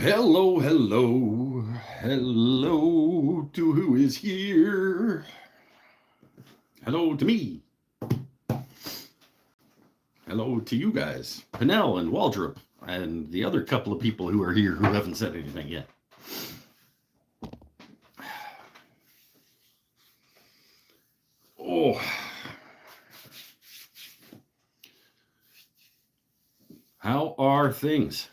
Hello, hello, hello to who is here. Hello to me. Hello to you guys, Pinnell and Waldrop, and the other couple of people who are here who haven't said anything yet. Oh, how are things?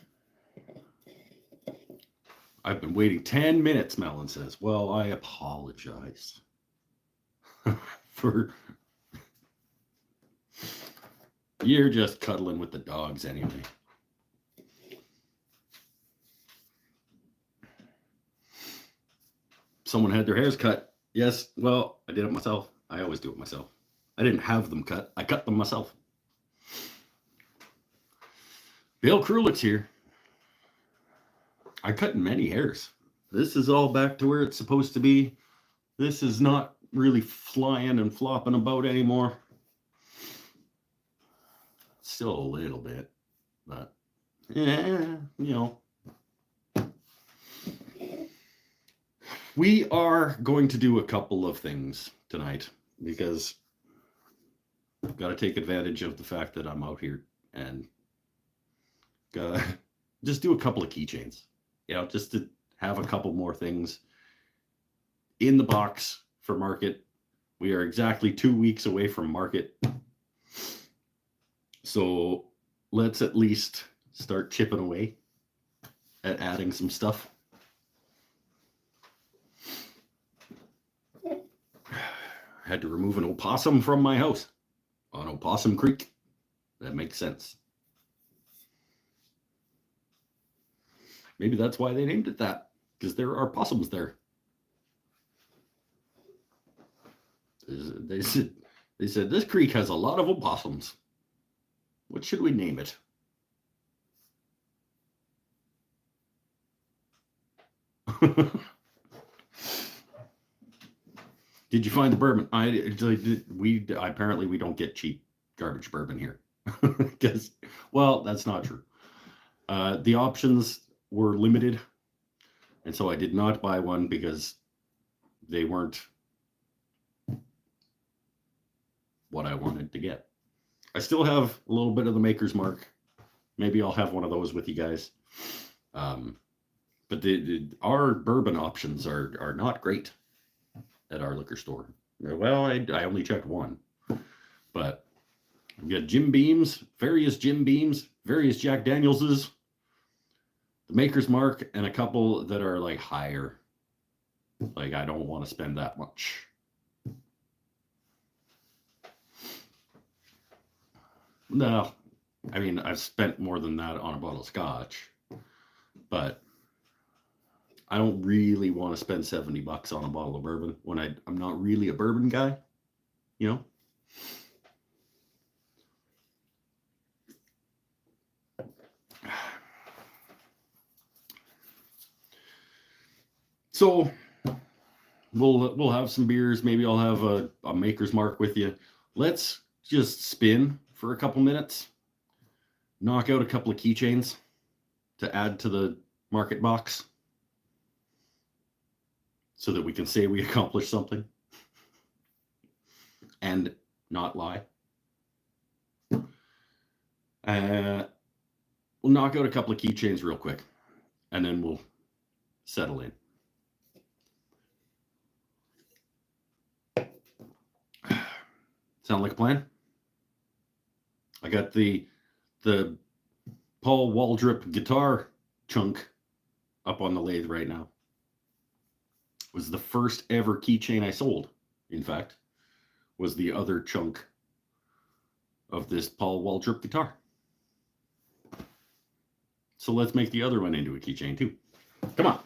I've been waiting 10 minutes, Melon says. Well, I apologize for. You're just cuddling with the dogs anyway. Someone had their hairs cut. Yes, well, I did it myself. I always do it myself. I didn't have them cut. I cut them myself. Bill Krulick's here. I cut many hairs. This is all back to where it's supposed to be. This is not really flying and flopping about anymore. Still a little bit, but yeah, you know. We are going to do a couple of things tonight because I've got to take advantage of the fact that I'm out here and gotta just do a couple of keychains, just to have a couple more things in the box for market. We are exactly 2 weeks away from market. So let's at least start chipping away at adding some stuff. Had to remove an opossum from my house on Opossum Creek. That makes sense. Maybe that's why they named it that, because there are possums there. They said this creek has a lot of opossums. What should we name it? Did you find the bourbon? We apparently don't get cheap garbage bourbon here. Because, well, that's not true. The options were limited, and so I did not buy one because they weren't what I wanted to get. I still have a little bit of the Maker's Mark. Maybe I'll have one of those with you guys. But our bourbon options are not great at our liquor store. Well, I only checked one, but we got Jim Beams, various Jack Danielses, the Maker's Mark, and a couple that are like higher. Like I don't want to spend that much. No, I mean, I've spent more than that on a bottle of scotch, but I don't really want to spend $70 on a bottle of bourbon when I'm not really a bourbon guy, So we'll have some beers. Maybe I'll have a Maker's Mark with you. Let's just spin for a couple minutes, knock out a couple of keychains to add to the market box so that we can say we accomplished something and not lie. We'll knock out a couple of keychains real quick, and then we'll settle in. Sound like a plan? I got the Paul Waldrop guitar chunk up on the lathe right now. It was the first ever keychain I sold, in fact, was the other chunk of this Paul Waldrop guitar. So let's make the other one into a keychain too. Come on.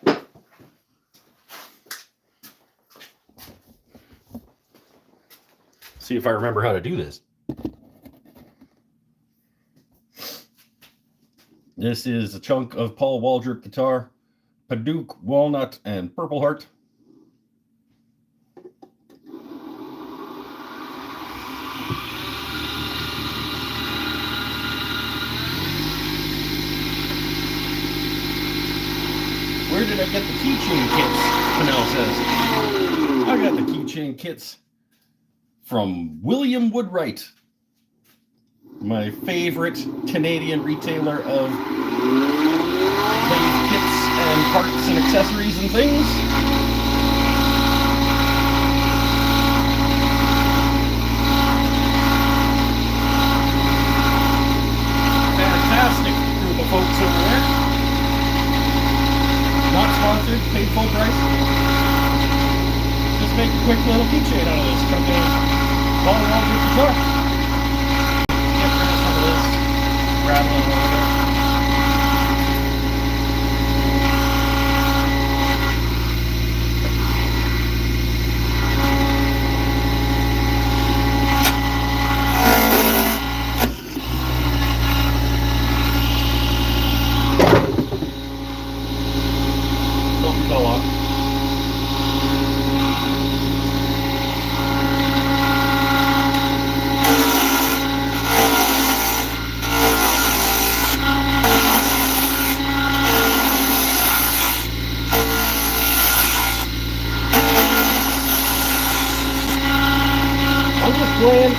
See if I remember how to do this. This is a chunk of Paul Waldrop guitar, Paduke, Walnut, and Purple Heart. Where did I get the keychain kits? Canal says. I got the keychain kits from William Woodwright, my favorite Canadian retailer of lathe kits and parts and accessories and things. Fantastic group of folks over there. Not sponsored, paid full price. Just make a quick little keychain out of this. Come to Ball Walter Guitar. Get rid of some of this rattling over there. Don't go on. I'm just playing.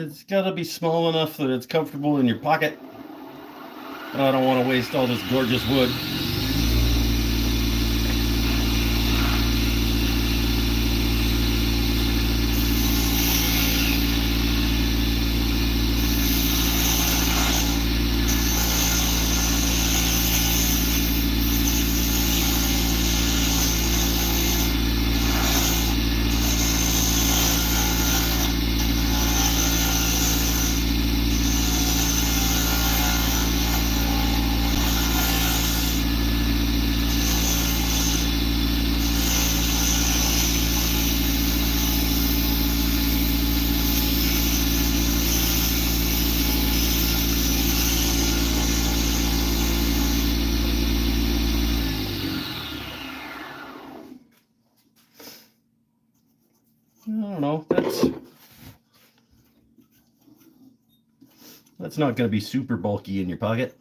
It's got to be small enough that it's comfortable in your pocket. But I don't want to waste all this gorgeous wood. I don't know. That's not going to be super bulky in your pocket.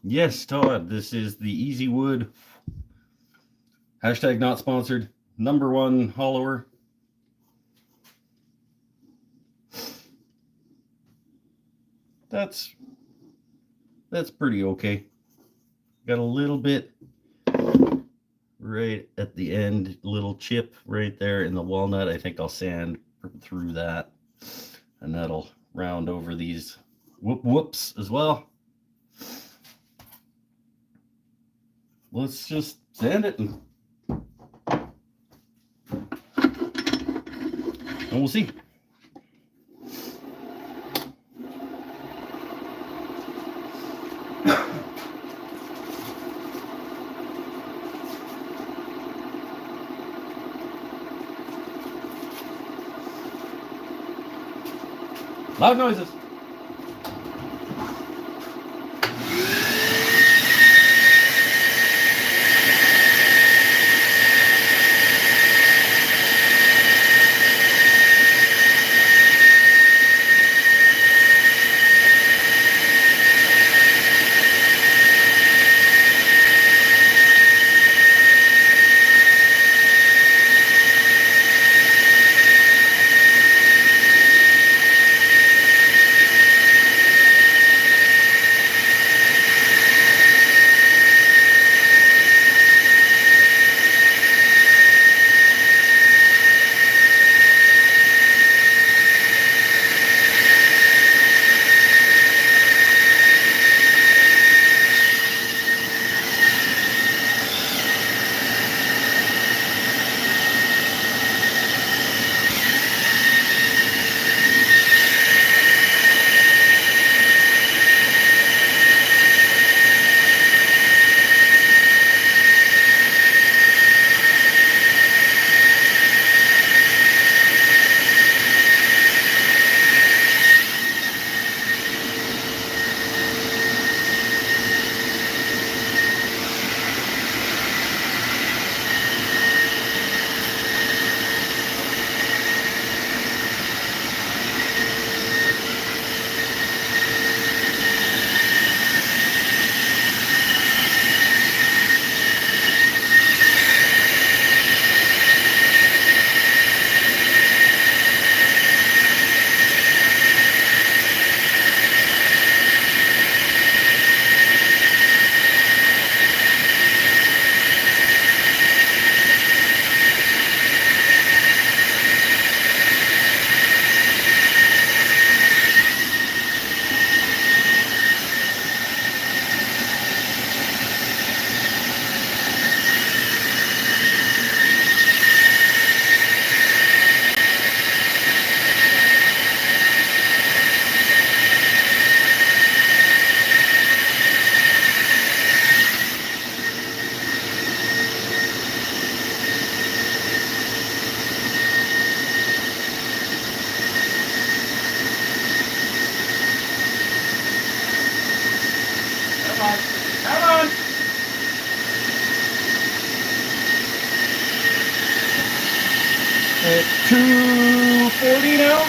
Yes, Todd, this is the Easy Wood, hashtag not sponsored, #1 hollower. That's pretty okay. Got a little bit right at the end, little chip right there in the walnut. I think I'll sand through that, and that'll round over these whoops as well. Let's just sand it and And we'll see. Loud noises. Come on. At 240 now.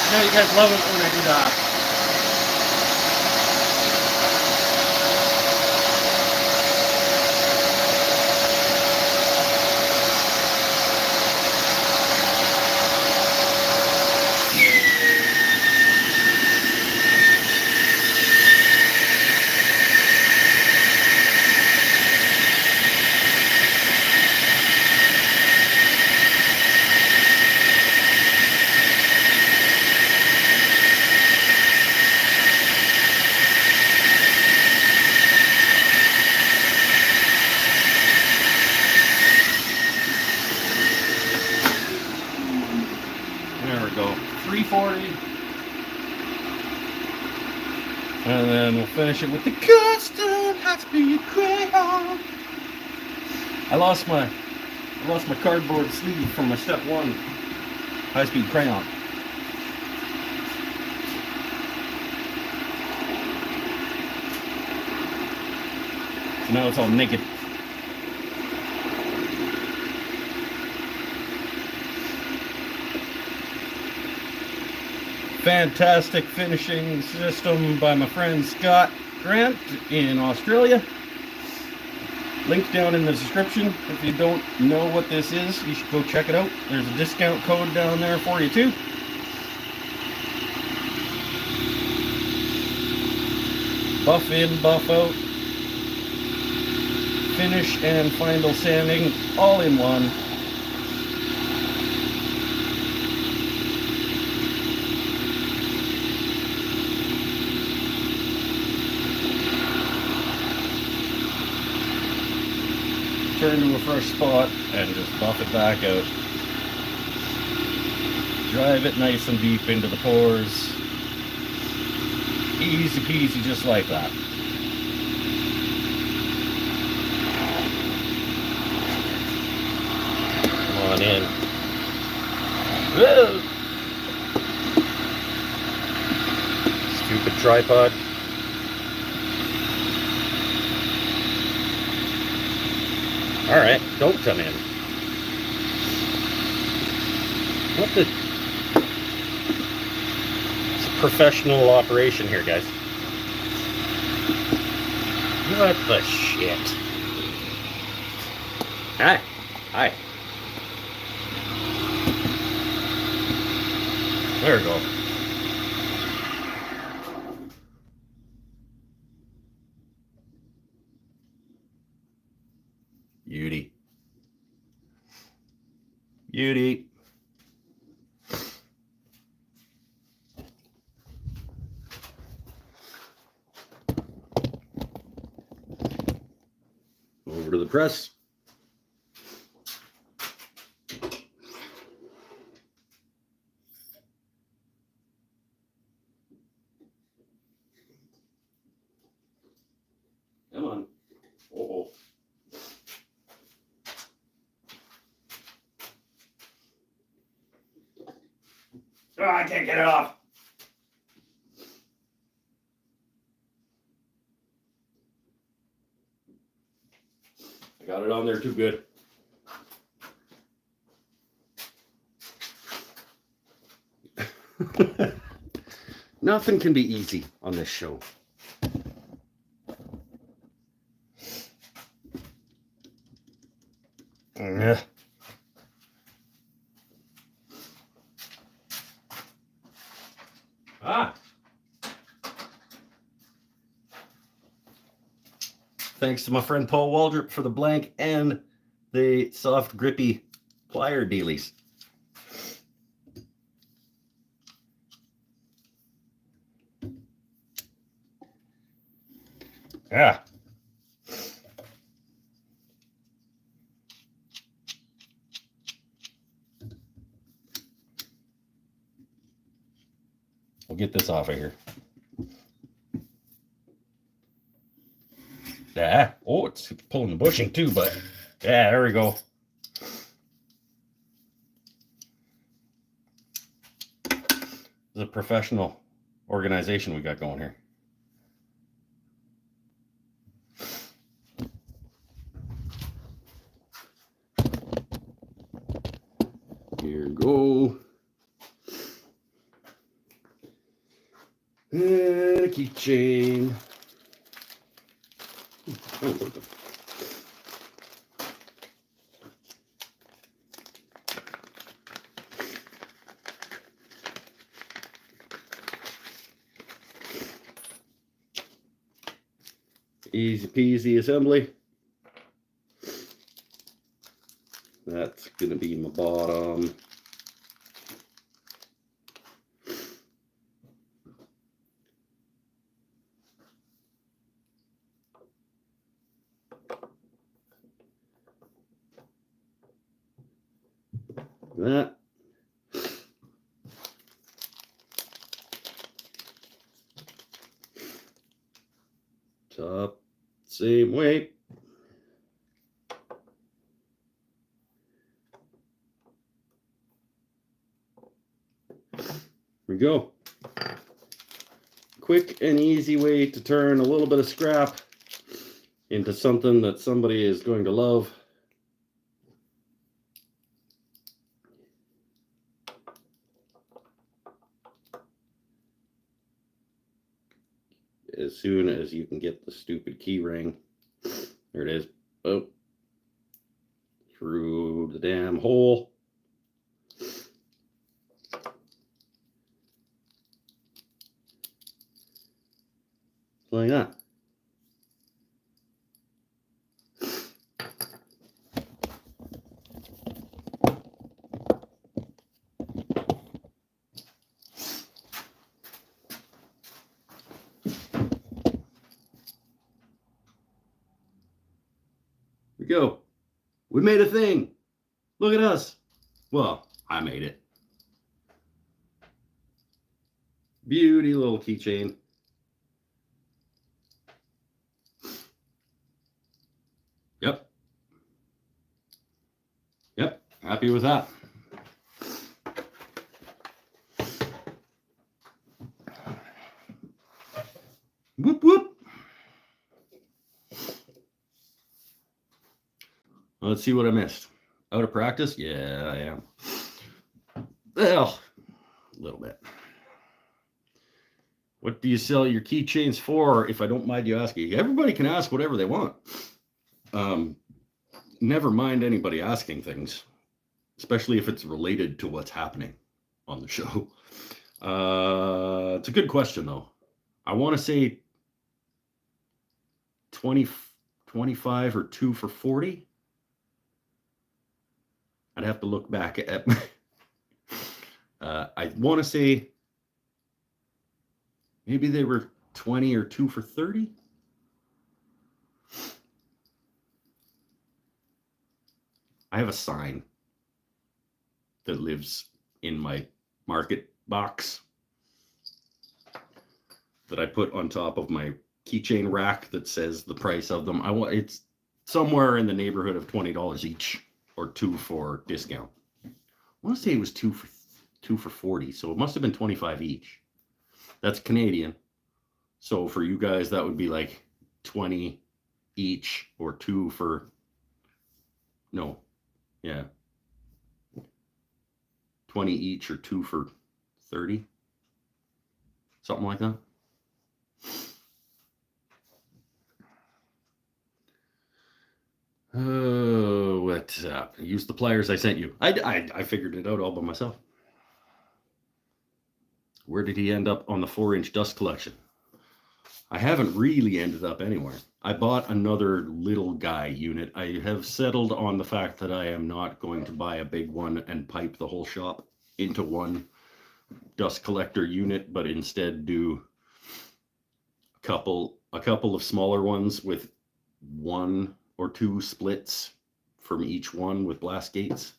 I know you guys love it when I do that. There we go, 340. And then we'll finish it with the custom high-speed crayon. I lost my cardboard sleeve from my step 1 high-speed crayon. So now it's all naked. fantastic finishing system by my friend Scott Grant in Australia. Link down in the description. If you don't know what this is, you should go check it out. There's a discount code down there for you too. Buff in, buff out. Finish and final sanding all in one. Turn to a fresh spot and just buff it back out. Drive it nice and deep into the pores. Easy peasy, just like that. Come on in. Whoa! Stupid tripod. All right, don't come in. What the? It's a professional operation here, guys. What the shit? Hi. Hi. There we go. Beauty. Beauty. Over to the press. Come on. Oh. Oh, I can't get it off. I got it on there too good. Nothing can be easy on this show. Yeah. Thanks to my friend Paul Waldrop for the blank and the soft, grippy plier dealies. Yeah. We'll get this off of here. Yeah. Oh, it's pulling the bushing too, but yeah, there we go. This is a professional organization we got going here. Here we go. And a keychain. Easy peasy assembly. That's gonna be my bottom. That. Top, same way. Here we go. Quick and easy way to turn a little bit of scrap into something that somebody is going to love. as soon as you can get the stupid key ring. There it is. Oh, through the damn hole. Like that. We go. We made a thing. Look at us. Well, I made it. Beauty little keychain. Yep. Yep. Happy with that. Whoop, whoop. Let's see what I missed. Out of practice? Yeah, I am. Well, a little bit. What do you sell your keychains for, if I don't mind you asking? Everybody can ask whatever they want. Never mind anybody asking things, especially if it's related to what's happening on the show. It's a good question, though. I want to say 20, 25 or 2 for 40. I'd have to look back at I want to say maybe they were 20 or 2 for 30. I have a sign that lives in my market box that I put on top of my keychain rack that says the price of them. It's somewhere in the neighborhood of $20 each, or 2 for discount. I want to say it was 2 for 40, so it must have been 25 each. That's Canadian. So for you guys, that would be like 20 each, or 2 for, no, yeah, 20 each or 2 for 30, something like that. Oh, what's up? Use the pliers I sent you. I figured it out all by myself. Where did he end up on the 4-inch dust collection? I haven't really ended up anywhere. I bought another little guy unit. I have settled on the fact that I am not going to buy a big one and pipe the whole shop into one dust collector unit, but instead do a couple of smaller ones with 1 or 2 splits from each one with blast gates.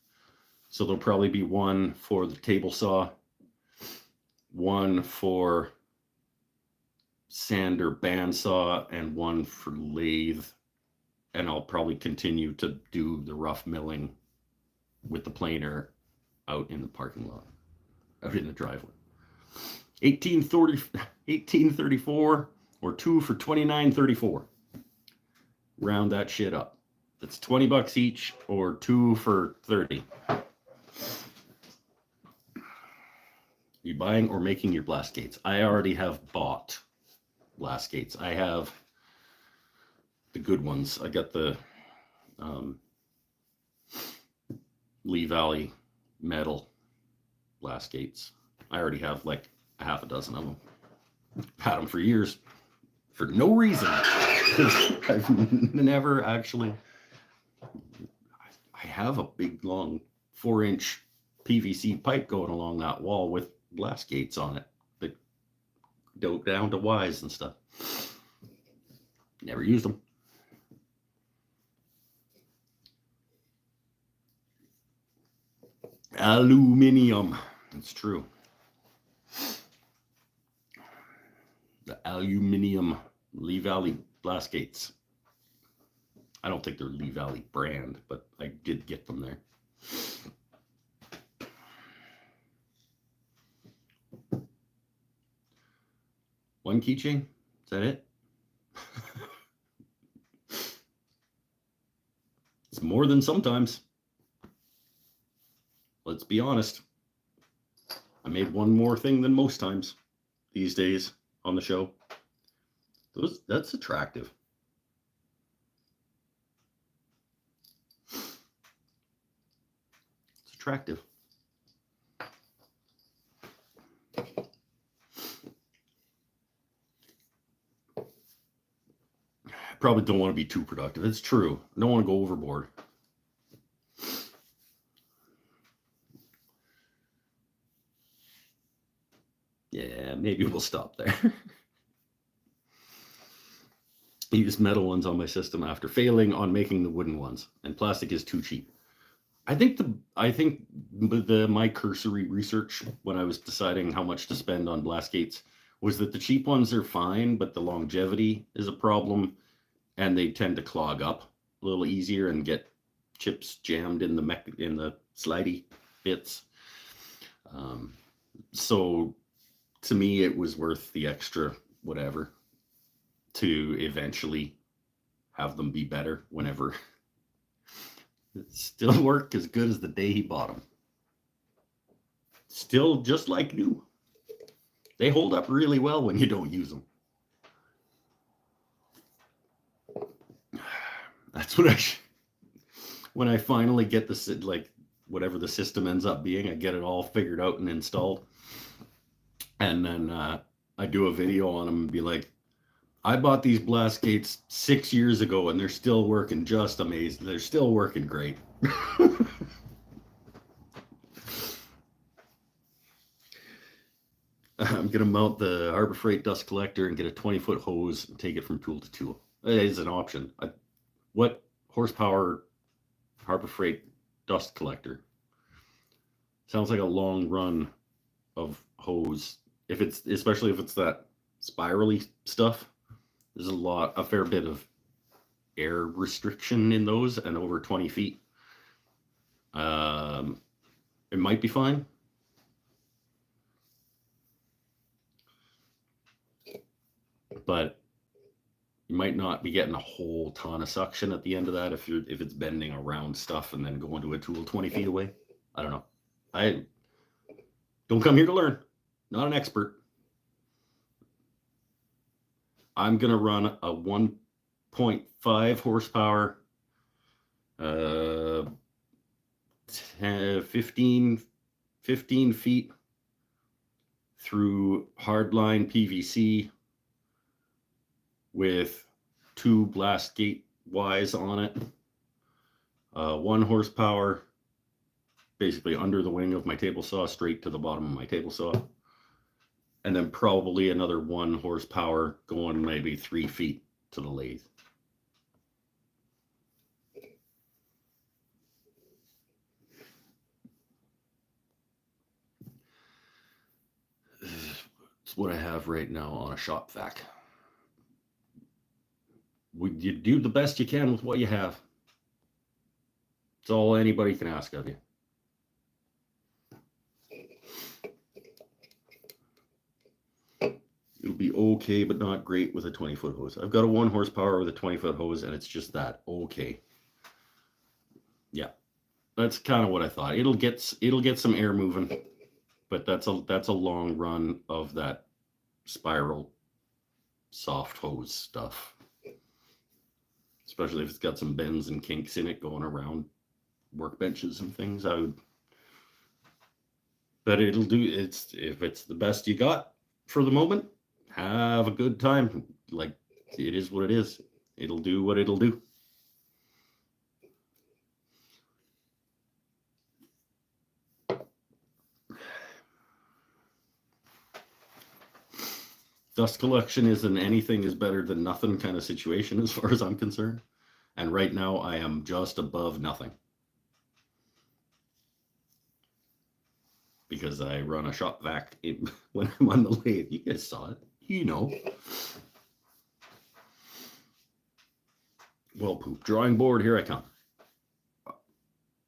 So there'll probably be 1 for the table saw, 1 for sander bandsaw, and 1 for lathe. And I'll probably continue to do the rough milling with the planer out in the parking lot, out in the driveway. 1834 or 2 for $29.34. Round that shit up. That's $20 each, or 2 for 30. You buying or making your blast gates? I already have bought blast gates. I have the good ones. I got the Lee Valley metal blast gates. I already have like a half a dozen of them. I've had them for years for no reason. I've never actually. I have a big long 4-inch PVC pipe going along that wall with blast gates on it that go down to Y's and stuff. Never used them. Aluminium. That's true. The aluminium Lee Valley blast gates. I don't think they're Lee Valley brand, but I did get them there. One keychain? Is that it? It's more than sometimes. Let's be honest. I made one more thing than most times these days on the show. That's attractive. It's attractive. I probably don't want to be too productive. It's true. I don't want to go overboard. Yeah, maybe we'll stop there. I used metal ones on my system after failing on making the wooden ones, and plastic is too cheap. I think my cursory research when I was deciding how much to spend on blast gates was that the cheap ones are fine, but the longevity is a problem, and they tend to clog up a little easier and get chips jammed in the slidey bits. So to me, it was worth the extra whatever to eventually have them be better whenever. Still work as good as the day he bought them. Still just like new. They hold up really well when you don't use them. That's what when I finally get this, like whatever the system ends up being, I get it all figured out and installed. And then I do a video on them and be like, I bought these blast gates 6 years ago and they're still working just amazing. They're still working great. I'm going to mount the Harbor Freight dust collector and get a 20-foot hose and take it from tool to tool. It is an option. What horsepower Harbor Freight dust collector? Sounds like a long run of hose. Especially if it's that spirally stuff. There's a fair bit of air restriction in those, and over 20 feet. It might be fine. But you might not be getting a whole ton of suction at the end of that if it's bending around stuff and then going to a tool 20 feet away. I don't know. I don't come here to learn. Not an expert. I'm going to run a 1.5 horsepower, 15 feet through hardline PVC with 2 blast gate Ys on it. 1 horsepower, basically under the wing of my table saw, straight to the bottom of my table saw. And then probably another 1 horsepower going maybe 3 feet to the lathe. It's what I have right now on a shop vac. You do the best you can with what you have. It's all anybody can ask of you. It'll be okay, but not great with a 20-foot hose. I've got a 1 horsepower with a 20-foot hose, and it's just that okay. Yeah, that's kind of what I thought. It'll get some air moving, but that's a long run of that spiral soft hose stuff. Especially if it's got some bends and kinks in it going around workbenches and things. But it'll do. If it's the best you got for the moment, have a good time. Like, it is what it is. It'll do what it'll do. Dust collection isn't anything is better than nothing kind of situation as far as I'm concerned. And right now I am just above nothing. Because I run a shop vac when I'm on the lathe. You guys saw it. You know. Well, poop. Drawing board, here I come.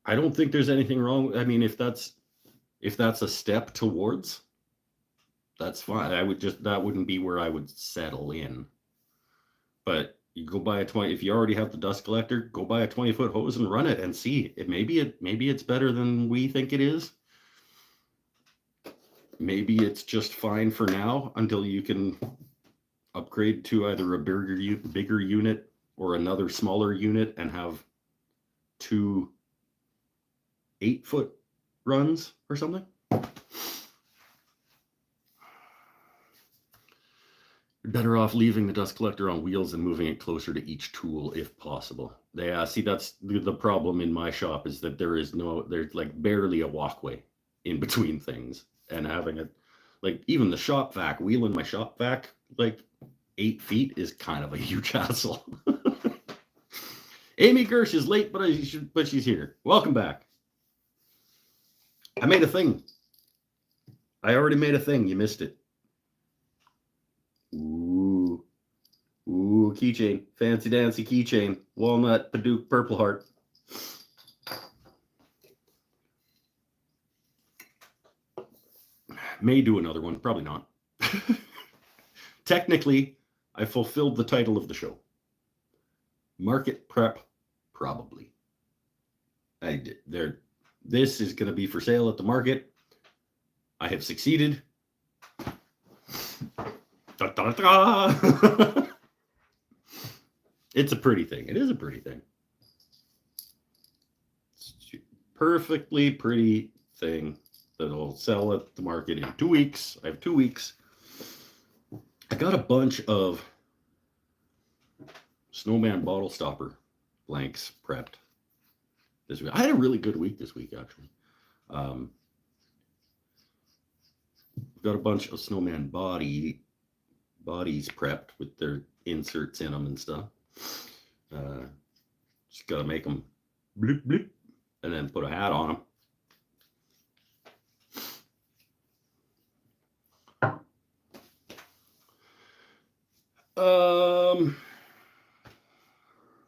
I don't think there's anything wrong. I mean, if that's a step towards, that's fine. That wouldn't be where I would settle in. But you go buy if you already have the dust collector, go buy a 20-foot hose and run it and see. Maybe it's better than we think it is. Maybe it's just fine for now until you can upgrade to either a bigger unit or another smaller unit and have 2 8-foot runs or something. You're better off leaving the dust collector on wheels and moving it closer to each tool if possible. Yeah, see, that's the problem in my shop, is that there's like barely a walkway in between things, and having it, like, even the shop vac, wheeling my shop vac like 8 feet is kind of a huge hassle. Amy Gersh is late, but she's here. Welcome back. I made a thing. I already made a thing. You missed it. Ooh, keychain. Fancy dancy keychain. Walnut, Paduke, Purple Heart. May do another one. Probably not. Technically, I fulfilled the title of the show. Market prep, probably. I did. This is going to be for sale at the market. I have succeeded. Da, da, da. It's a pretty thing. It is a pretty thing. It's a perfectly pretty thing that'll sell at the market in 2 weeks. I have 2 weeks. I got a bunch of Snowman bottle stopper blanks prepped this week. I had a really good week this week, actually. Got a bunch of Snowman bodies prepped with their inserts in them and stuff. Just got to make them bloop, bloop, and then put a hat on them.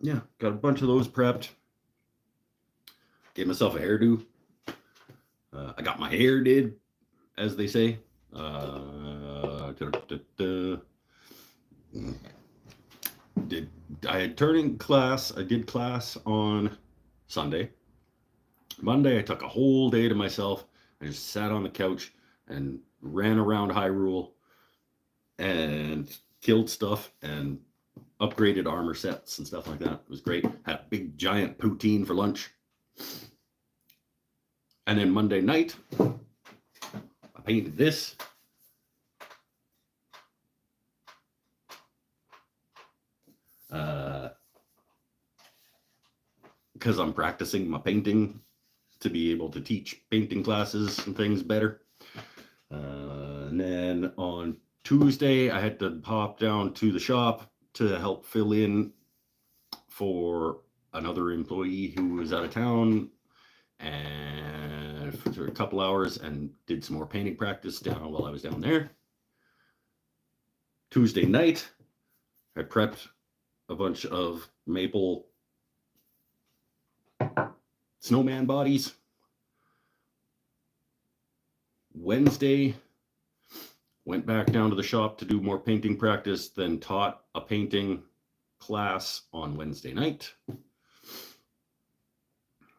Yeah, got a bunch of those prepped. Gave myself a hairdo. I got my hair did, as they say. I had turning class. I did class on Sunday. Monday, I took a whole day to myself. I just sat on the couch and ran around Hyrule and killed stuff and upgraded armor sets and stuff like that. It was great. Had a big giant poutine for lunch. And then Monday night, I painted this. Because I'm practicing my painting to be able to teach painting classes and things better. And then on Tuesday, I had to pop down to the shop to help fill in for another employee who was out of town, and for a couple hours, and did some more painting practice down while I was down there. Tuesday night, I prepped a bunch of maple snowman bodies. Wednesday, went back down to the shop to do more painting practice, then taught a painting class on Wednesday night.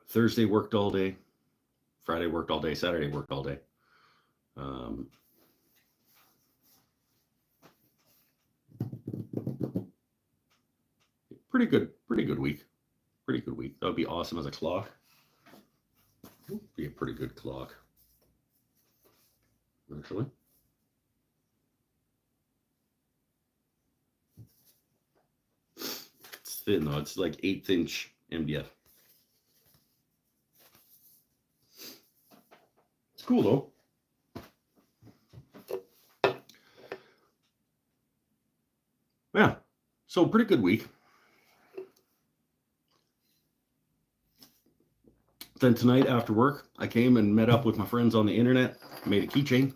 Thursday worked all day. Friday worked all day. Saturday worked all day. Pretty good week. Pretty good week. That would be awesome as a clock. Be a pretty good clock, actually. It's thin though. It's like 1/8 inch MDF. It's cool though. Yeah. So pretty good week. Then tonight after work, I came and met up with my friends on the internet, made a keychain.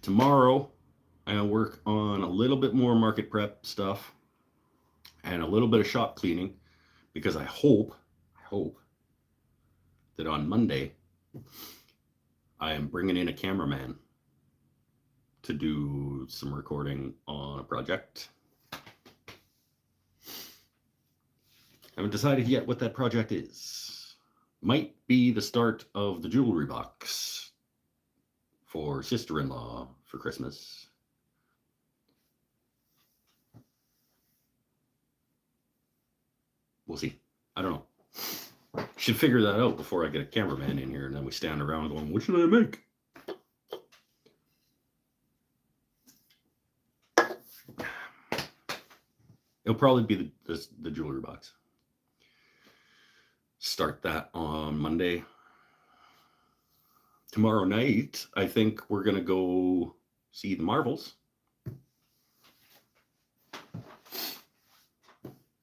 Tomorrow, I'll work on a little bit more market prep stuff and a little bit of shop cleaning, because I hope that on Monday, I am bringing in a cameraman to do some recording on a project. Haven't decided yet what that project is. Might be the start of the jewelry box for sister-in-law for Christmas. We'll see. I don't know. Should figure that out before I get a cameraman in here, and then we stand around going, what should I make? It'll probably be the jewelry box. Start that on Monday. Tomorrow night, I think we're going to go see the Marvels.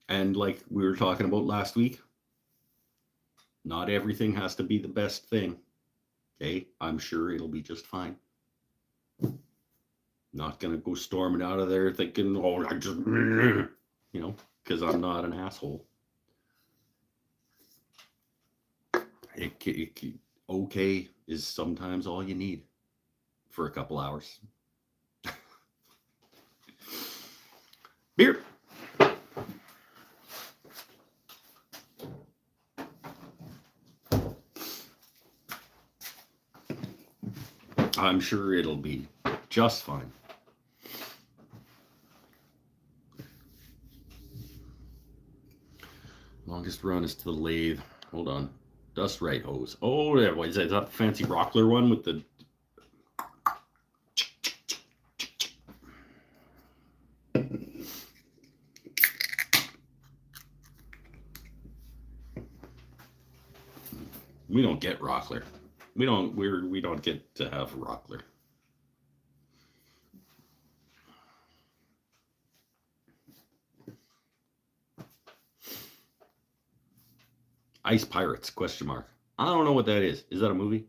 And like we were talking about last week, not everything has to be the best thing. Okay, I'm sure it'll be just fine. Not going to go storming out of there thinking, oh, I just, you know, because I'm not an asshole. Okay is sometimes all you need for a couple hours. Beer. I'm sure it'll be just fine. Longest run is to the lathe. Hold on. Dust right hose. Oh, yeah. What is that? Is that the fancy Rockler one with the... We don't get Rockler. We don't get to have Rockler. Ice Pirates, question mark. I don't know what that is. Is that a movie?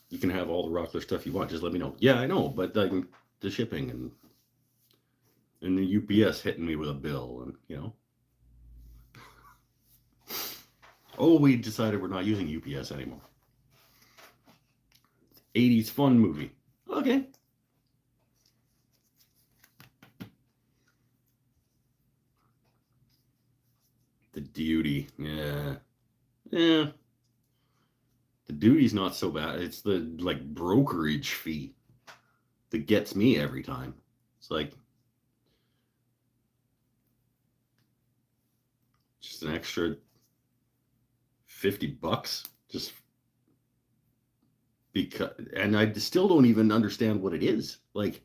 You can have all the Rockler stuff you want. Just let me know. Yeah, I know, but like the shipping and the UPS hitting me with a bill, and you know. Oh, we decided we're not using UPS anymore. 80s fun movie. Okay. The Duty. Yeah. Yeah. The Duty's not so bad. It's the like brokerage fee that gets me every time. It's like just an extra $50 just because, and I still don't even understand what it is. Like,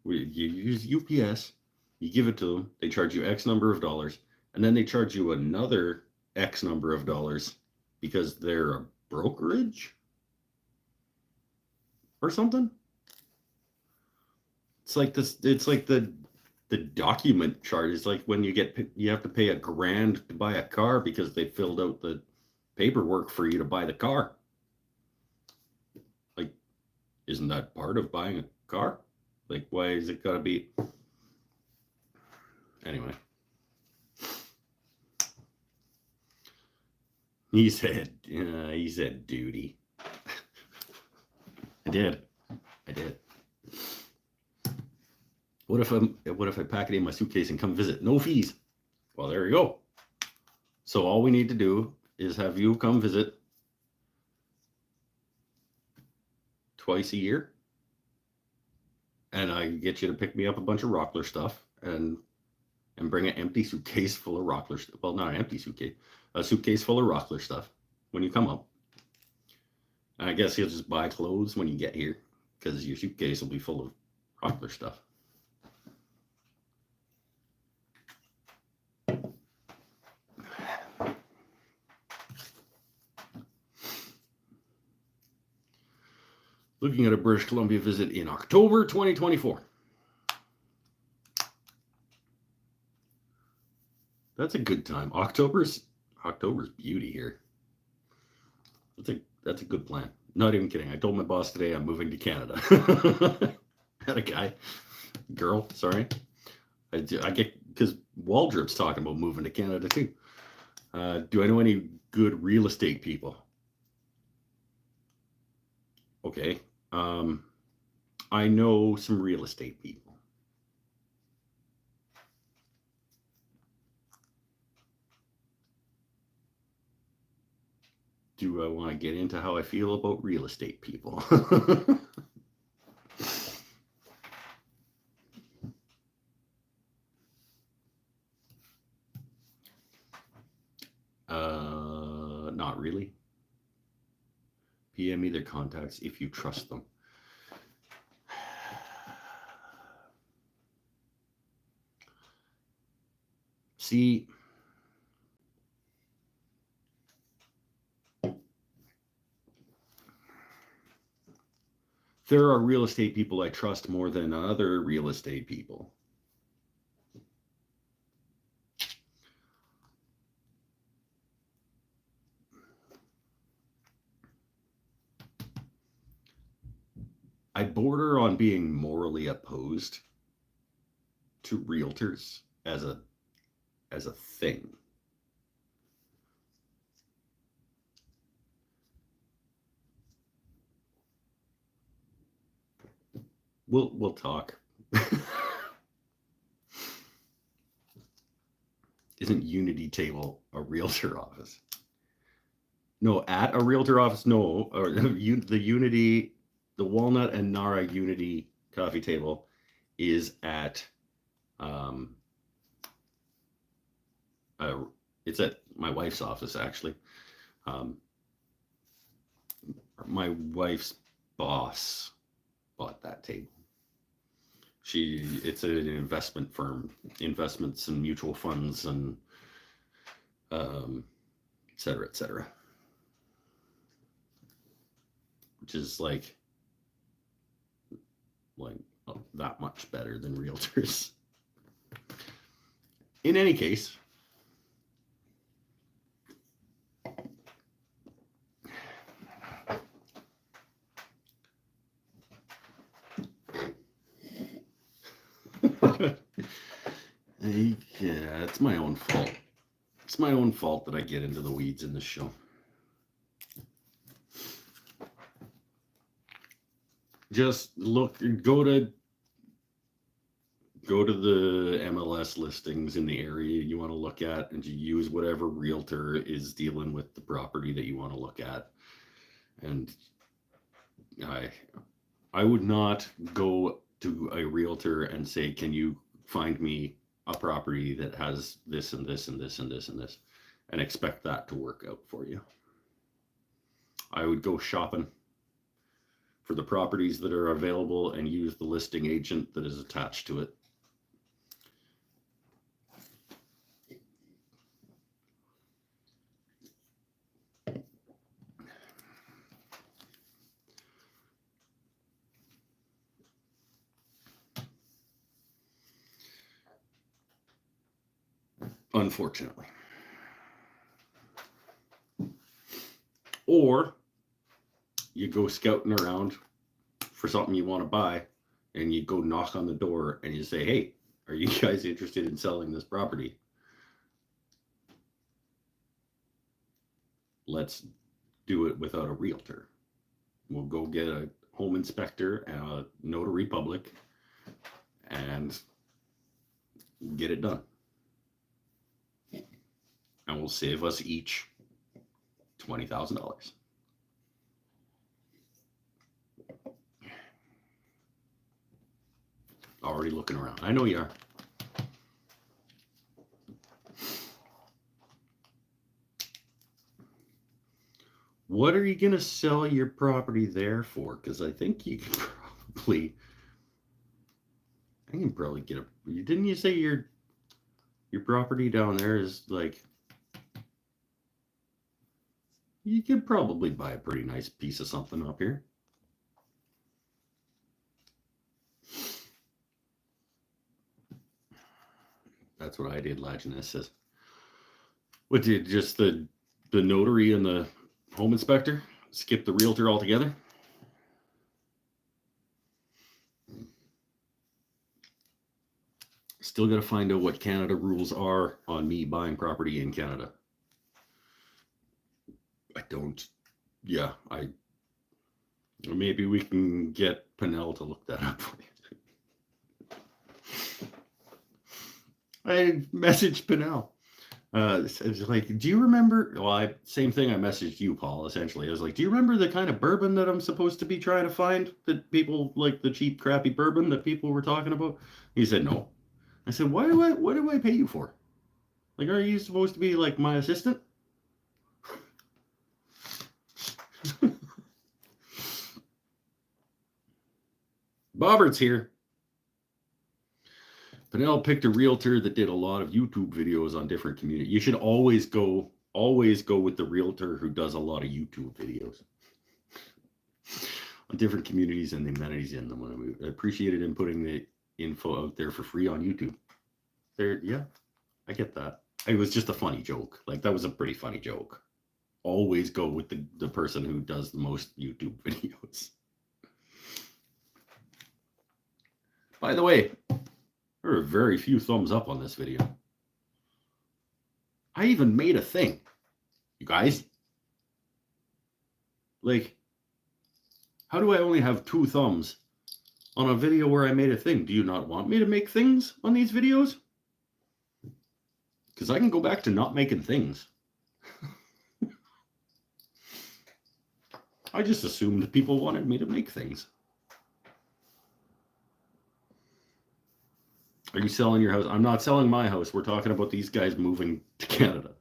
you use UPS, you give it to them, they charge you X number of dollars, and then they charge you another X number of dollars because they're a brokerage or something. It's like this. It's like the document charge. It's like when you have to pay $1,000 to buy a car because they filled out the paperwork for you to buy the car. Like, isn't that part of buying a car? Like, why is it gotta be? Anyway. He said duty. I did. What if I pack it in my suitcase and come visit? No fees. Well, there you go. So all we need to do is have you come visit twice a year, and I get you to pick me up a bunch of Rockler stuff and bring an empty suitcase full of Rockler stuff. Well, not an empty suitcase, a suitcase full of Rockler stuff when you come up. And I guess you'll just buy clothes when you get here because your suitcase will be full of Rockler stuff. Looking at a British Columbia visit in October 2024. That's a good time. October's beauty here. That's a good plan. Not even kidding. I told my boss today I'm moving to Canada. Had a girl, sorry. I get, because Waldrop's talking about moving to Canada too. Do I know any good real estate people? Okay. I know some real estate people. Do I want to get into how I feel about real estate people? Not really. PM me their contacts if you trust them. See, there are real estate people I trust more than other real estate people. I border on being morally opposed to realtors as a thing. We'll talk. Isn't Unity Table a realtor office? No, at a realtor office. No, or the Unity, the Walnut and Nara Unity coffee table is at it's at my wife's office actually. My wife's boss bought that table. It's an investment firm, investments and mutual funds and et cetera, et cetera. Which is like that much better than realtors. In any case, yeah, it's my own fault. It's my own fault that I get into the weeds in this show. Just go to the MLS listings in the area you want to look at, and you use whatever realtor is dealing with the property that you want to look at. And I would not go to a realtor and say, can you find me a property that has this and this and this and this and this, and expect that to work out for you. I would go shopping for the properties that are available and use the listing agent that is attached to it. Unfortunately. Or you go scouting around for something you want to buy, and you go knock on the door and you say, hey, are you guys interested in selling this property? Let's do it without a realtor. We'll go get a home inspector and a notary public and get it done. And we'll save us each $20,000. Already looking around. I know you are. What are you going to sell your property there for? Because I think you can probably get a... Didn't you say your property down there is like... You could probably buy a pretty nice piece of something up here. That's what I did, Laginus says. What did just the notary and the home inspector skip the realtor altogether? Still got to find out what Canada rules are on me buying property in Canada. Or maybe we can get Pinnell to look that up for you. I messaged Pinnell. It's like, do you remember? Well, same thing. I messaged you, Paul. Essentially, I was like, do you remember the kind of bourbon that I'm supposed to be trying to find? That people like the cheap, crappy bourbon that people were talking about. He said no. I said, what do I pay you for? Like, are you supposed to be like my assistant? Bobbert's here. Pinnell picked a realtor that did a lot of YouTube videos on different communities. You should always go with the realtor who does a lot of YouTube videos on different communities and the amenities in them. I appreciated him putting the info out there for free on YouTube. Yeah, I get that. It was just a funny joke. Like, that was a pretty funny joke. Always go with the person who does the most YouTube videos. By the way, there are very few thumbs up on this video. I even made a thing. You guys? Like, how do I only have 2 thumbs on a video where I made a thing? Do you not want me to make things on these videos? Because I can go back to not making things. I just assumed that people wanted me to make things. Are you selling your house? I'm not selling my house. We're talking about these guys moving to Canada.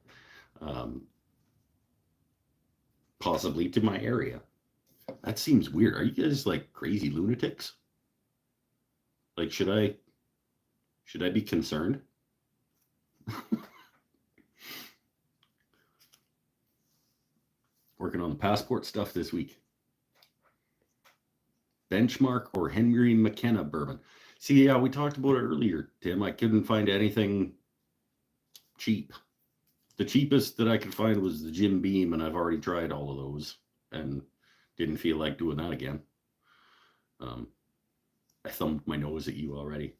Possibly to my area. That seems weird. Are you guys like crazy lunatics? Like, should I be concerned? Working on the passport stuff this week. Benchmark or Henry McKenna bourbon. See, yeah, we talked about it earlier, Tim. I couldn't find anything cheap. The cheapest that I could find was the Jim Beam, and I've already tried all of those and didn't feel like doing that again. I thumbed my nose at you already.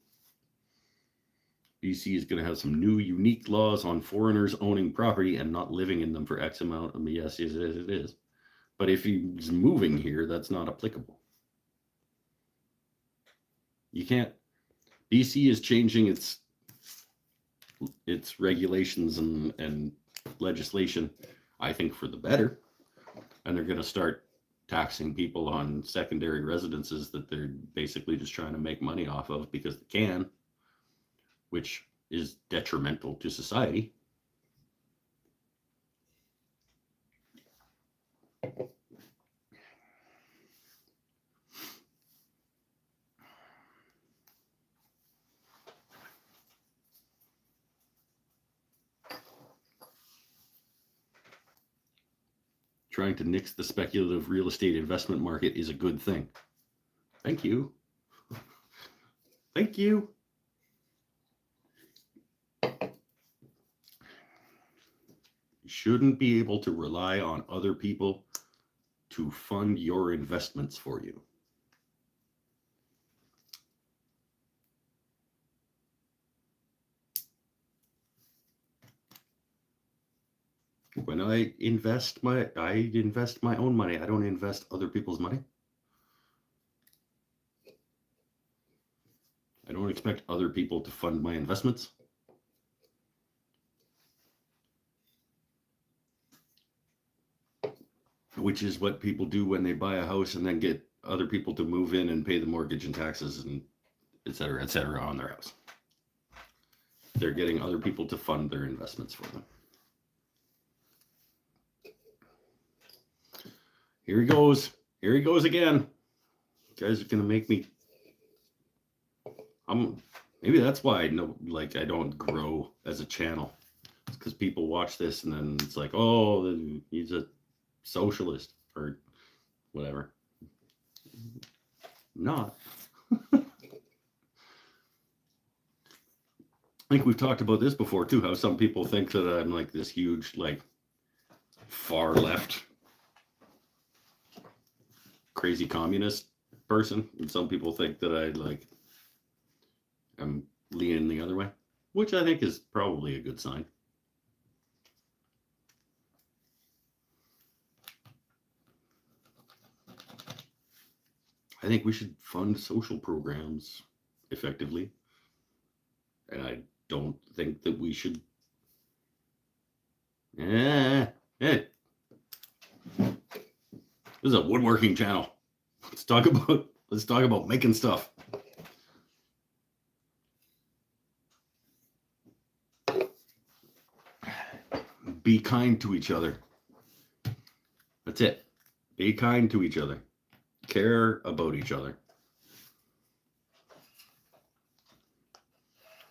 BC is going to have some new unique laws on foreigners owning property and not living in them for X amount. I mean, yes, it is. But if he's moving here, that's not applicable. You can't. BC is changing its regulations and legislation, I think, for the better. And they're going to start taxing people on secondary residences that they're basically just trying to make money off of because they can, which is detrimental to society. Trying to nix the speculative real estate investment market is a good thing. Thank you. Thank you. You shouldn't be able to rely on other people to fund your investments for you. When I invest my own money. I don't invest other people's money. I don't expect other people to fund my investments. Which is what people do when they buy a house and then get other people to move in and pay the mortgage and taxes and et cetera on their house. They're getting other people to fund their investments for them. Here he goes. Here he goes again. You guys are gonna make me. Maybe that's why I don't grow as a channel. It's because people watch this and then it's like, oh, he's a socialist or whatever. Not. I think we've talked about this before too, how some people think that I'm like this huge, like, far left crazy communist person, and some people think that I'm leaning the other way, which I think is probably a good sign. I think we should fund social programs effectively. And I don't think that we should. This is a woodworking channel. Let's talk about making stuff. Be kind to each other. That's it. Be kind to each other. Care about each other.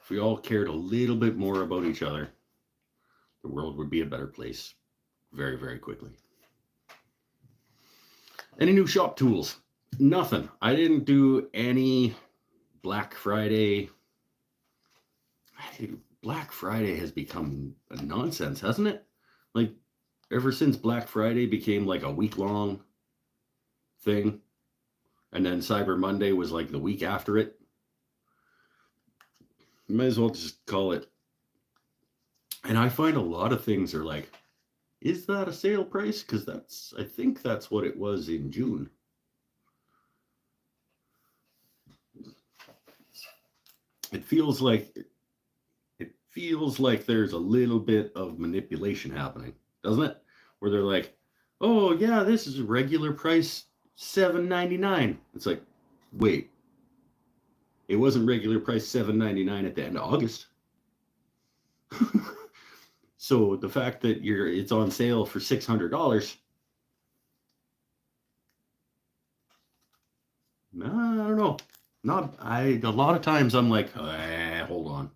If we all cared a little bit more about each other, the world would be a better place very, very quickly. Any new shop tools? Nothing. I didn't do any Black Friday. Black Friday has become a nonsense, hasn't it? Like, ever since Black Friday became like a week-long thing, and then Cyber Monday was like the week after it, you might as well just call it. And I find a lot of things are like, is that a sale price? Because I think that's what it was in June. It feels like there's a little bit of manipulation happening, doesn't it? Where they're like, oh yeah, this is a regular price, $7.99. It's like, wait, it wasn't regular price $7.99 at the end of August. So the fact that it's on sale for $600, I don't know. A lot of times I'm like, hold on.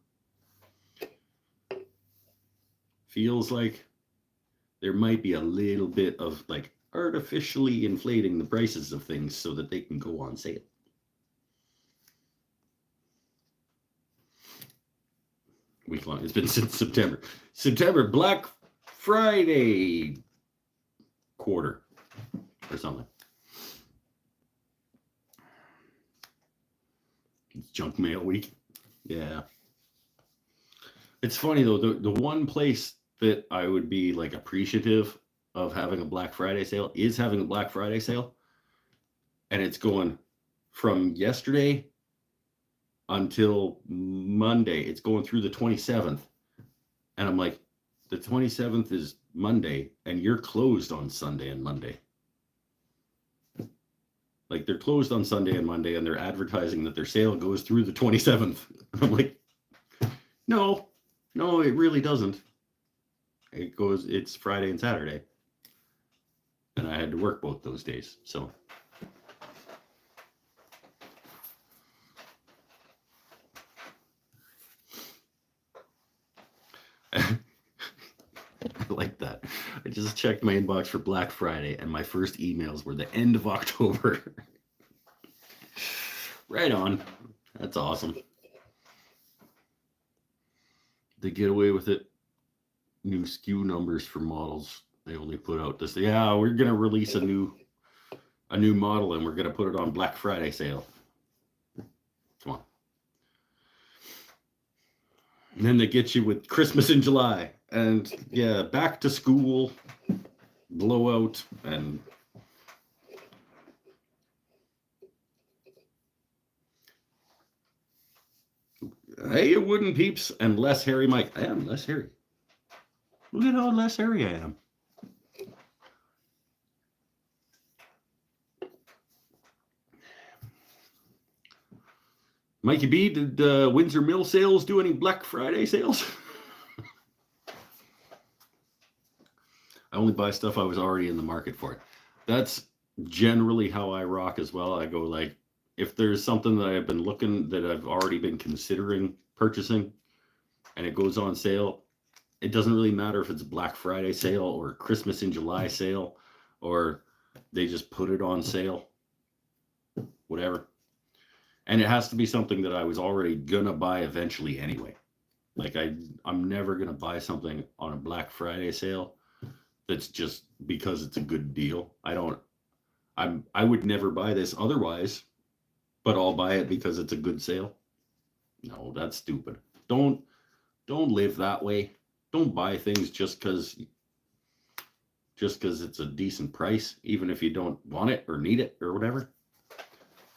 Feels like there might be a little bit of like artificially inflating the prices of things so that they can go on sale. Week long. It's been since September. Black Friday quarter or something. It's junk mail week. Yeah. It's funny though, the one place that I would be like appreciative of having a Black Friday sale is having a Black Friday sale. And it's going from yesterday until Monday. It's going through the 27th. And I'm like, the 27th is Monday and you're closed on Sunday and Monday. Like, they're closed on Sunday and Monday and they're advertising that their sale goes through the 27th. I'm like, no, it really doesn't. It's Friday and Saturday. And I had to work both those days. So I like that. I just checked my inbox for Black Friday and my first emails were the end of October. Right on. That's awesome. They get away with it. New SKU numbers for models. They only put out this. Yeah, we're gonna release a new model and we're gonna put it on Black Friday sale. Come on. And then they get you with Christmas in July and yeah, back to school blowout and hey, wooden peeps and less hairy Mike. I am less hairy. Look at how less hairy I am. Mikey B, did Windsor Mill Sales do any Black Friday sales? I only buy stuff I was already in the market for. That's generally how I rock as well. I go like, if there's something that I've been that I've already been considering purchasing and it goes on sale, it doesn't really matter if it's a Black Friday sale or Christmas in July sale or they just put it on sale, whatever. And it has to be something that I was already gonna buy eventually anyway. Like I'm never gonna buy something on a Black Friday sale that's just because it's a good deal. I would never buy this otherwise, but I'll buy it because it's a good sale. No, that's stupid. Don't live that way. Don't buy things just because it's a decent price, even if you don't want it or need it or whatever.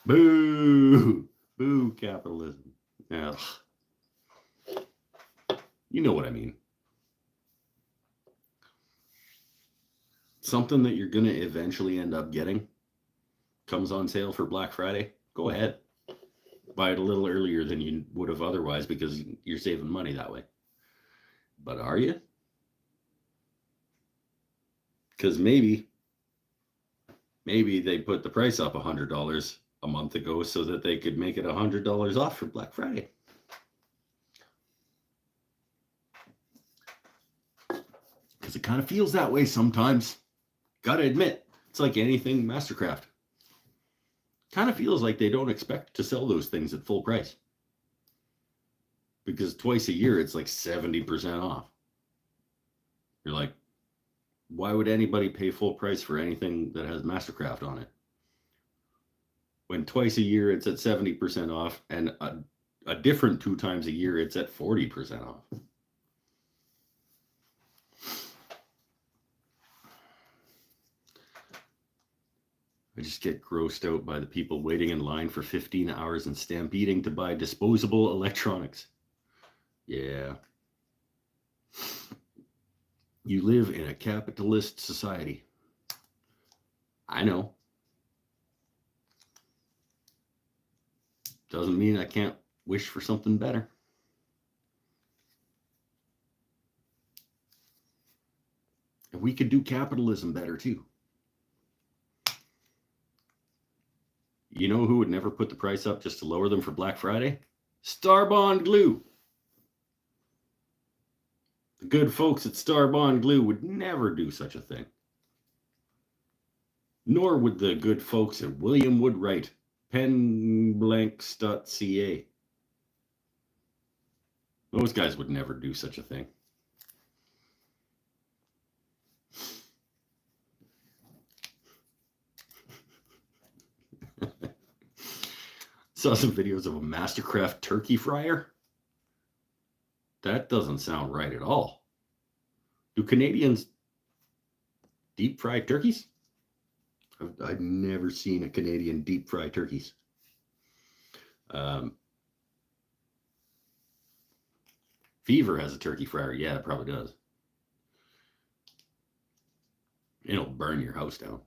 Boo! Boo capitalism. Ugh. You know what I mean. Something that you're going to eventually end up getting comes on sale for Black Friday. Go ahead. Buy it a little earlier than you would have otherwise because you're saving money that way. But are you? Because maybe they put the price up $100 a month ago so that they could make it $100 off for Black Friday. Because it kind of feels that way sometimes. Gotta admit, it's like anything Mastercraft. Kind of feels like they don't expect to sell those things at full price. Because twice a year, it's like 70% off. You're like, why would anybody pay full price for anything that has Mastercraft on it? When twice a year, it's at 70% off, and a different 2 times a year, it's at 40% off. I just get grossed out by the people waiting in line for 15 hours and stampeding to buy disposable electronics. Yeah. You live in a capitalist society. I know. Doesn't mean I can't wish for something better. And we could do capitalism better too. You know who would never put the price up just to lower them for Black Friday? Starbond Glue. The good folks at Starbond Glue would never do such a thing. Nor would the good folks at William Wood Wright, penblanks.ca. Those guys would never do such a thing. Saw some videos of a Mastercraft turkey fryer. That doesn't sound right at all. Do Canadians deep fry turkeys? I've never seen a Canadian deep fry turkeys. Fever has a turkey fryer. Yeah, it probably does. It'll burn your house down.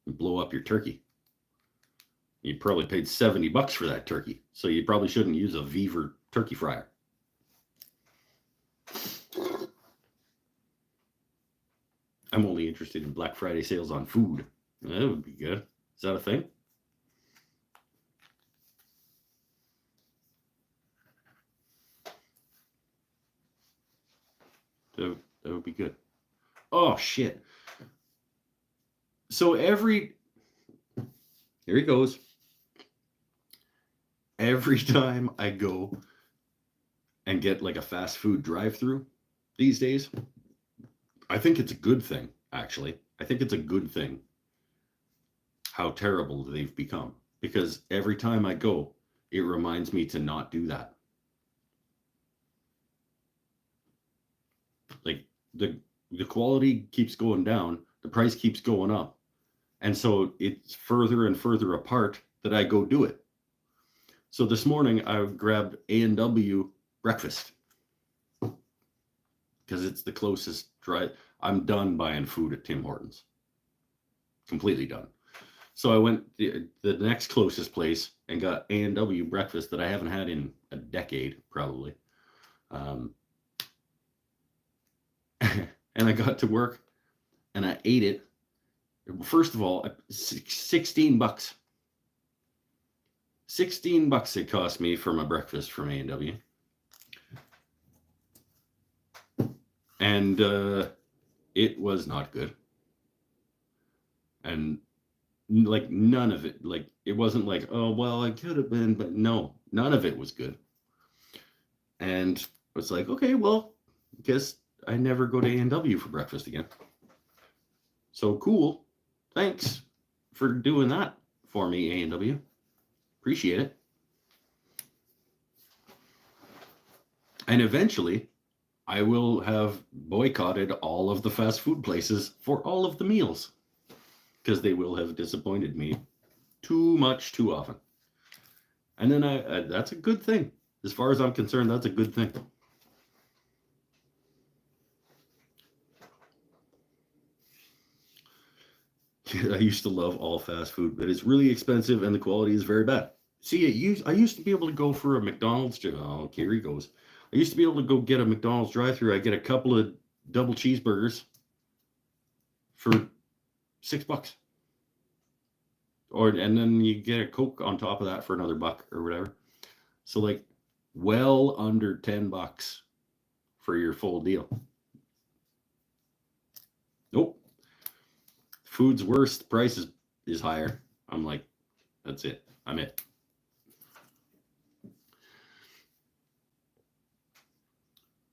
Blow up your turkey. You probably paid $70 for that turkey, so you probably shouldn't use a Viver turkey fryer. I'm only interested in Black Friday sales on food. That would be good. Is that a thing? That would be good. Oh, shit. So here he goes. Every time I go and get like a fast food drive-through these days, I think it's a good thing, actually. I think it's a good thing how terrible they've become. Because every time I go, it reminds me to not do that. Like the quality keeps going down, the price keeps going up. And so it's further and further apart that I go do it. So this morning I grabbed A&W breakfast because it's the closest drive. I'm done buying food at Tim Hortons. Completely done. So I went the next closest place and got A&W breakfast that I haven't had in a decade, probably. And I got to work and I ate it. First of all, $16. $16 it cost me for my breakfast from A&W. And it was not good. And like none of it, like it wasn't like, oh, well, I could have been, but no, none of it was good. And I was like, okay, well, I guess I never go to A&W for breakfast again. So cool. Thanks for doing that for me, A&W. Appreciate it. And eventually, I will have boycotted all of the fast food places for all of the meals because they will have disappointed me too much too often. And then that's a good thing. As far as I'm concerned, that's a good thing. I used to love all fast food, but it's really expensive and the quality is very bad. See, I used to be able to go for a McDonald's. Oh, here he goes. I used to be able to go get a McDonald's drive-through. I get a couple of double cheeseburgers for $6, and then you get a Coke on top of that for another buck or whatever. So like, well under $10 for your full deal. Nope. Food's worse. The price is higher. I'm like, that's it. I'm it.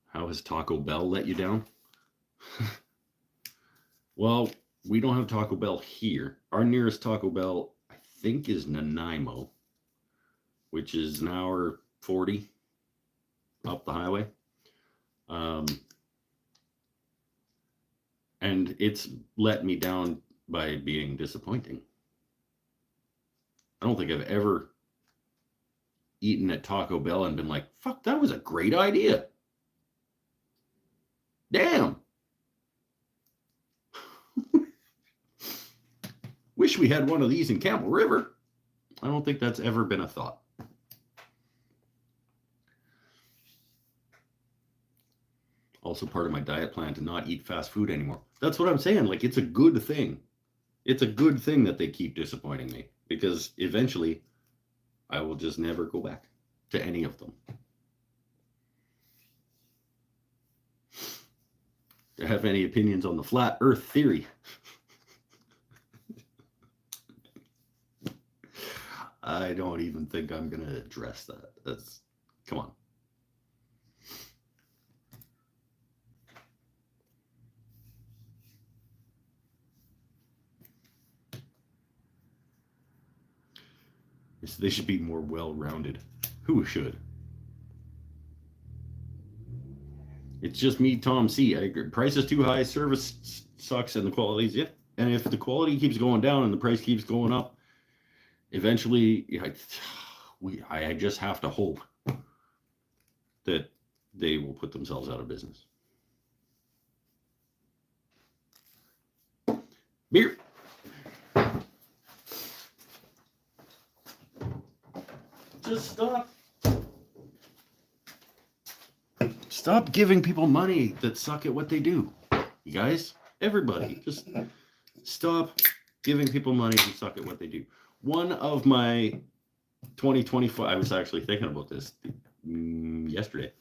How has Taco Bell let you down? Well, we don't have Taco Bell here. Our nearest Taco Bell, I think, is Nanaimo, which is an hour 40 up the highway. And it's let me down by being disappointing. I don't think I've ever eaten at Taco Bell and been like, fuck, that was a great idea. Damn. Wish we had one of these in Campbell River. I don't think that's ever been a thought. Also part of my diet plan to not eat fast food anymore. That's what I'm saying. Like, it's a good thing. It's a good thing that they keep disappointing me, because eventually I will just never go back to any of them. Do you have any opinions on the flat earth theory? I don't even think I'm going to address that. Come on. They should be more well-rounded. Who should? It's just me, Tom C. I agree. Price is too high, service sucks, and the quality's And if the quality keeps going down and the price keeps going up, eventually, I just have to hope that they will put themselves out of business. Beer. Just stop. Stop giving people money that suck at what they do. You guys, everybody, just stop giving people money who suck at what they do. One of my 2024, I was actually thinking about this yesterday.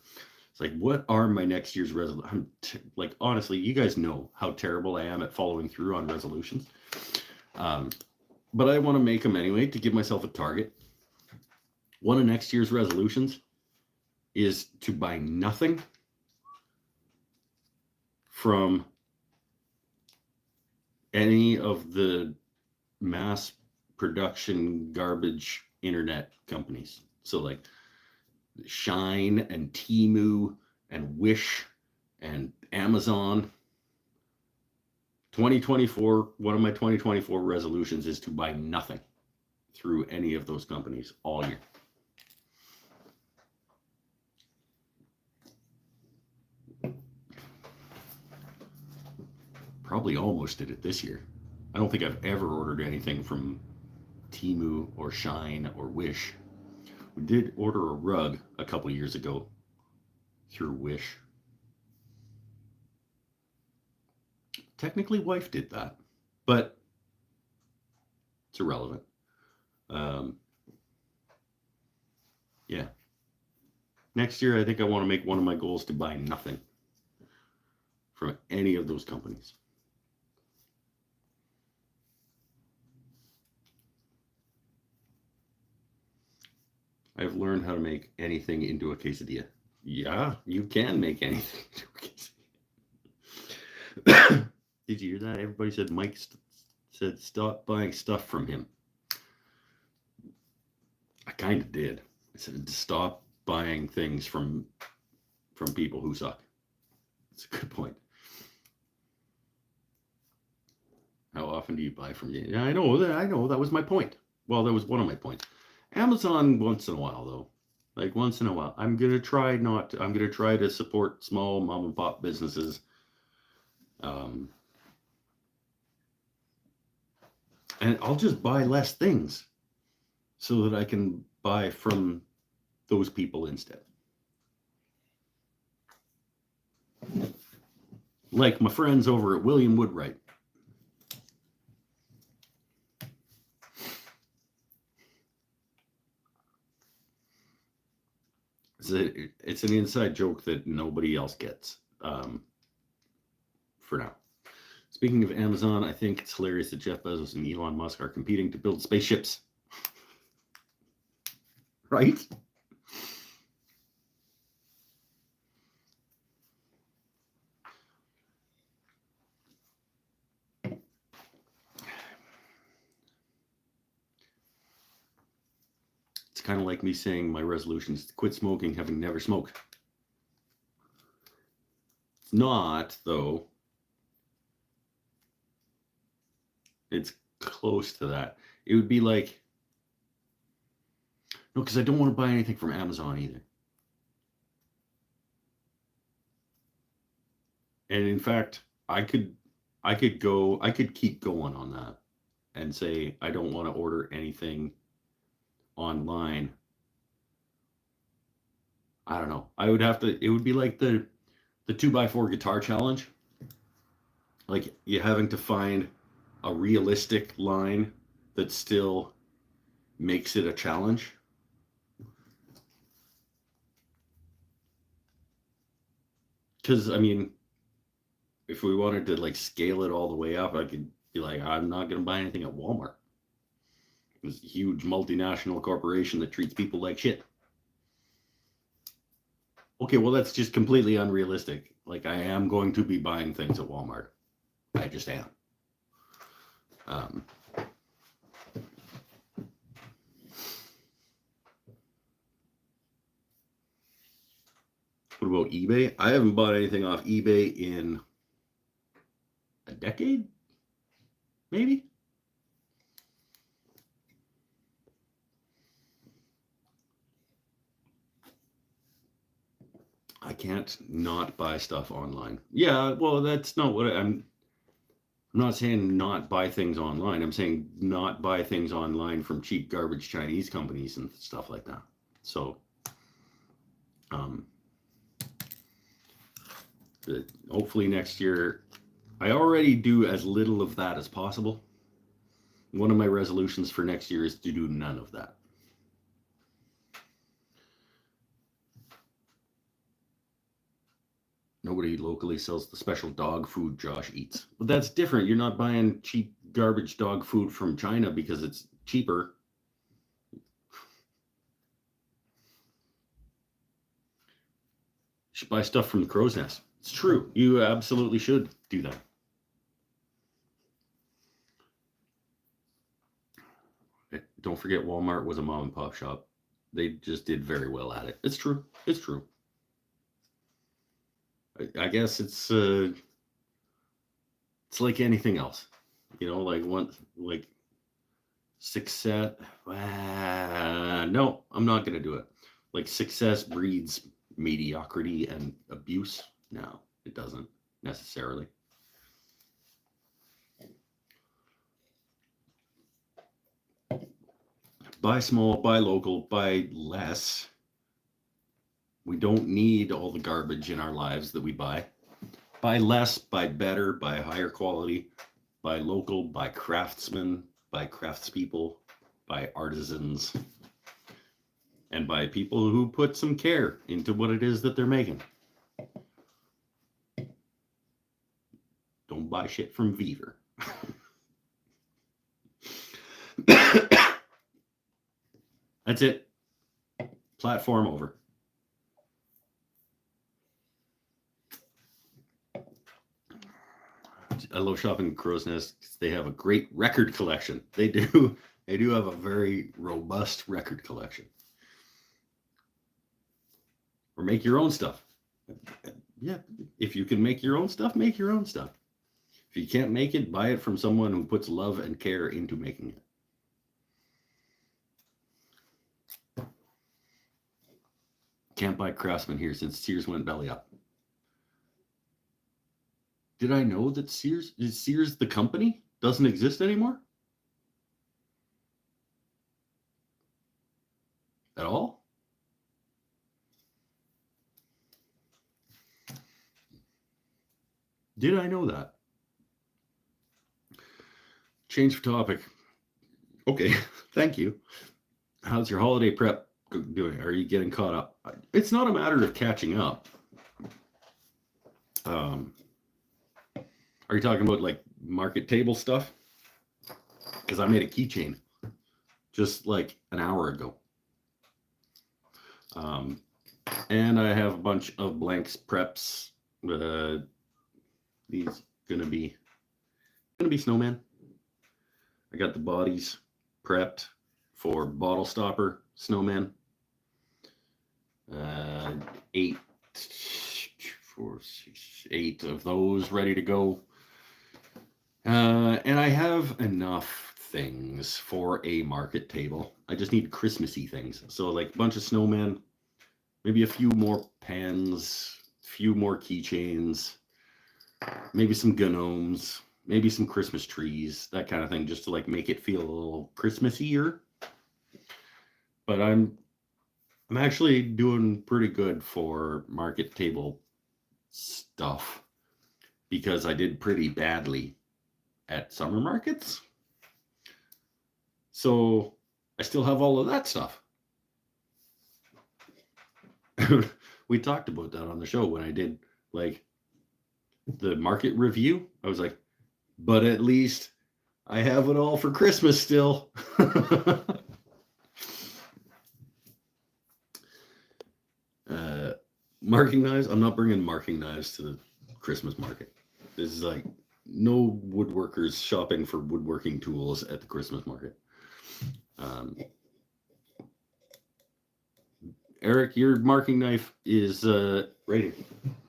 It's like, what are my next year's resolutions? Like, honestly, you guys know how terrible I am at following through on resolutions. But I want to make them anyway to give myself a target. One of next year's resolutions is to buy nothing from any of the mass production garbage internet companies. So like Shine and Temu and Wish and Amazon. 2024, one of my 2024 resolutions is to buy nothing through any of those companies all year. Probably almost did it this year. I don't think I've ever ordered anything from Temu or Shine or Wish. We did order a rug a couple years ago through Wish. Technically, wife did that, but it's irrelevant. Yeah. Next year, I think I want to make one of my goals to buy nothing from any of those companies. I've learned how to make anything into a quesadilla. Yeah, you can make anything into a quesadilla. Did you hear that? Everybody said Mike said stop buying stuff from him. I kind of did. I said stop buying things from people who suck. It's a good point. How often do you buy from you? Yeah, I know that was my point. Well, that was one of my points. Amazon once in a while though. Like once in a while. I'm gonna try to support small mom and pop businesses. Um, and I'll just buy less things so that I can buy from those people instead. Like my friends over at William Woodwright. It's an inside joke that nobody else gets for now. Speaking of Amazon, I think it's hilarious that Jeff Bezos and Elon Musk are competing to build spaceships. Right? It's kind of like me saying my resolution is to quit smoking, having never smoked. It's not, though. It's close to that. It would be like, no, because I don't want to buy anything from Amazon either. And in fact, I could keep going on that and say I don't want to order anything online. I don't know. I would have to. It would be like the 2x4 guitar challenge. Like you having to find a realistic line that still makes it a challenge. Because I mean, if we wanted to like scale it all the way up, I could be like, I'm not going to buy anything at Walmart. It's a huge multinational corporation that treats people like shit. Okay, well, that's just completely unrealistic. Like, I am going to be buying things at Walmart. I just am. What about eBay? I haven't bought anything off eBay in a decade, maybe. I can't not buy stuff online. Yeah, well, that's not what I'm not saying not buy things online. I'm saying not buy things online from cheap garbage Chinese companies and stuff like that. So, hopefully next year, I already do as little of that as possible. One of my resolutions for next year is to do none of that. Nobody locally sells the special dog food Josh eats. But that's different. You're not buying cheap garbage dog food from China because it's cheaper. You should buy stuff from the Crow's Nest. It's true. You absolutely should do that. Don't forget Walmart was a mom and pop shop. They just did very well at it. It's true. It's true. I guess it's like anything else, like success. No, I'm not going to do it. Like success breeds mediocrity and abuse. No, it doesn't necessarily. Buy small, buy local, buy less. We don't need all the garbage in our lives that we buy. Buy less, buy better, buy higher quality, buy local, buy craftsmen, buy craftspeople, buy artisans, and buy people who put some care into what it is that they're making. Don't buy shit from Beaver. That's it. Platform over. I love shopping at Crow's Nest because they have a great record collection. They do have a very robust record collection. Or make your own stuff. Yeah, If you can make your own stuff, make your own stuff. If you can't make it, buy it from someone who puts love and care into making it. Can't buy Craftsman here since Sears went belly up. Did I know that Sears, the company, doesn't exist anymore? At all? Did I know that? Change of topic. Okay, thank you. How's your holiday prep doing? Are you getting caught up? It's not a matter of catching up. Are you talking about like market table stuff? Because I made a keychain just like an hour ago. And I have a bunch of blanks preps. These gonna be snowman. I got the bodies prepped for bottle stopper snowman. 8 of those ready to go. And I have enough things for a market table. I just need Christmassy things. So like a bunch of snowmen, maybe a few more pens, a few more keychains, maybe some gnomes, maybe some Christmas trees, that kind of thing, just to like make it feel a little Christmassier. But I'm actually doing pretty good for market table stuff because I did pretty badly at summer markets. So I still have all of that stuff. We talked about that on the show when I did like the market review. I was like, but at least I have it all for Christmas still. Marking knives. I'm not bringing marking knives to the Christmas market. This is like no woodworkers shopping for woodworking tools at the Christmas market. Eric, your marking knife is right here.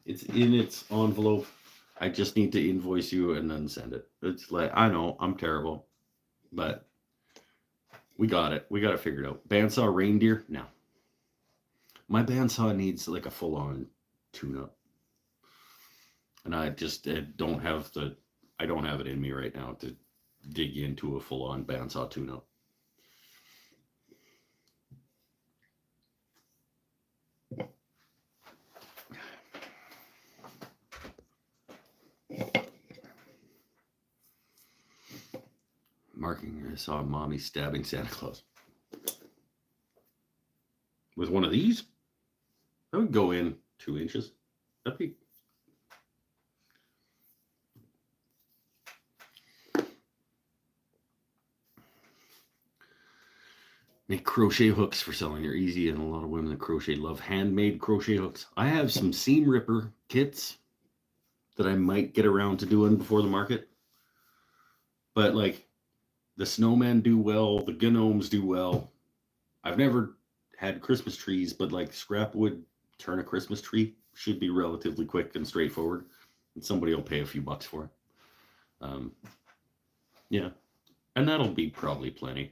It's in its envelope. I just need to invoice you and then send it. It's like, I know, I'm terrible, but we got it. We got it figured out. Bandsaw reindeer? No. My bandsaw needs like a full-on tune-up. And I just don't have it in me right now to dig into a full-on bandsaw tune-up. Marking, I saw mommy stabbing Santa Claus. With one of these, that would go in 2 inches. That'd be... Make crochet hooks for selling. They're easy, and a lot of women that crochet love handmade crochet hooks. I have some seam ripper kits that I might get around to doing before the market. But like the snowmen do well, the gnomes do well. I've never had Christmas trees, but like scrap wood, turn a Christmas tree should be relatively quick and straightforward. And somebody will pay a few bucks for it. Yeah. And that'll be probably plenty.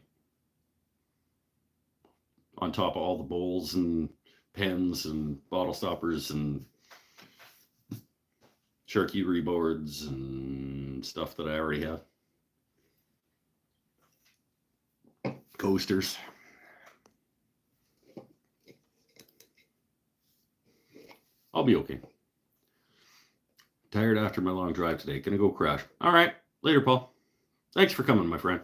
On top of all the bowls and pens and bottle stoppers and charcuterie boards and stuff that I already have. Coasters. I'll be okay. Tired after my long drive today. Gonna go crash. All right. Later, Paul. Thanks for coming, my friend.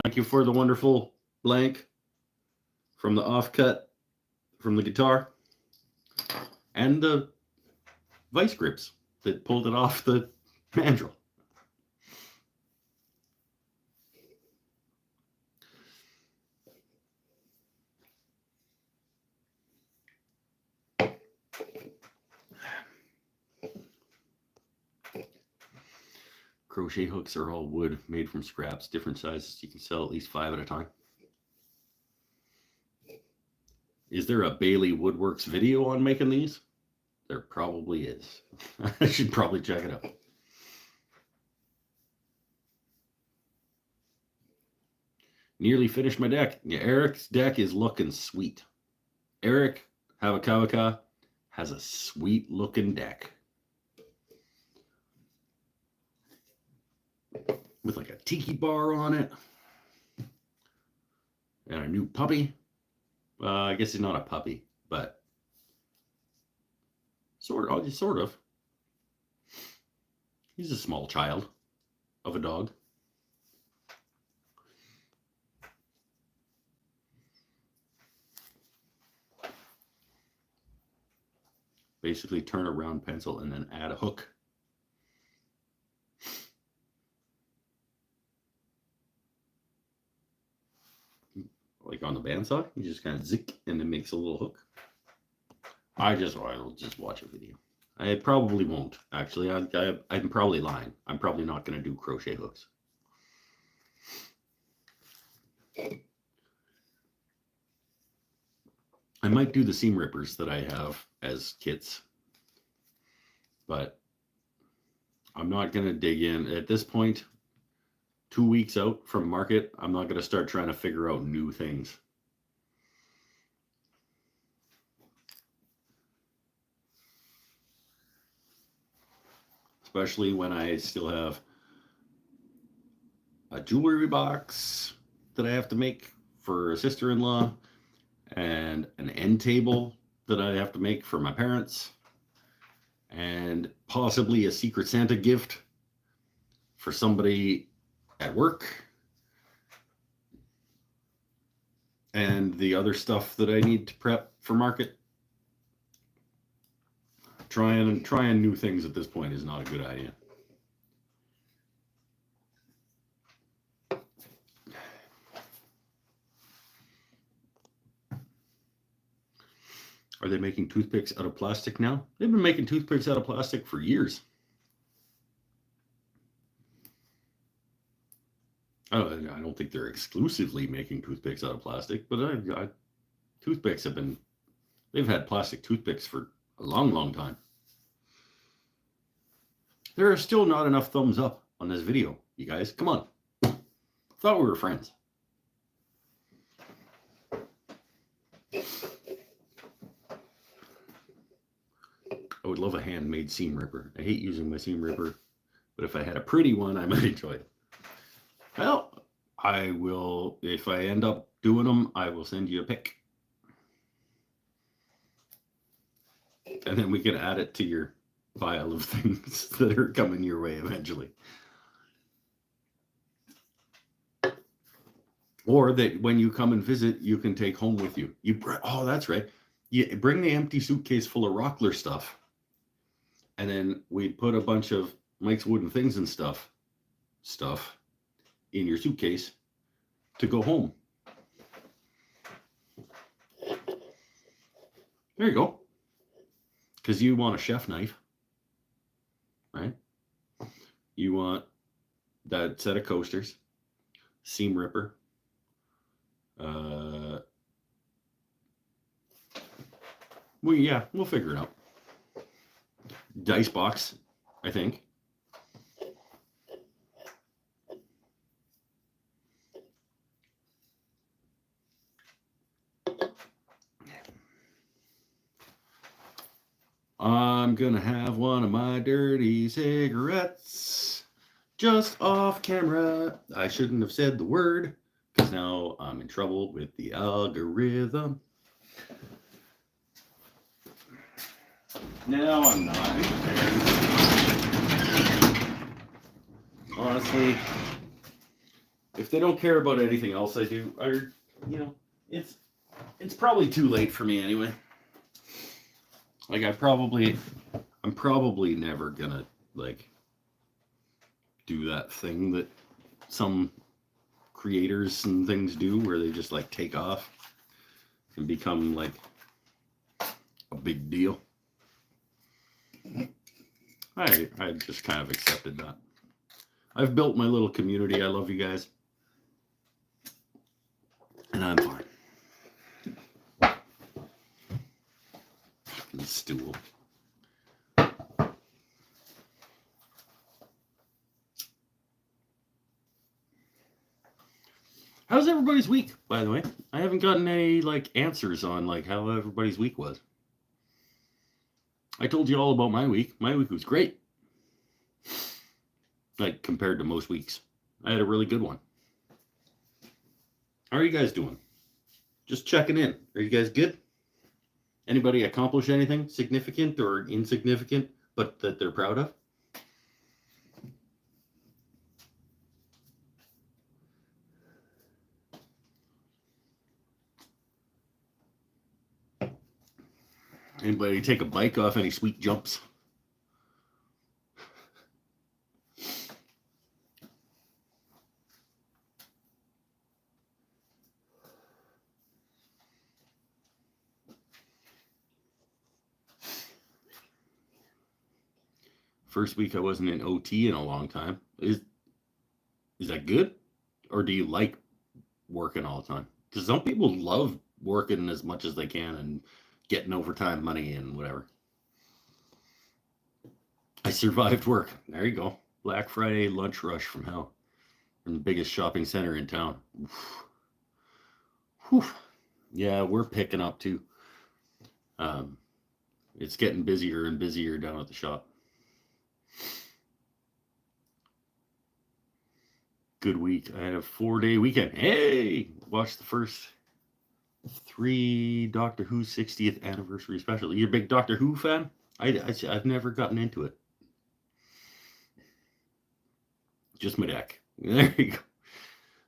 Thank you for the wonderful blank from the offcut from the guitar and the vice grips that pulled it off the mandrel. Crochet hooks are all wood, made from scraps, different sizes. You can sell at least 5 at a time. Is there a Bailey Woodworks video on making these? There probably is. I should probably check it out. Nearly finished my deck. Yeah, Eric's deck is looking sweet. Eric Havakawaka has a sweet looking deck. With like a tiki bar on it. And a new puppy. I guess he's not a puppy, but sort of. He's a small child of a dog. Basically turn a round pencil and then add a hook. Like on the bandsaw, you just kind of zick and it makes a little hook. I'll just watch a video. I probably won't, actually. I'm probably lying. I'm probably not going to do crochet hooks. I might do the seam rippers that I have as kits, but I'm not going to dig in. At this point, 2 weeks out from market, I'm not going to start trying to figure out new things. Especially when I still have a jewelry box that I have to make for a sister-in-law and an end table that I have to make for my parents and possibly a Secret Santa gift for somebody at work and the other stuff that I need to prep for market. Trying new things at this point is not a good idea. Are they making toothpicks out of plastic now? They've been making toothpicks out of plastic for years. I don't think they're exclusively making toothpicks out of plastic, but toothpicks they've had plastic toothpicks for a long, long time. There are still not enough thumbs up on this video, you guys. Come on. Thought we were friends. I would love a handmade seam ripper. I hate using my seam ripper, but if I had a pretty one, I might enjoy it. Well, I will, if I end up doing them, I will send you a pic. And then we can add it to your pile of things that are coming your way eventually. Or that when you come and visit, you can take home with you. Oh, that's right. You bring the empty suitcase full of Rockler stuff. And then we put a bunch of Mike's Wooden Things and stuff in your suitcase to go home. There you go. Because you want a chef knife, right? You want that set of coasters, seam ripper, we'll figure it out. Dice box, I think. I'm gonna have one of my dirty cigarettes just off camera. I shouldn't have said the word because now I'm in trouble with the algorithm. No, I'm not. Honestly, if they don't care about anything else I do, it's probably too late for me anyway. Like I'm probably never gonna do that thing that some creators and things do where they just take off and become a big deal. I just kind of accepted that. I've built my little community. I love you guys. And I'm fine. The stool. How's everybody's week, by the way? I haven't gotten any answers on how everybody's week was. I told you all about my week. My week was great. Compared to most weeks. I had a really good one. How are you guys doing? Just checking in. Are you guys good? Anybody accomplish anything significant or insignificant, but that they're proud of? Anybody take a bike off any sweet jumps? First week I wasn't in OT in a long time. Is that good? Or do you like working all the time? Because some people love working as much as they can and getting overtime money and whatever. I survived work. There you go. Black Friday lunch rush from hell. From the biggest shopping center in town. Whew. Yeah, we're picking up too. It's getting busier and busier down at the shop. Good week. I had a 4-day weekend. Hey! Watched the first 3 Doctor Who 60th anniversary special. You're a big Doctor Who fan? I've never gotten into it. Just my deck. There you go.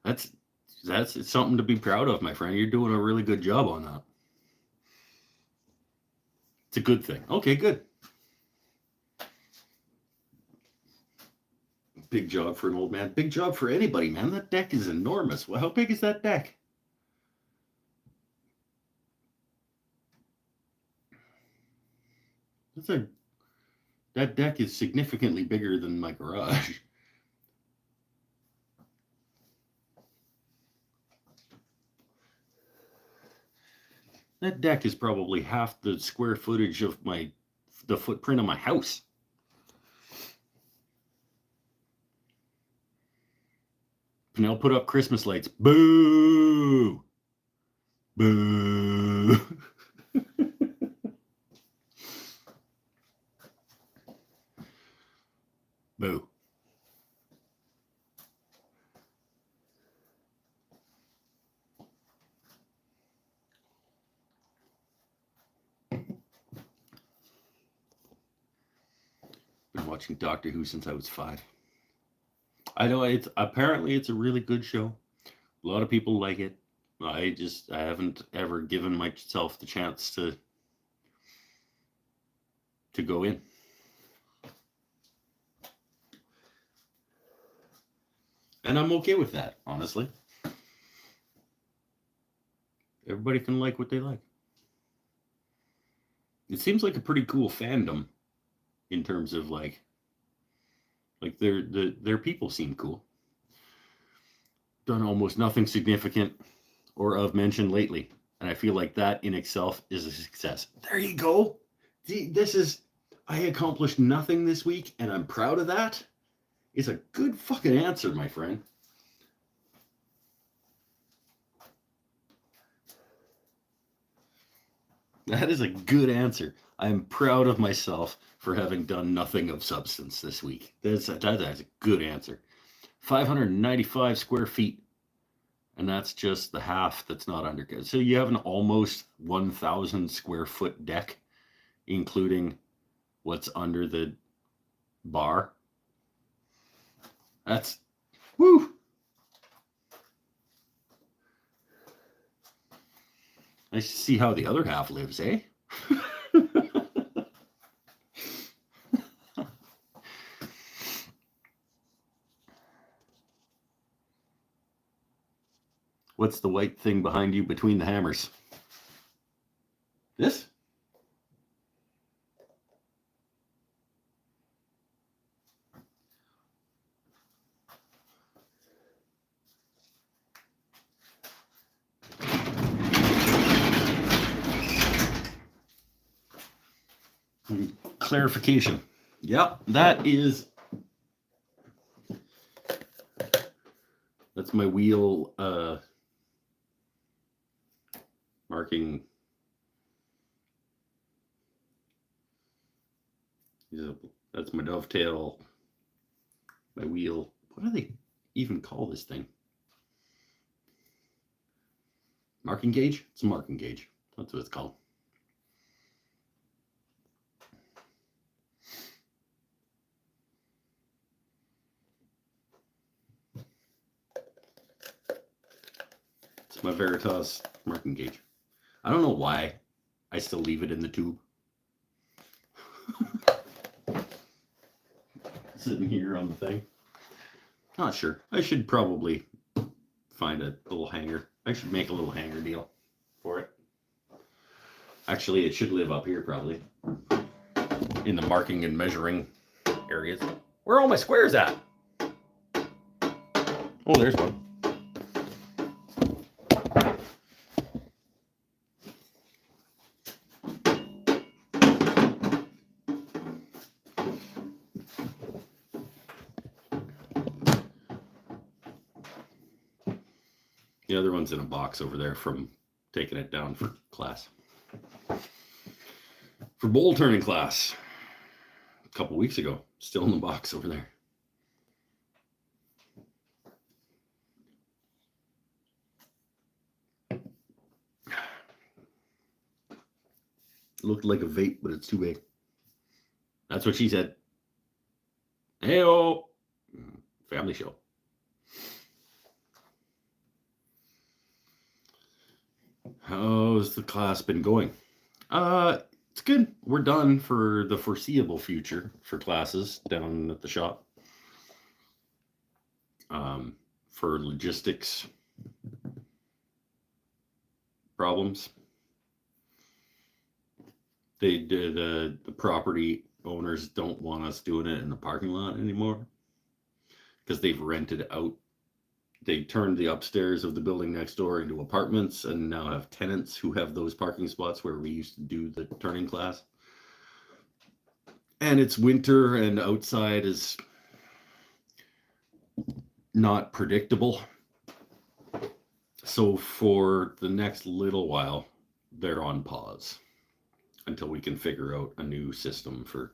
That's it's something to be proud of, my friend. You're doing a really good job on that. It's a good thing. Okay, good. Big job for an old man. Big job for anybody, man. That deck is enormous. Well, how big is that deck? That deck is significantly bigger than my garage. That deck is probably half the square footage of the footprint of my house. Pernell put up Christmas lights. Boo! Boo! Boo. Been watching Doctor Who since I was 5. I know it's a really good show. A lot of people like it. I haven't ever given myself the chance to go in. And I'm okay with that, honestly. Everybody can like what they like. It seems like a pretty cool fandom in terms of their people seem cool. Done almost nothing significant or of mention lately, and I feel like that in itself is a success. There you go. See, I accomplished nothing this week, and I'm proud of that. It's a good fucking answer, my friend. That is a good answer. I'm proud of myself for having done nothing of substance this week. That's a good answer. 595 square feet. And that's just the half that's not undercut. So you have an almost 1,000 square foot deck, including what's under the bar. That's, woo! Nice to see how the other half lives, eh? What's the white thing behind you between the hammers? This? Clarification. Yep, that's my wheel marking. That's my dovetail, my wheel. What do they even call this thing? Marking gauge? It's a marking gauge. That's what it's called. It's my Veritas marking gauge. I don't know why I still leave it in the tube. Sitting here on the thing. Not sure. I should probably find a little hanger. I should make a little hanger deal for it. Actually, it should live up here probably. In the marking and measuring areas. Where are all my squares at? Oh, there's one. The other one's in a box over there from taking it down for class. For bowl turning class. A couple weeks ago. Still in the box over there. Looked like a vape, but it's too big. That's what she said. Hey-o! Family show. How's the class been going? It's good. We're done for the foreseeable future for classes down at the shop. For logistics problems, the property owners don't want us doing it in the parking lot anymore because they've rented out. They turned the upstairs of the building next door into apartments and now have tenants who have those parking spots where we used to do the turning class. And it's winter and outside is not predictable. So for the next little while, they're on pause until we can figure out a new system for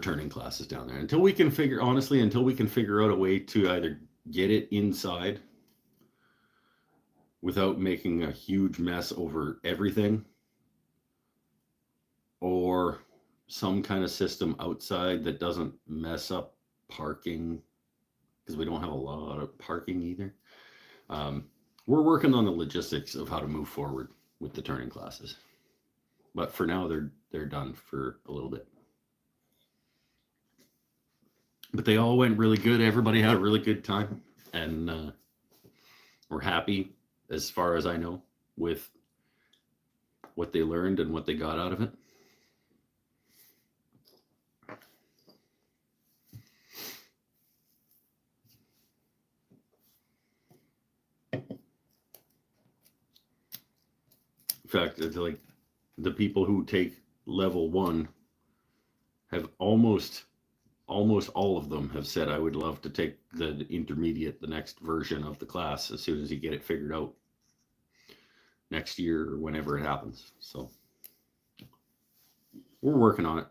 turning classes down there. Until we can figure out a way to either get it inside without making a huge mess over everything, or some kind of system outside that doesn't mess up parking, because we don't have a lot of parking either. We're working on the logistics of how to move forward with the turning classes, but for now they're done for a little bit. But they all went really good. Everybody had a really good time, and we're happy, as far as I know, with what they learned and what they got out of it. In fact, it's like the people who take level 1 have almost all of them have said, I would love to take the intermediate, the next version of the class, as soon as you get it figured out next year or whenever it happens. So we're working on it.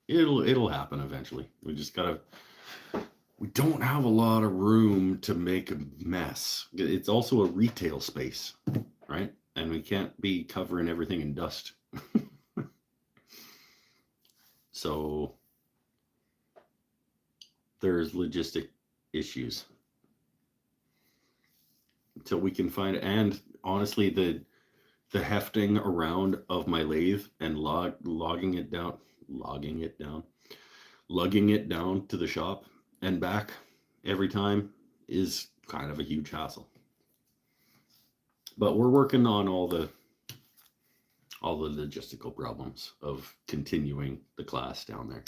It'll happen eventually. We don't have a lot of room to make a mess. It's also a retail space, right? And we can't be covering everything in dust. So there's logistic issues until we can find, and honestly, the hefting around of my lathe and lugging it down to the shop and back every time is kind of a huge hassle. But we're working on all the logistical problems of continuing the class down there,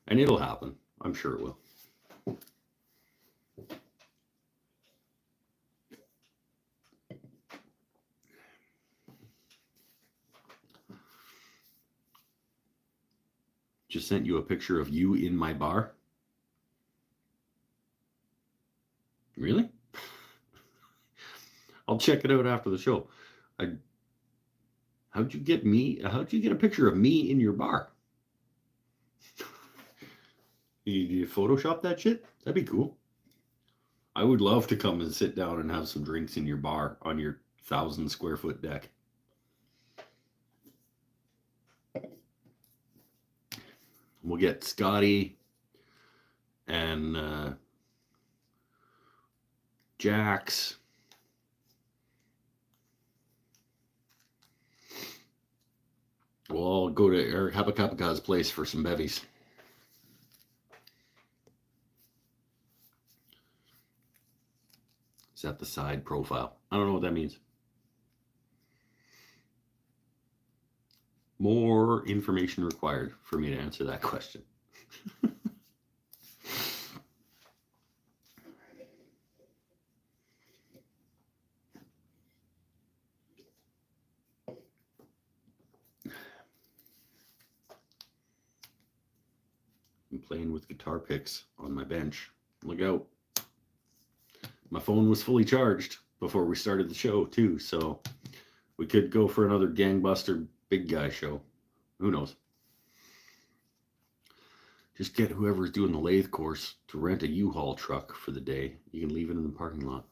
and it'll happen. I'm sure it will. just sent you a picture of you in my bar? Really? I'll check it out after the show. How'd you get a picture of me in your bar? You Photoshop that shit? That'd be cool. I would love to come and sit down and have some drinks in your bar on your 1,000 square foot deck. We'll get Scotty and Jax. We'll go to Eric Hapakapaka's place for some bevies. Is that the side profile? I don't know what that means. More information required for me to answer that question. I'm playing with guitar picks on my bench. Look out. My phone was fully charged before we started the show too, so we could go for another gangbuster big guy show. Who knows? Just get whoever's doing the lathe course to rent a U-Haul truck for the day. You can leave it in the parking lot.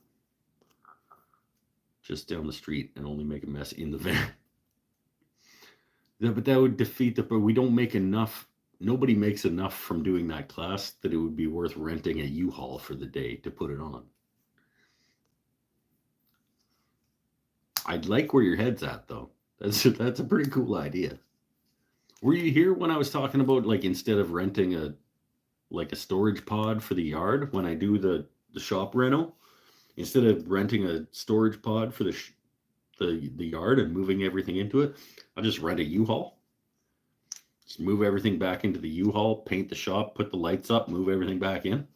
Just down the street and only make a mess in the van. But that would defeat but we don't make enough. Nobody makes enough from doing that class that it would be worth renting a U-Haul for the day to put it on. I'd like where your head's at, though. That's a pretty cool idea. Were you here when I was talking about, like, instead of renting a storage pod for the yard, when I do the shop reno, instead of renting a storage pod for the yard and moving everything into it, I'll just rent a U-Haul. Just move everything back into the U-Haul, paint the shop, put the lights up, move everything back in,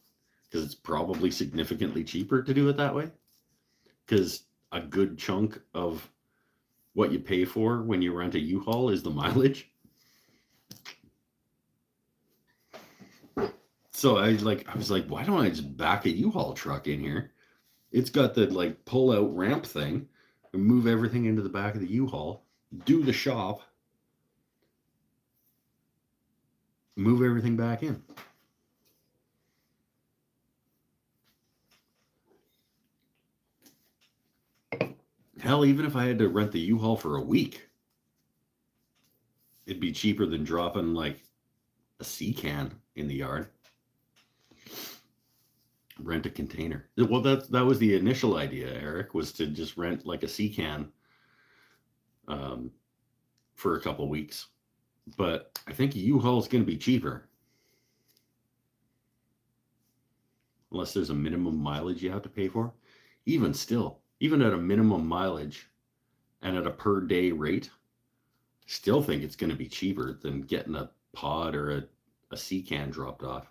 because it's probably significantly cheaper to do it that way. Because a good chunk of what you pay for when you rent a U-Haul is the mileage. So I was like, why don't I just back a U-Haul truck in here? It's got the like pull out ramp thing, and move everything into the back of the U-Haul, do the shop, move everything back in. Hell, even if I had to rent the U-Haul for a week, it'd be cheaper than dropping like a sea can in the yard. Rent a container. Well, that was the initial idea, Eric, was to just rent like a sea can for a couple weeks. But I think a U-Haul is going to be cheaper. Unless there's a minimum mileage you have to pay for. Even still, even at a minimum mileage and at a per day rate, still think it's going to be cheaper than getting a pod or a sea can dropped off.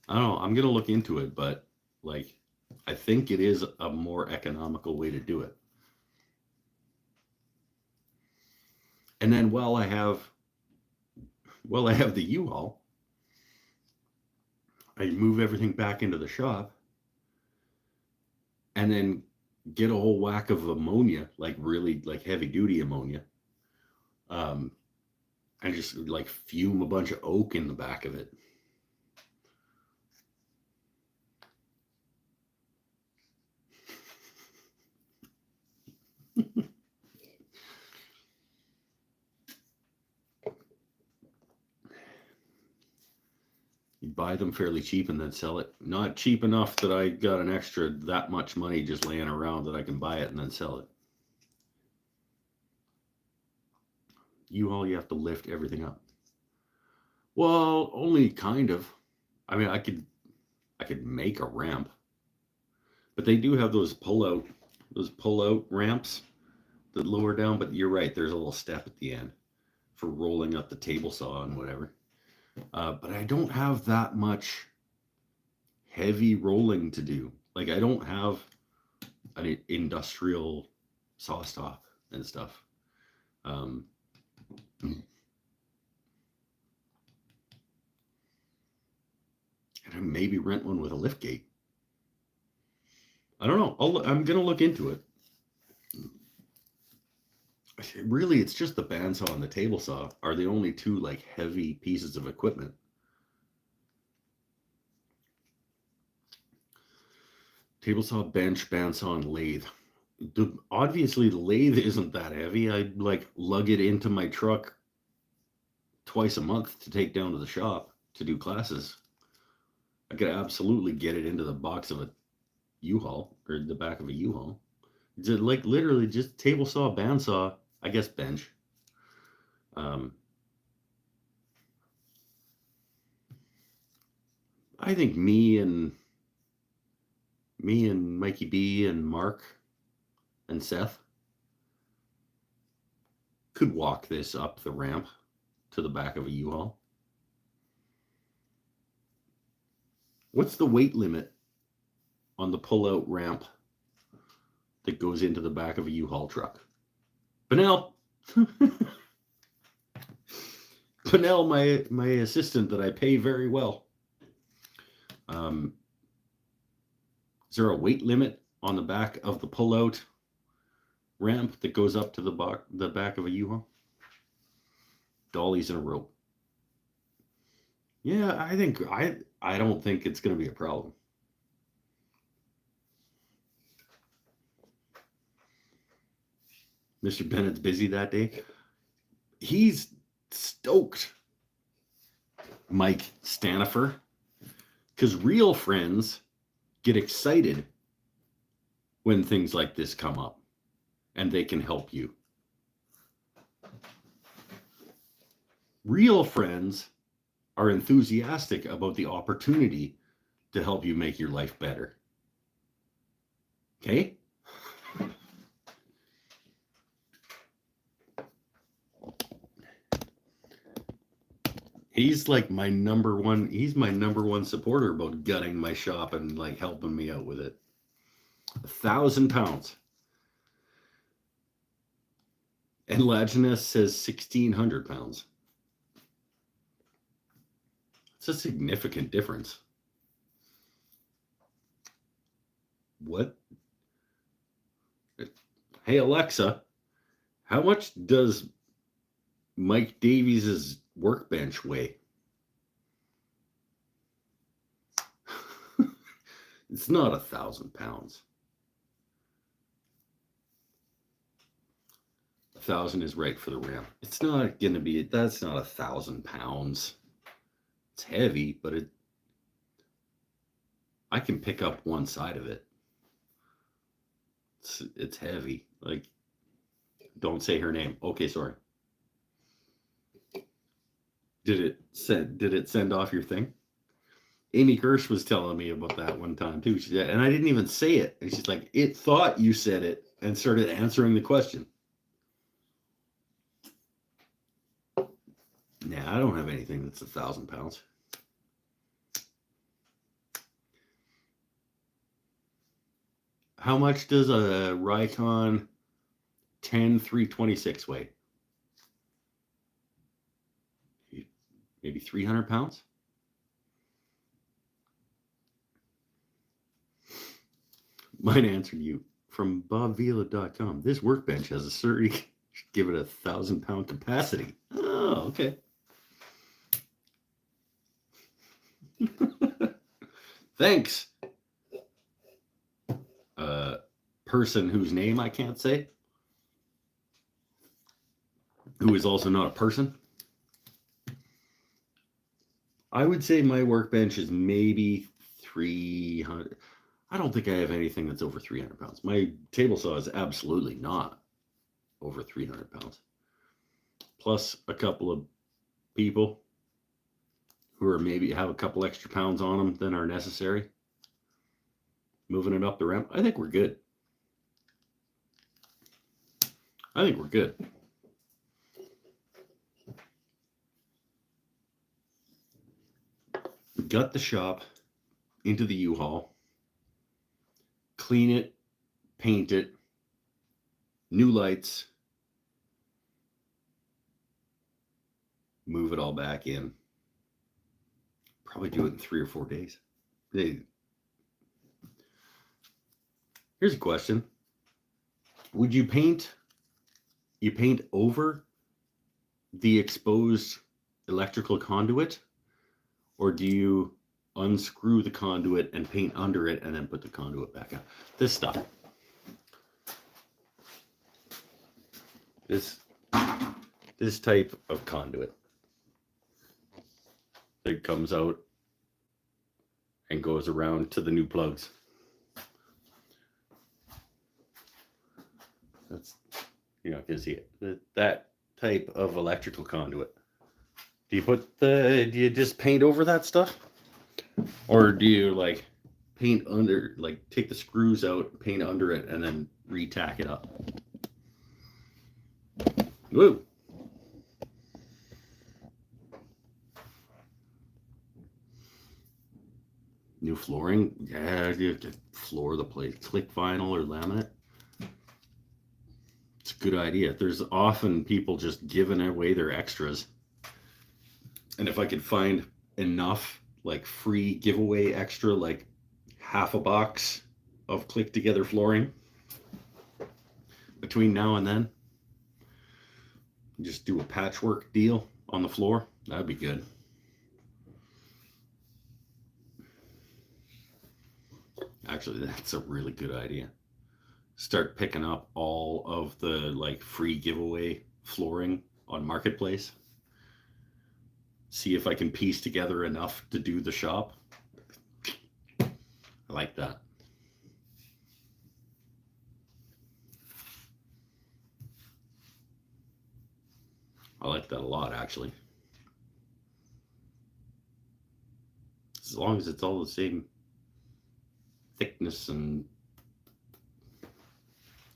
I don't know. I'm going to look into it, but like, I think it is a more economical way to do it. And then while I have the U-Haul, I move everything back into the shop and then get a whole whack of ammonia, like really like heavy duty ammonia. And just like fume a bunch of oak in the back of it. You buy them fairly cheap and then sell it. Not cheap enough that I got an extra that much money just laying around that I can buy it and then sell it. U-Haul, you have to lift everything up. Well, only kind of. I mean, I could make a ramp, but they do have those pull out ramps that lower down. But you're right, there's a little step at the end for rolling up the table saw and whatever. But I don't have that much heavy rolling to do. Like I don't have an industrial saw stop and stuff. Um, and maybe rent one with a lift gate. I don't know. I'm gonna look into it. Really, it's just the bandsaw and the table saw are the only two like heavy pieces of equipment. Table saw, bench, bandsaw, and lathe. Obviously, the lathe isn't that heavy. I like lug it into my truck twice a month to take down to the shop to do classes. I could absolutely get it into the box of a U-Haul or the back of a U-Haul. It's like literally just table saw, bandsaw, I guess bench. I think me and Mikey B and Mark and Seth could walk this up the ramp to the back of a U-Haul. What's the weight limit on the pull-out ramp that goes into the back of a U-Haul truck? Benel, Benel, my assistant that I pay very well. Is there a weight limit on the back of the pull-out ramp that goes up to the back of a U-Haul? Dollies and a rope. Yeah, I don't think it's going to be a problem. Mr. Bennett's busy that day. He's stoked, Mike Stanifer, because real friends get excited when things like this come up and they can help you. Real friends are enthusiastic about the opportunity to help you make your life better. Okay? He's like my number one supporter about gutting my shop and like helping me out with it. 1,000 pounds. And Lajeunesse says 1,600 pounds. It's a significant difference. What? Hey, Alexa, how much does Mike Davies's workbench weigh? It's not 1,000 pounds. 1,000 is right for the ramp. It's not going to be, that's not 1,000 pounds. It's heavy, but I can pick up one side of it. It's heavy. Like, don't say her name. Okay, sorry. Did it send off your thing? Amy Kirsch was telling me about that one time too. She said, and I didn't even say it. And she's like, it thought you said it and started answering the question. Nah, I don't have anything that's 1,000 pounds. How much does a Rikon 10-326 weigh? Maybe 300 pounds? Mine answered you from bobvila.com. This workbench has a Surrey, give it 1,000 pound capacity. Oh, okay. Thanks. Person whose name I can't say, who is also not a person. I would say my workbench is maybe 300. I don't think I have anything that's over 300 pounds. My table saw is absolutely not over 300 pounds. Plus a couple of people who are maybe have a couple extra pounds on them than are necessary. Moving it up the ramp. I think we're good. Gut the shop, into the U-Haul, clean it, paint it, new lights, move it all back in. Probably do it in 3 or 4 days. Here's a question. Would you paint over the exposed electrical conduit, or do you unscrew the conduit and paint under it and then put the conduit back up? This stuff. This type of conduit that comes out and goes around to the new plugs. That's, you know, you can see it. That type of electrical conduit. Do you just paint over that stuff? Or do you like paint under, like take the screws out, paint under it, and then re-tack it up? Woo! New flooring? Yeah, you could floor the place. Click vinyl or laminate. It's a good idea. There's often people just giving away their extras. And if I could find enough like free giveaway extra, like half a box of click together flooring between now and then, just do a patchwork deal on the floor, that'd be good. Actually, that's a really good idea. Start picking up all of the like free giveaway flooring on Marketplace. See if I can piece together enough to do the shop. I like that. I like that a lot, actually. As long as it's all the same thickness and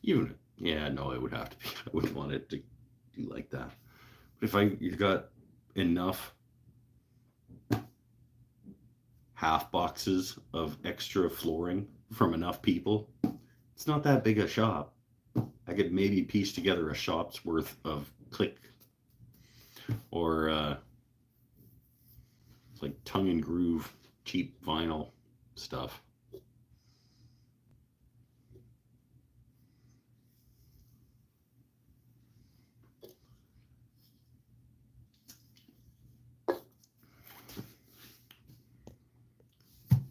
even, yeah, no, it would have to be. I wouldn't want it to do like that. But if you've got enough half boxes of extra flooring from enough people, it's not that big a shop. I could maybe piece together a shop's worth of click or like tongue and groove cheap vinyl stuff.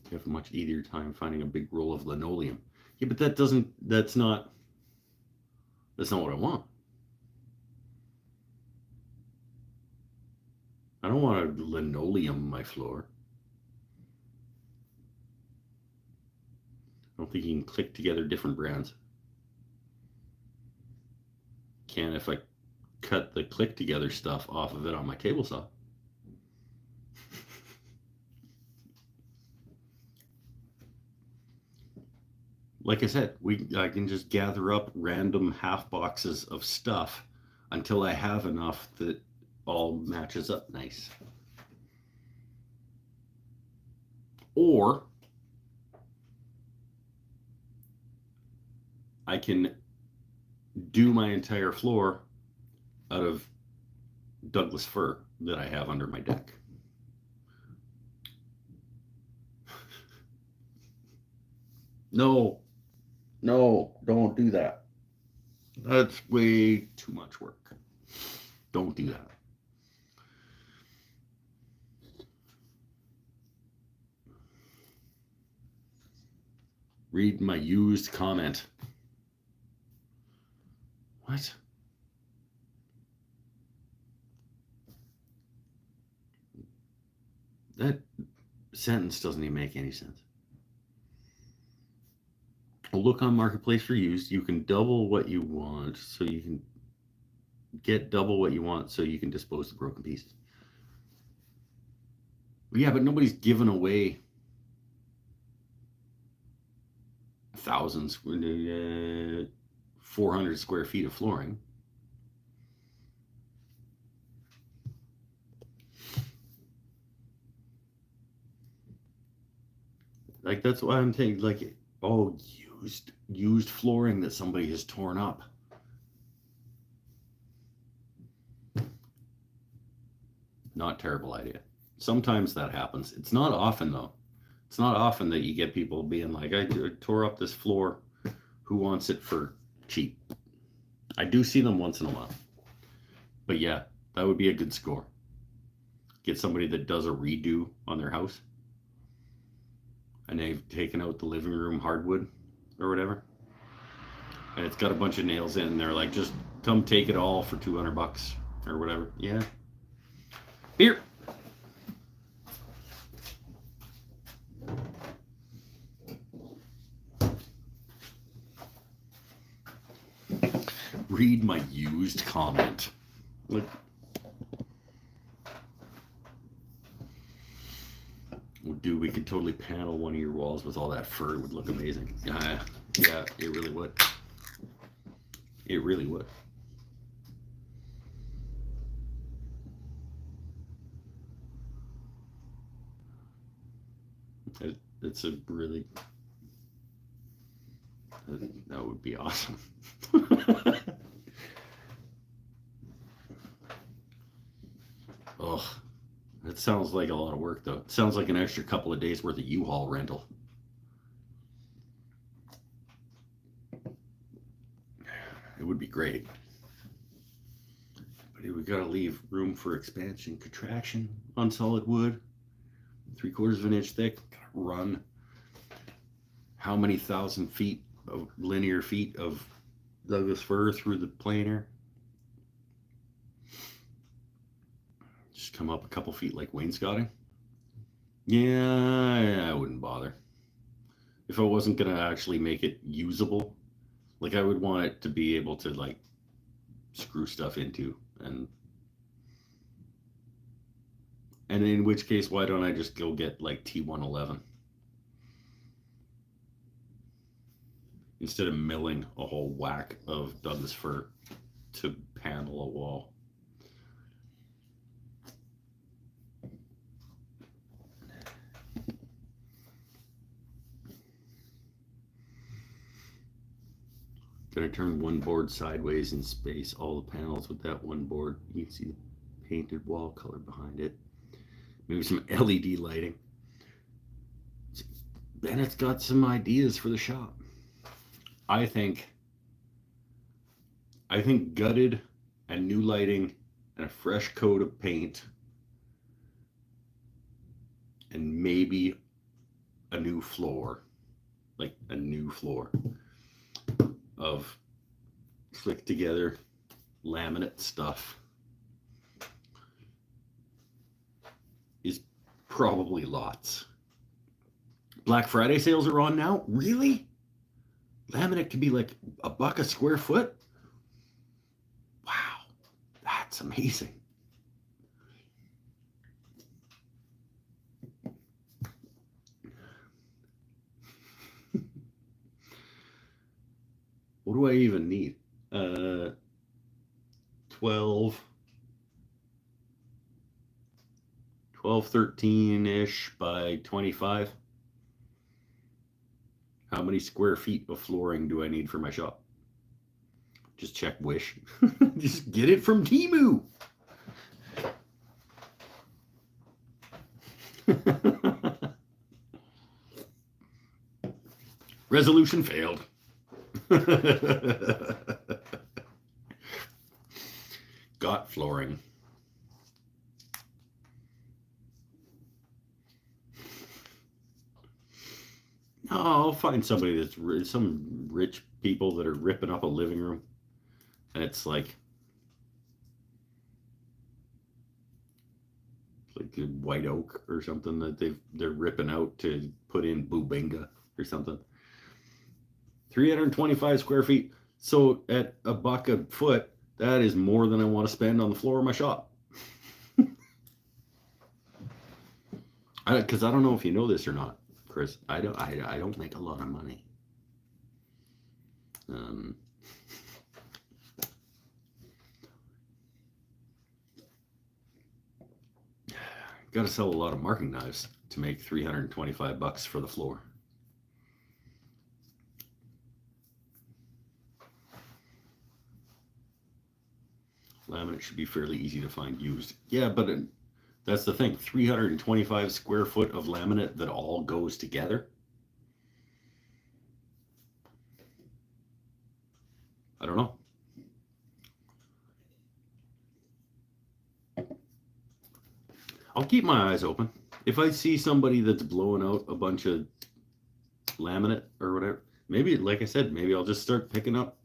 You have a much easier time finding a big roll of linoleum. Yeah, but that's not what I want. I don't want to linoleum my floor. I don't think you can click together different brands. Can if I cut the click together stuff off of it on my table saw. Like I said, I can just gather up random half boxes of stuff until I have enough that all matches up nice. Or I can do my entire floor out of Douglas fir that I have under my deck. No, don't do that. That's way too much work. Don't do that. Read my used comment. What? That sentence doesn't even make any sense. Look on Marketplace for used. You can double what you want, so you can get double what you want, so you can dispose of broken pieces. Yeah, but nobody's giving away thousands, 400 square feet of flooring. Like that's why I'm thinking like, oh, used flooring that somebody has torn up. Not terrible idea. Sometimes that happens. It's not often though. It's not often that you get people being like, I tore up this floor. Who wants it for cheap? I do see them once in a while. But yeah, that would be a good score. Get somebody that does a redo on their house and they've taken out the living room hardwood or whatever. And it's got a bunch of nails in and they're like, just come take it all for $200 or whatever. Yeah. Beer. Read my used comment. Like, dude, we could totally panel one of your walls with all that fur. It would look amazing. Yeah, it really would. It really would. It's a really, that would be awesome. Oh, that sounds like a lot of work, though. It sounds like an extra couple of days worth of U-Haul rental. It would be great. But we got to leave room for expansion, contraction on solid wood. 3/4 of an inch thick. Run how many thousand feet of linear feet of Douglas fir through the planer? Just come up a couple feet like wainscoting. Yeah, I wouldn't bother. If I wasn't gonna actually make it usable, like I would want it to be able to like screw stuff into, and in which case, why don't I just go get like T111 instead of milling a whole whack of Douglas fir to panel a wall? Gonna turn one board sideways and space all the panels with that one board. You can see the painted wall color behind it. Maybe some LED lighting. Bennett's got some ideas for the shop. I think gutted and new lighting and a fresh coat of paint and maybe a new floor, like a new floor of click together laminate stuff is probably lots. Black Friday sales are on now. Really? Laminate can be like $1 a square foot? Wow, that's amazing. What do I even need? 12, 13-ish by 25. How many square feet of flooring do I need for my shop? Just check Wish. Just get it from Temu. Resolution failed. Got flooring. No, I'll find somebody that's some rich people that are ripping up a living room, and it's like a white oak or something that they're ripping out to put in Bubinga or something. 325 square feet. So at $1 a foot, that is more than I want to spend on the floor of my shop. Because I don't know if you know this or not, Chris. I don't make a lot of money. Got to sell a lot of marking knives to make $325 for the floor. Laminate should be fairly easy to find used. Yeah, but that's the thing. 325 square foot of laminate that all goes together. I don't know. I'll keep my eyes open. If I see somebody that's blowing out a bunch of laminate or whatever, maybe, like I said, maybe I'll just start picking up.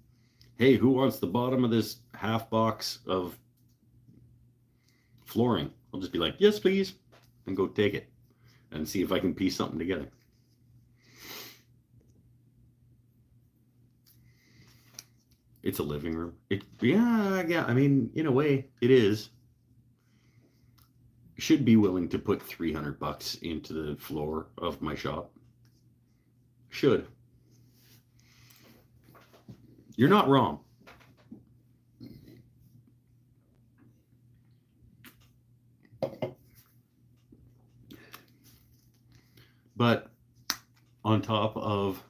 Hey, who wants the bottom of this half box of flooring? I'll just be like, yes, please, and go take it and see if I can piece something together. It's a living room. Yeah. I mean, in a way, it is. Should be willing to put $300 into the floor of my shop. Should. You're not wrong. But on top of,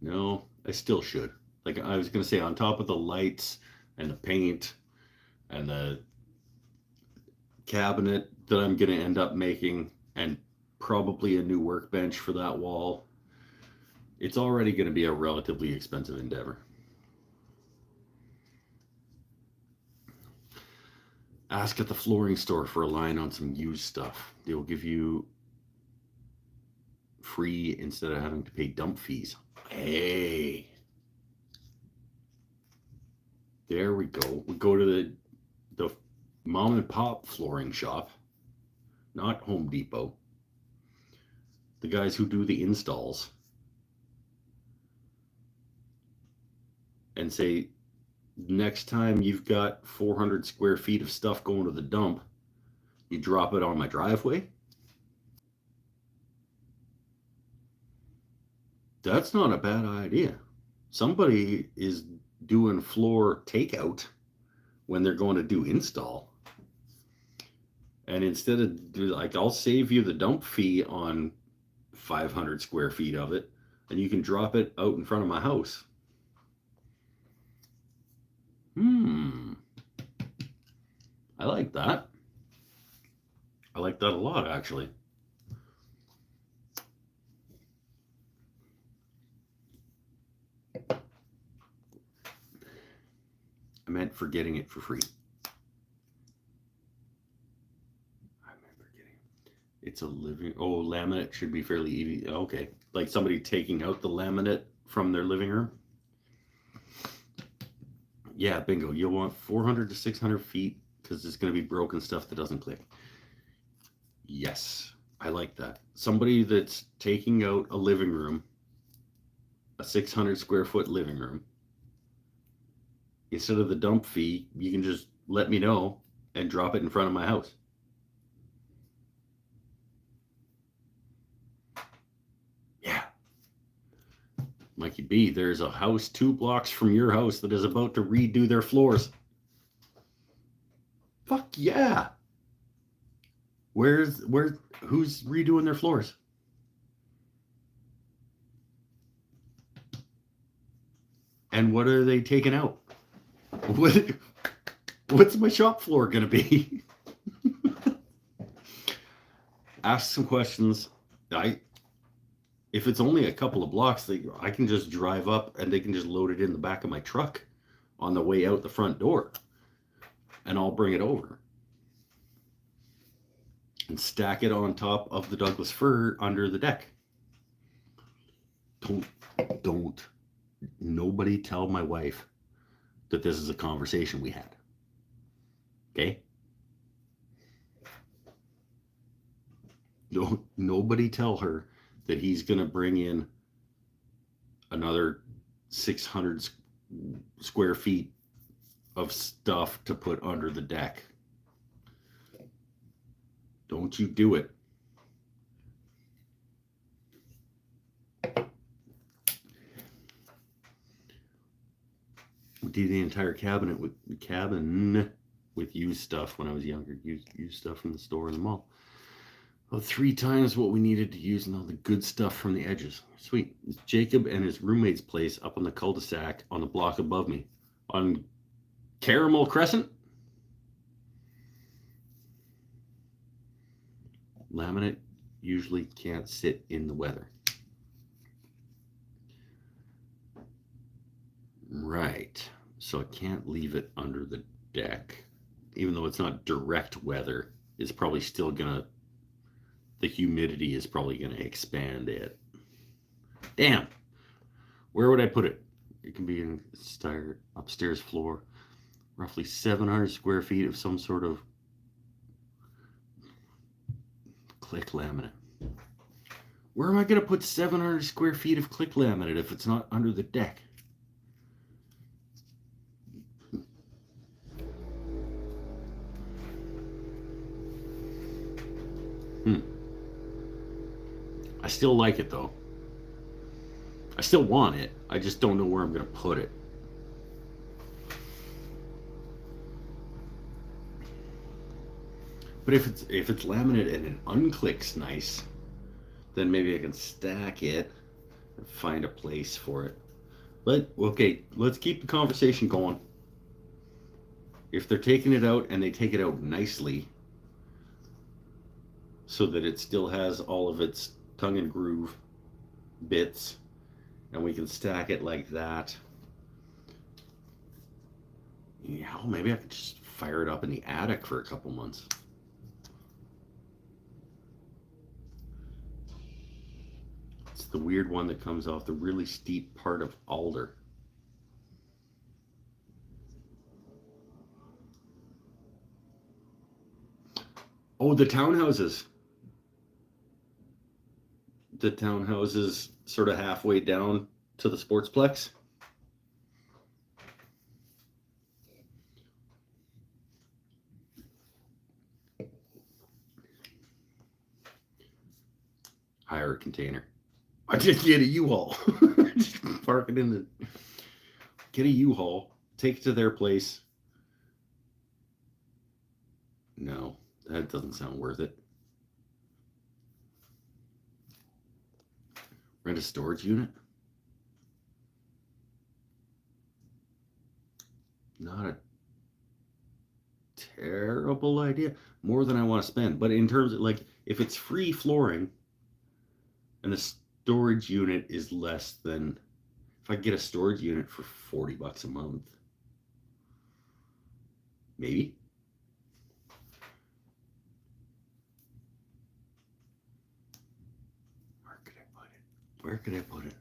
no, I still should. Like I was going to say, on top of the lights and the paint and the cabinet that I'm going to end up making, and probably a new workbench for that wall, it's already going to be a relatively expensive endeavor. Ask at the flooring store for a line on some used stuff. They will give you free instead of having to pay dump fees. Hey, there we go. We go to the mom and pop flooring shop, not Home Depot. The guys who do the installs, and say, next time you've got 400 square feet of stuff going to the dump, you drop it on my driveway. That's not a bad idea. Somebody is doing floor takeout when they're going to do install. And instead of, like, I'll save you the dump fee on 500 square feet of it, and you can drop it out in front of my house. I like that. I like that a lot, actually. I meant for getting it for free. It's a living, laminate should be fairly easy. Okay, like somebody taking out the laminate from their living room. Yeah, bingo. You'll want 400 to 600 feet because there's going to be broken stuff that doesn't click. Yes, I like that. Somebody that's taking out a living room, a 600 square foot living room, instead of the dump fee, you can just let me know and drop it in front of my house. Yeah. Mikey B, there's a house 2 blocks from your house that is about to redo their floors. Fuck yeah. Who's redoing their floors? And what are they taking out? What's my shop floor gonna be? Ask some questions. If it's only a couple of blocks, I can just drive up and they can just load it in the back of my truck on the way out the front door, and I'll bring it over and stack it on top of the Douglas fir under the deck. Don't nobody tell my wife that this is a conversation we had. Okay? Nobody tell her that he's going to bring in another 600 square feet of stuff to put under the deck. Don't you do it. We did the entire cabin with used stuff when I was younger. Used stuff from the store in the mall. About 3 times what we needed to use and all the good stuff from the edges. Sweet. It's Jacob and his roommate's place up on the cul-de-sac on the block above me. On Caramel Crescent? Laminate usually can't sit in the weather. Right. So I can't leave it under the deck. Even though it's not direct weather, it's probably still gonna, the humidity is probably gonna expand it. Damn. Where would I put it? It can be in upstairs floor. Roughly 700 square feet of some sort of click laminate. Where am I going to put 700 square feet of click laminate if it's not under the deck? I still like it though. I still want it. I just don't know where I'm going to put it. But if it's laminate and it unclicks nice, then maybe I can stack it and find a place for it. But okay, let's keep the conversation going. If they're taking it out and they take it out nicely so that it still has all of its tongue and groove bits and we can stack it like that. Yeah, well, maybe I could just fire it up in the attic for a couple months. It's the weird one that comes off the really steep part of Alder. Oh, the townhouses. The townhouses sort of halfway down to the Sportsplex. Hire a container. I just get a U-Haul. Park it in the... Get a U-Haul. Take it to their place. No, that doesn't sound worth it. Rent a storage unit? Not a terrible idea. More than I want to spend. But in terms of, like, if it's free flooring and the storage unit is less than, if I get a storage unit for $40 a month, maybe. Where could I put it? Where could I put it?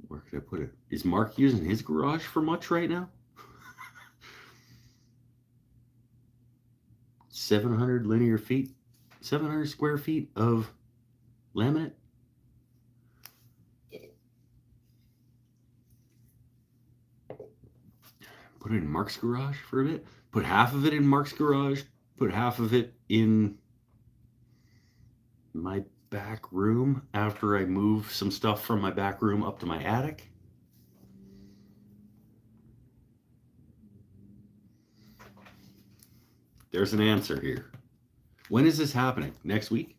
Where could I put it? Is Mark using his garage for much right now? 700 linear feet, 700 square feet of laminate. Put it in Mark's garage for a bit. Put half of it in Mark's garage. Put half of it in my back room after I move some stuff from my back room up to my attic. There's an answer here. When is this happening? Next week?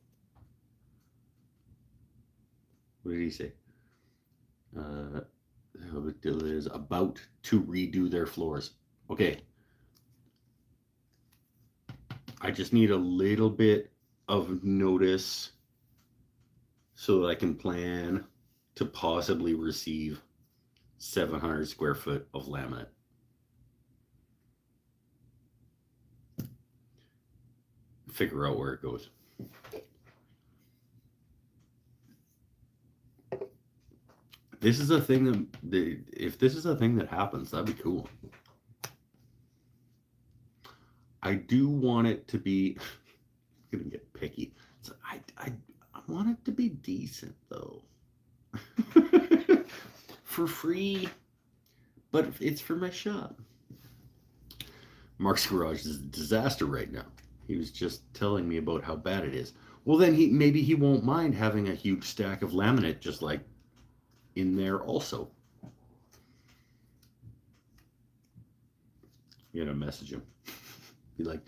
What did he say? Is about to redo their floors. Okay. I just need a little bit of notice so that I can plan to possibly receive 700 square foot of laminate. Figure out where it goes. This is a thing that, if this is a thing that happens, that'd be cool. I do want it to be, I'm gonna get picky. So I want it to be decent though. For free, but it's for my shop. Mark's garage is a disaster right now. He was just telling me about how bad it is. Well, then maybe he won't mind having a huge stack of laminate just like in there also. You gotta message him. Be like,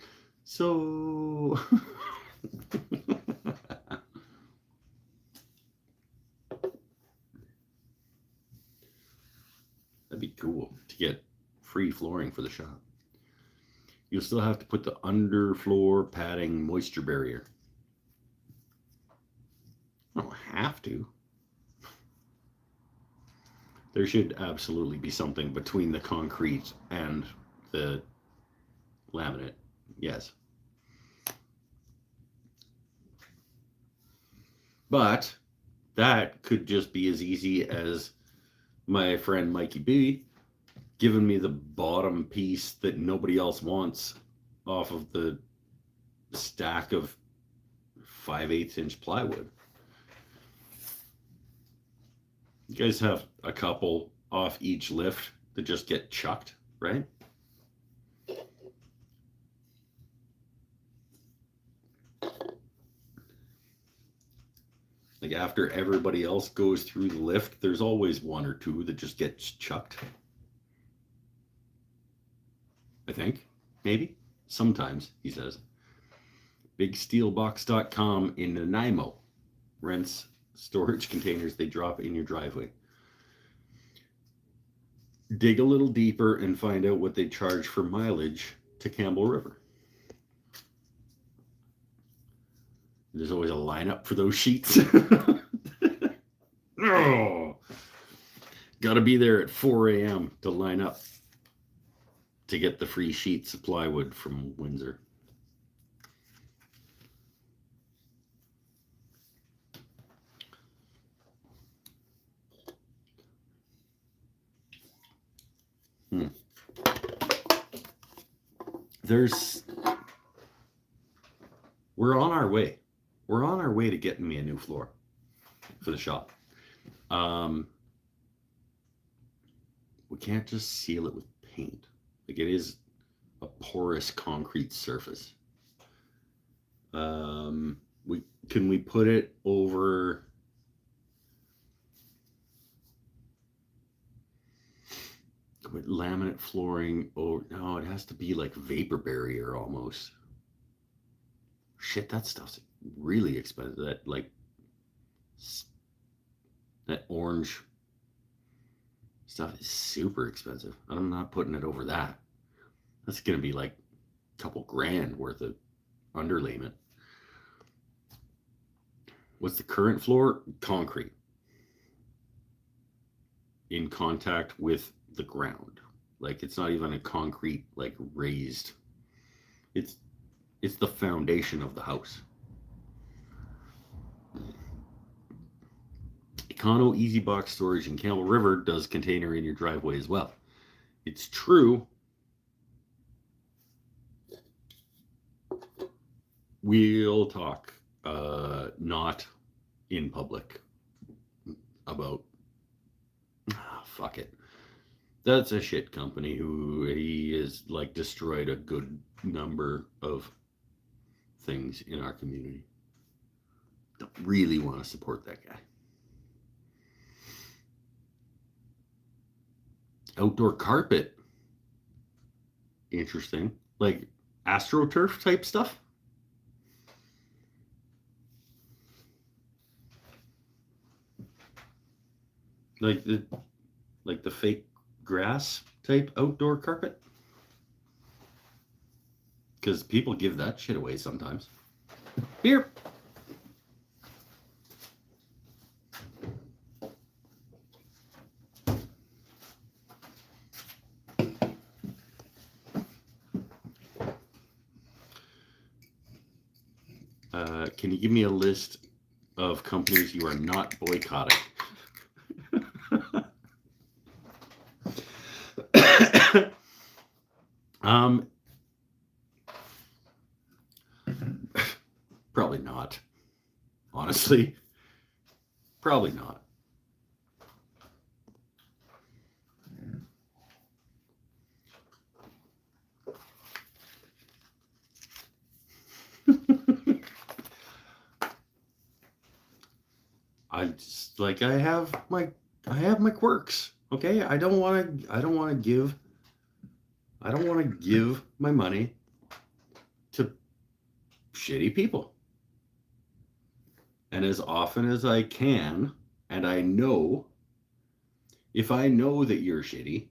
so free flooring for the shop. You'll still have to put the underfloor padding moisture barrier. I don't have to. There should absolutely be something between the concrete and the laminate. Yes. But that could just be as easy as my friend Mikey B giving me the bottom piece that nobody else wants off of the stack of 5/8 inch plywood. You guys have a couple off each lift that just get chucked, right? Like after everybody else goes through the lift, there's always one or two that just gets chucked. I think, maybe, sometimes, he says. BigSteelBox.com in Nanaimo rents storage containers they drop in your driveway. Dig a little deeper and find out what they charge for mileage to Campbell River. There's always a lineup for those sheets. Oh, got to be there at 4 a.m. to line up to get the free sheets of plywood from Windsor. We're on our way. We're on our way to getting me a new floor for the shop. We can't just seal it with paint. Like, it is a porous concrete surface. Can we put it over with laminate flooring? Or no, it has to be like vapor barrier almost. Shit, that stuff's really expensive. That orange stuff is super expensive. I'm not putting it over that. That's gonna be like a couple grand worth of underlayment. What's the current floor? Concrete in contact with the ground. Like, it's not even a concrete, like, raised. It's the foundation of the house. Econo Easy Box Storage in Campbell River does container in your driveway as well. It's true. We'll talk, not in public, about, fuck it. That's a shit company who he has, like, destroyed a good number of things in our community. Don't really want to support that guy. Outdoor carpet. Interesting. Like AstroTurf type stuff. Like the fake grass type outdoor carpet. Because people give that shit away sometimes. Beer. Can you give me a list of companies you are not boycotting? Probably not. Honestly, probably not. I have my quirks. Okay, I don't want to give my money to shitty people. And as often as I can, and I know, if I know that you're shitty,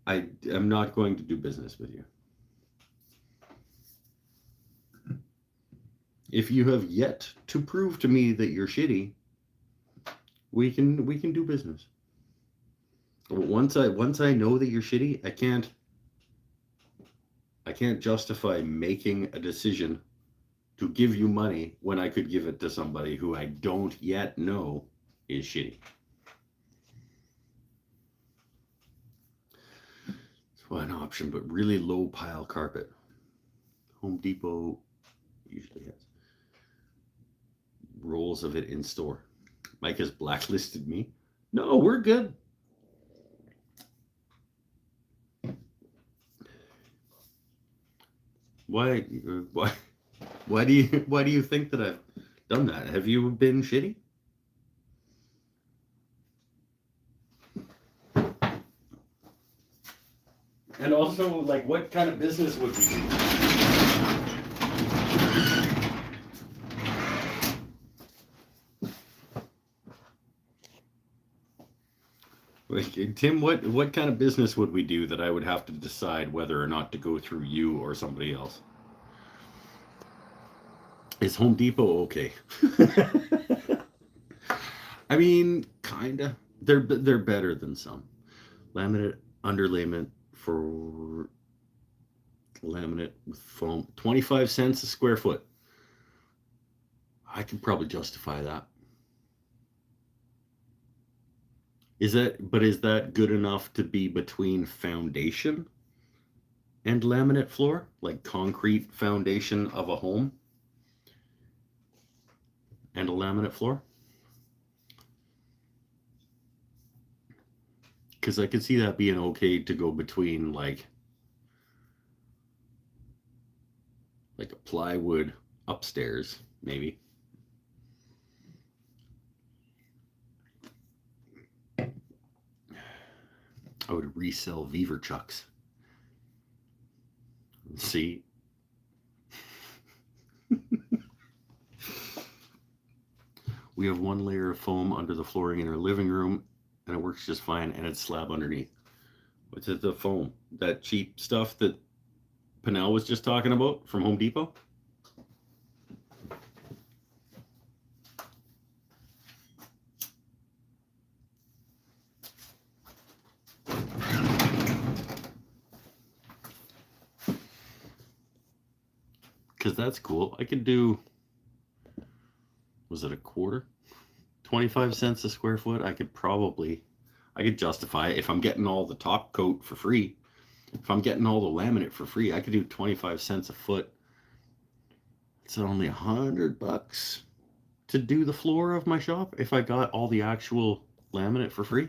I am not going to do business with you. If you have yet to prove to me that you're shitty, we can do business. Once I know that you're shitty, I can't justify making a decision to give you money when I could give it to somebody who I don't yet know is shitty. It's one option, but really low pile carpet. Home Depot usually has rolls of it in store. Mike has blacklisted me. No, we're good. Why do you think that I've done that? Have you been shitty? And also, like, what kind of business would we do? Like, Tim, what kind of business would we do that I would have to decide whether or not to go through you or somebody else? Is Home Depot okay? I mean, kinda. They're better than some. Laminate underlayment for laminate with foam, 25 cents a square foot. I can probably justify that. Is that good enough to be between foundation and laminate floor, like concrete foundation of a home and a laminate floor? Because I could see that being okay to go between like a plywood upstairs, maybe. I would resell Beaver Chucks. See? We have one layer of foam under the flooring in our living room, and it works just fine, and it's slab underneath. What's it, the foam? That cheap stuff that Pinnell was just talking about from Home Depot? Because that's cool. I could do, was it a quarter? 25 cents a square foot. I could justify it if I'm getting all the top coat for free. If I'm getting all the laminate for free, I could do 25 cents a foot. It's only $100 to do the floor of my shop if I got all the actual laminate for free.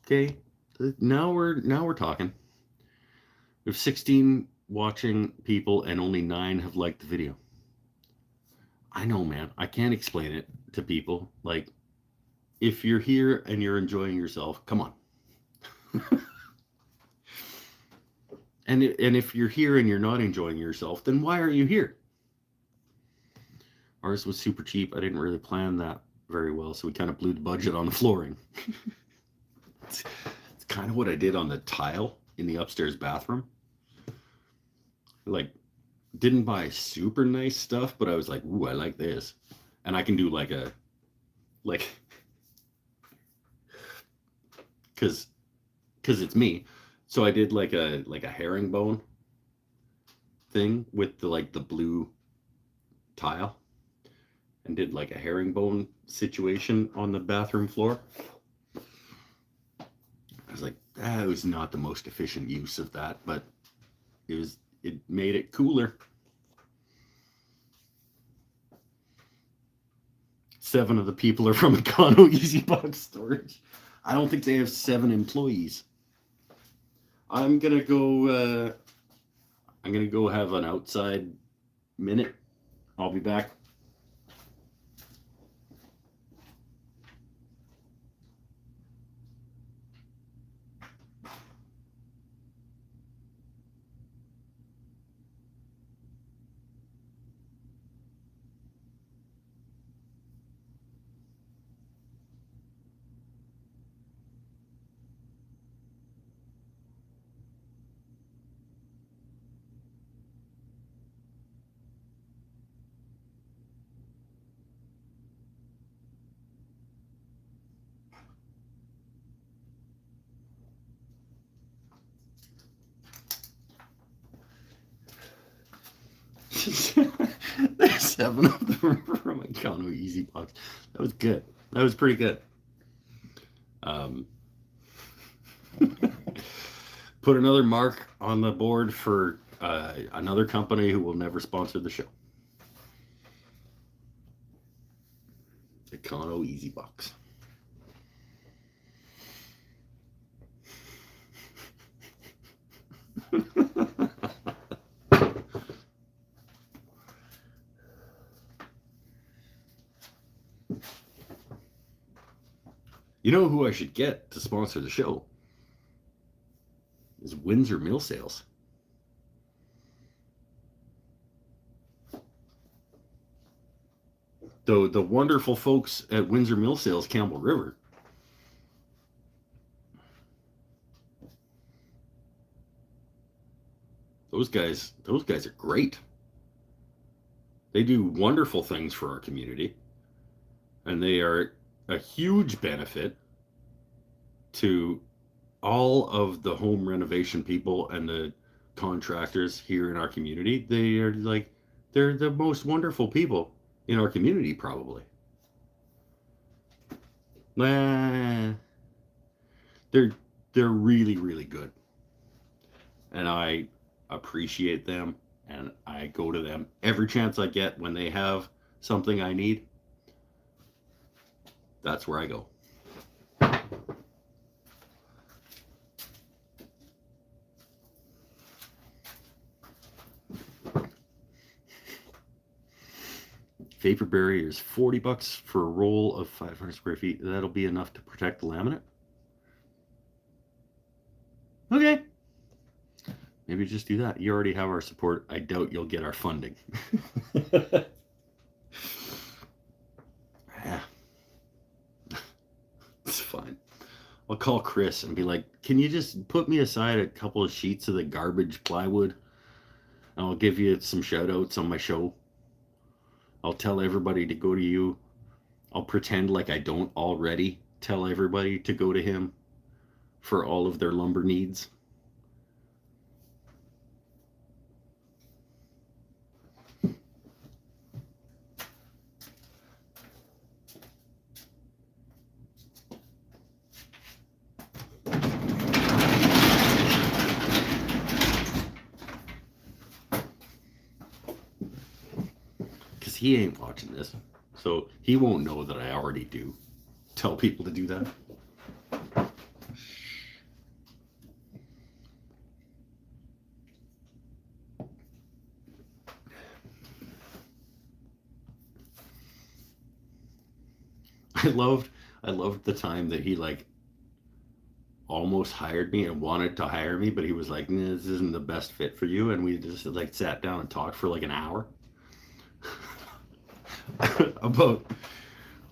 Okay. Now we're talking. We have 16 watching people and only 9 have liked the video. I know, man. I can't explain it to people. Like, if you're here and you're enjoying yourself, come on. and if you're here and you're not enjoying yourself, then why are you here? Ours was super cheap. I didn't really plan that very well, so we kind of blew the budget on the flooring. It's kind of what I did on the tile in the upstairs bathroom. Like, didn't buy super nice stuff, but I was like, ooh, I like this. And I can do because it's me. So I did like a herringbone thing with the blue tile and did like a herringbone situation on the bathroom floor. I was like, that was not the most efficient use of that, but it made it cooler. 7 of the people are from Econo Easy Box Storage. I don't think they have 7 employees. I'm gonna go have an outside minute. I'll be back. There's 7 of them from Econo Easy Box. That was good. That was pretty good. Put another mark on the board for another company who will never sponsor the show. Econo Easy Box. You know who I should get to sponsor the show? Is Windsor Mill Sales. The wonderful folks at Windsor Mill Sales, Campbell River. Those guys are great. They do wonderful things for our community, and they are a huge benefit to all of the home renovation people and the contractors here in our community. They're the most wonderful people in our community, probably. They're really, really good, and I appreciate them, and I go to them every chance I get when they have something I need. That's where I go. Vapor barrier is $40 for a roll of 500 square feet. That'll be enough to protect the laminate. Okay. Maybe just do that. You already have our support. I doubt you'll get our funding. Yeah. It's fine. I'll call Chris and be like, can you just put me aside a couple of sheets of the garbage plywood? And I'll give you some shout outs on my show. I'll tell everybody to go to you. I'll pretend like I don't already tell everybody to go to him for all of their lumber needs. He ain't watching this, so he won't know that I already do tell people to do that. I loved the time that he like almost hired me and wanted to hire me, but he was like, nah, this isn't the best fit for you, and we just like sat down and talked for like an hour. About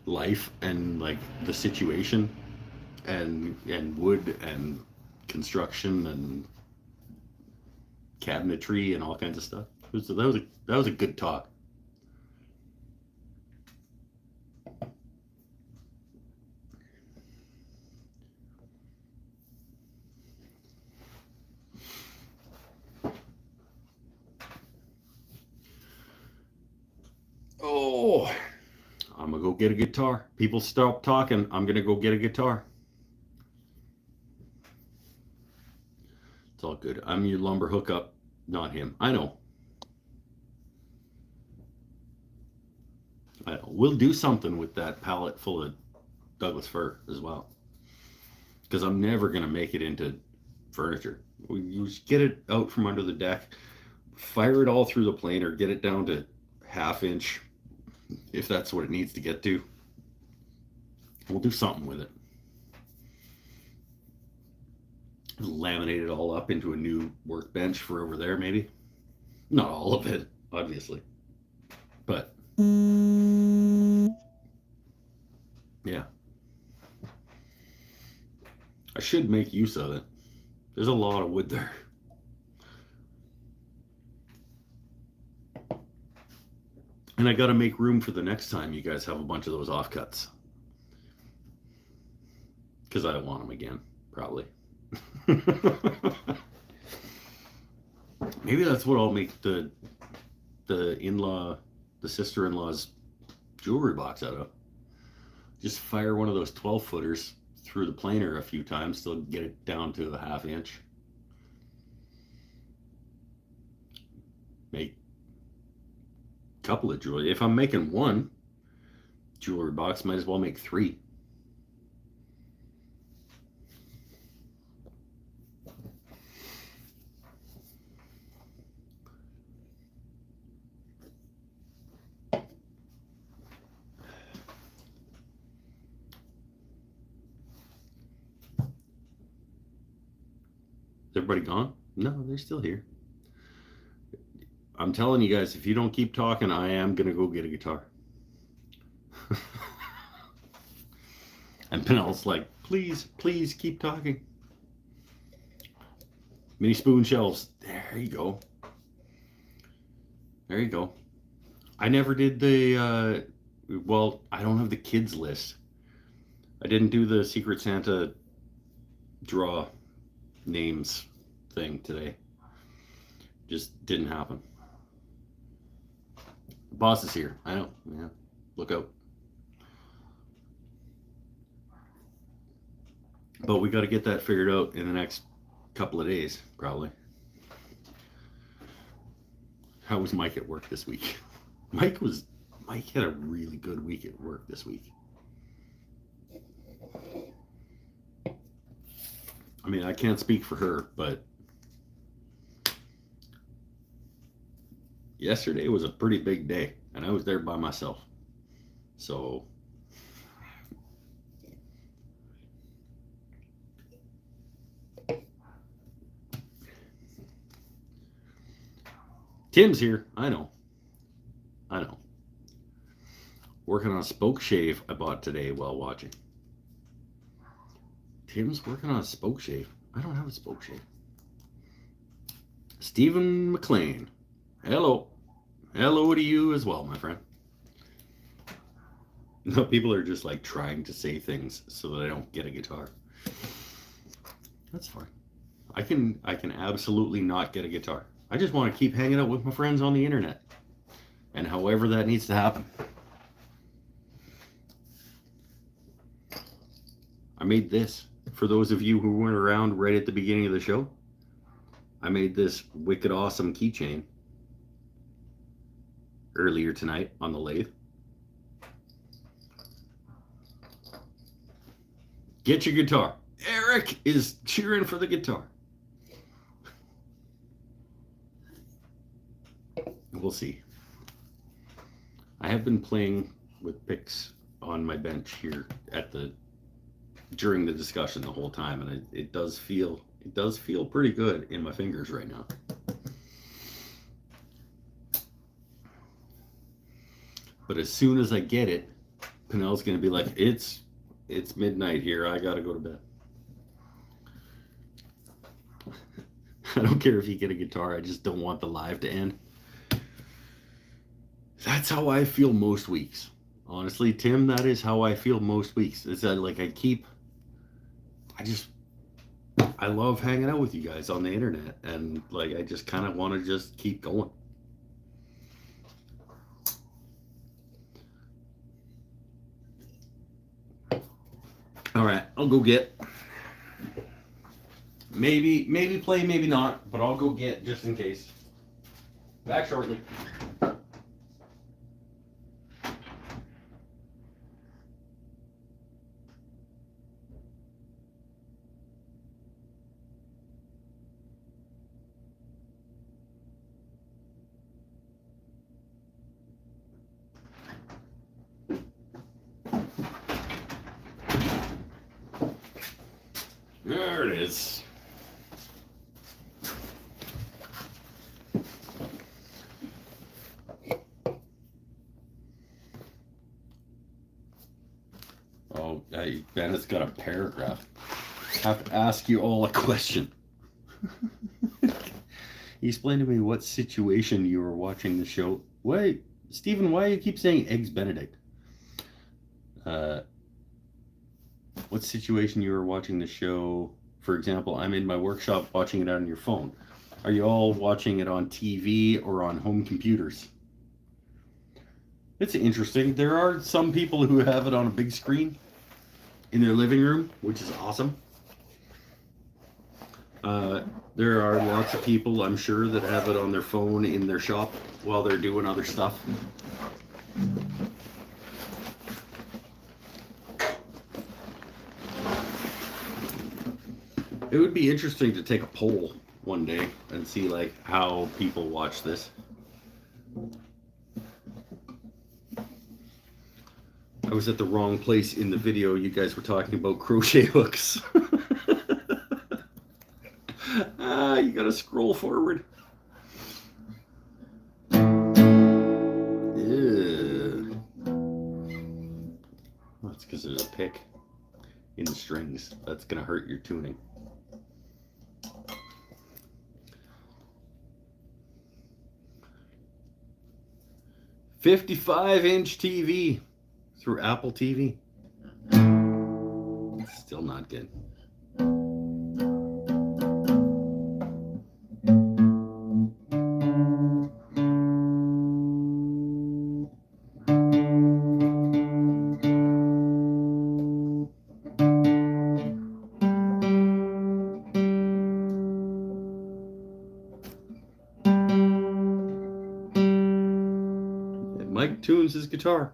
life and like the situation and wood and construction and cabinetry and all kinds of stuff. That was a good talk. Oh, I'm gonna go get a guitar. People stop talking. I'm gonna go get a guitar. It's all good. I'm your lumber hookup, not him. I know. We'll do something with that pallet full of Douglas fir as well, because I'm never gonna make it into furniture. You just get it out from under the deck, fire it all through the planer, get it down to 1/2 inch if that's what it needs to get to. We'll do something with it. Laminate it all up into a new workbench for over there, maybe. Not all of it, obviously, but yeah, I should make use of it. There's a lot of wood there. And I got to make room for the next time you guys have a bunch of those offcuts, because I don't want them again, probably. Maybe that's what I'll make the the sister-in-law's jewelry box out of. Just fire one of those 12-footers through the planer a few times till get it down to a half inch. Make a couple of jewelry. If I'm making one jewelry box, might as well make 3. Is everybody gone? No, they're still here. I'm telling you guys, if you don't keep talking, I am going to go get a guitar. And Penel's like, please, please keep talking. Mini spoon shelves. There you go. There you go. I never did the, well, I don't have the kids list. I didn't do the Secret Santa draw names thing today. Just didn't happen. The boss is here. I know. Yeah. Look out. But we got to get that figured out in the next couple of days, probably. How was Mike at work this week? Mike had a really good week at work this week. I mean, I can't speak for her, but yesterday was a pretty big day, and I was there by myself. So Tim's here. I know. Working on a spoke shave I bought today while watching. Tim's working on a spoke shave. I don't have a spoke shave. Stephen McLean. Hello. Hello to you as well, my friend. No, people are just like trying to say things so that I don't get a guitar. That's fine. I can absolutely not get a guitar. I just want to keep hanging out with my friends on the internet. And however that needs to happen. I made this. For those of you who weren't around right at the beginning of the show, I made this wicked awesome keychain earlier tonight on the lathe. Get your guitar. Eric is cheering for the guitar. We'll see. I have been playing with picks on my bench here during the discussion the whole time, and it does feel pretty good in my fingers right now. But as soon as I get it, Penel's gonna be like, it's midnight here, I gotta go to bed. I don't care if you get a guitar, I just don't want the live to end. That's how I feel most weeks. Honestly, Tim, that is how I feel most weeks. It's that like I love hanging out with you guys on the internet, and like I just kind of want to just keep going. All right, I'll go get. Maybe play, maybe not, but I'll go get just in case. Back shortly. There it is. Oh, Bennett's got a paragraph. I have to ask you all a question. Explain to me what situation you were watching the show. Wait, Stephen, why do you keep saying Eggs Benedict? What situation you were watching the show? For example, I'm in my workshop watching it on your phone. Are you all watching it on TV or on home computers? It's interesting. There are some people who have it on a big screen in their living room, which is awesome. There are lots of people, I'm sure, that have it on their phone in their shop while they're doing other stuff. It would be interesting to take a poll one day and see like how people watch this. I was at the wrong place in the video. You guys were talking about crochet hooks. You gotta scroll forward. Yeah. That's because there's a pick in the strings. That's gonna hurt your tuning. $55-inch TV through Apple TV. Still not good. Mike tunes his guitar.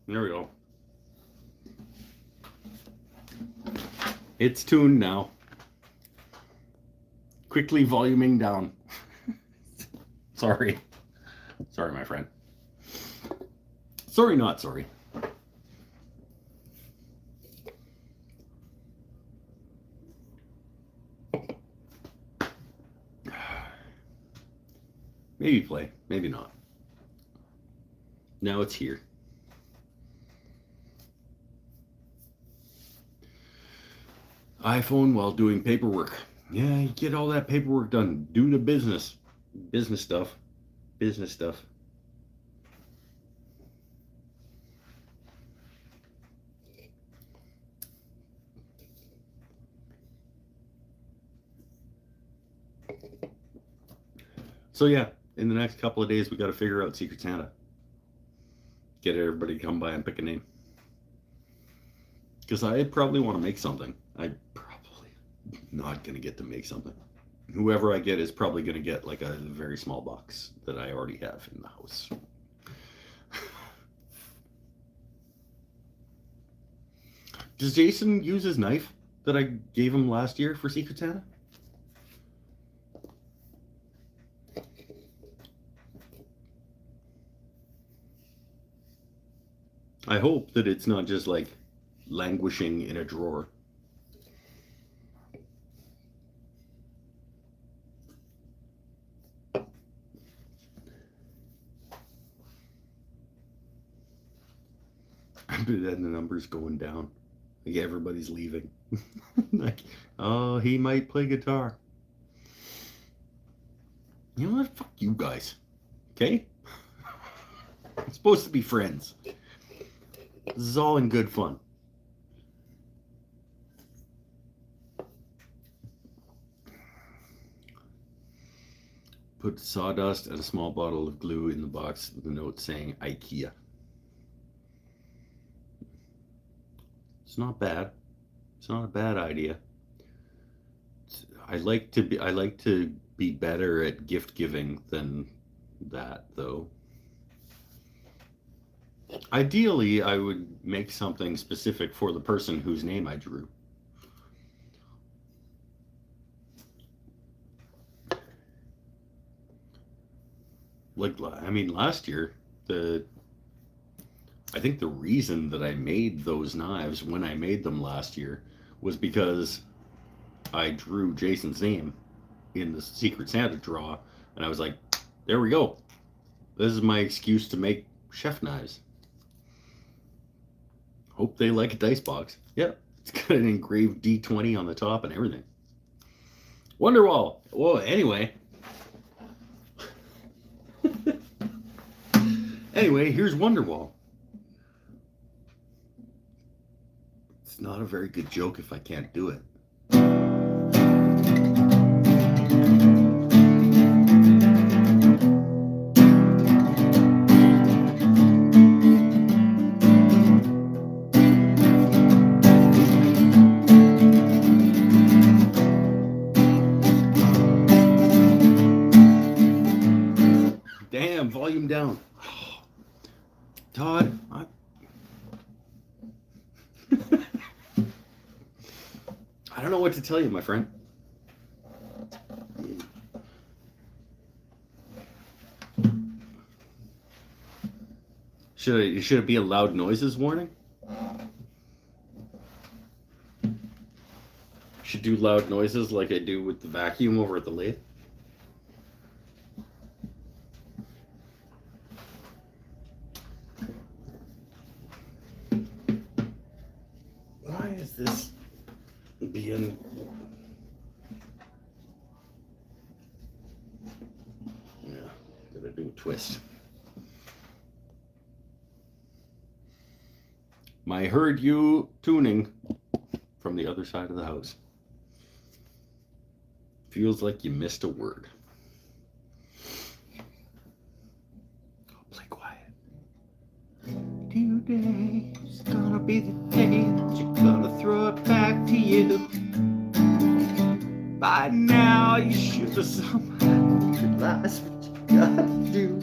There we go. It's tuned now. Quickly voluming down. Sorry. Sorry, my friend. Sorry, not sorry. Maybe play, maybe not. Now it's here. iPhone while doing paperwork. Yeah, you get all that paperwork done. Do the business. Business stuff. Business stuff. So yeah, in the next couple of days, we got to figure out Secret Santa. Get everybody to come by and pick a name. Because I probably want to make something. I'm probably not going to get to make something. Whoever I get is probably going to get like a very small box that I already have in the house. Does Jason use his knife that I gave him last year for Secret Santa? I hope that it's not just like languishing in a drawer. But then the number's going down. Like everybody's leaving. Like, oh, he might play guitar. You know what? Fuck you guys. Okay? We're supposed to be friends. This is all in good fun. Put sawdust and a small bottle of glue in the box with a note saying IKEA. It's not bad. It's not a bad idea. I like to be better at gift giving than that, though. Ideally, I would make something specific for the person whose name I drew. Like, I mean, last year, I think the reason that I made those knives when I made them last year was because I drew Jason's name in the Secret Santa draw, and I was like, there we go. This is my excuse to make chef knives. Hope they like a dice box. Yeah, it's got an engraved D20 on the top and everything. Wonderwall. Well, anyway. Anyway, here's Wonderwall. It's not a very good joke if I can't do it. Damn, volume down. Todd, I don't know what to tell you, my friend. Should it be a loud noises warning? Should do loud noises like I do with the vacuum over at the lathe. Why is this being... Yeah, gotta do a twist. I heard you tuning from the other side of the house. Feels like you missed a word. Play quiet. Today's gonna be the day that you're gonna throw it back to you. By now you should have somehow realized what you gotta do.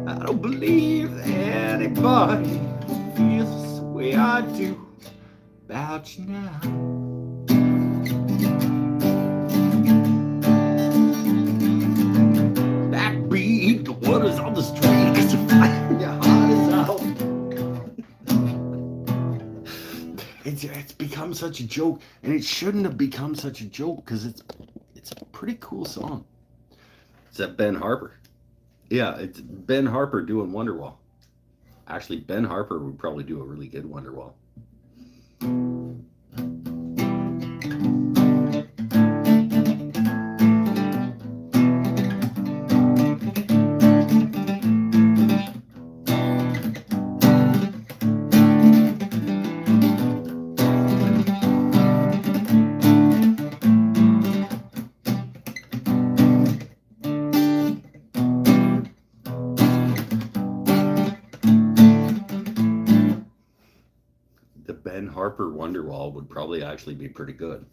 I don't believe anybody feels the way I do about you now. Backbeat, the waters on the street, 'cause you're fighting your heart is out. It's become such a joke, and it shouldn't have become such a joke because it's a pretty cool song. Is that Ben Harper? Yeah, it's Ben Harper doing Wonderwall. Actually, Ben Harper would probably do a really good Wonderwall. Ben Harper Wonderwall would probably actually be pretty good.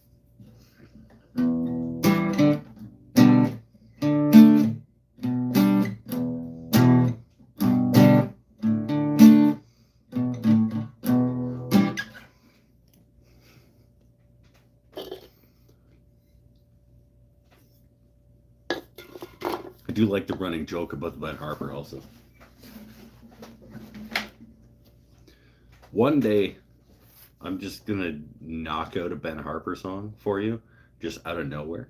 I do like the running joke about the Ben Harper also. One day, I'm just gonna knock out a Ben Harper song for you, just out of nowhere,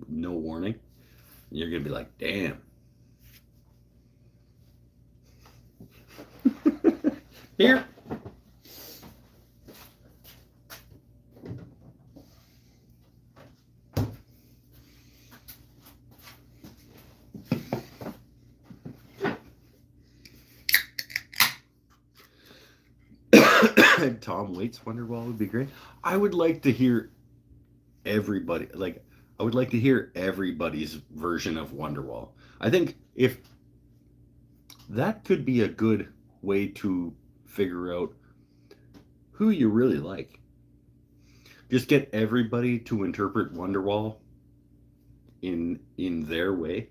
no warning. And you're gonna be like, damn. Here. Tom Waits Wonderwall would be great. I would like to hear everybody, I would like to hear everybody's version of Wonderwall. I think if that could be a good way to figure out who you really like. Just get everybody to interpret Wonderwall in their way.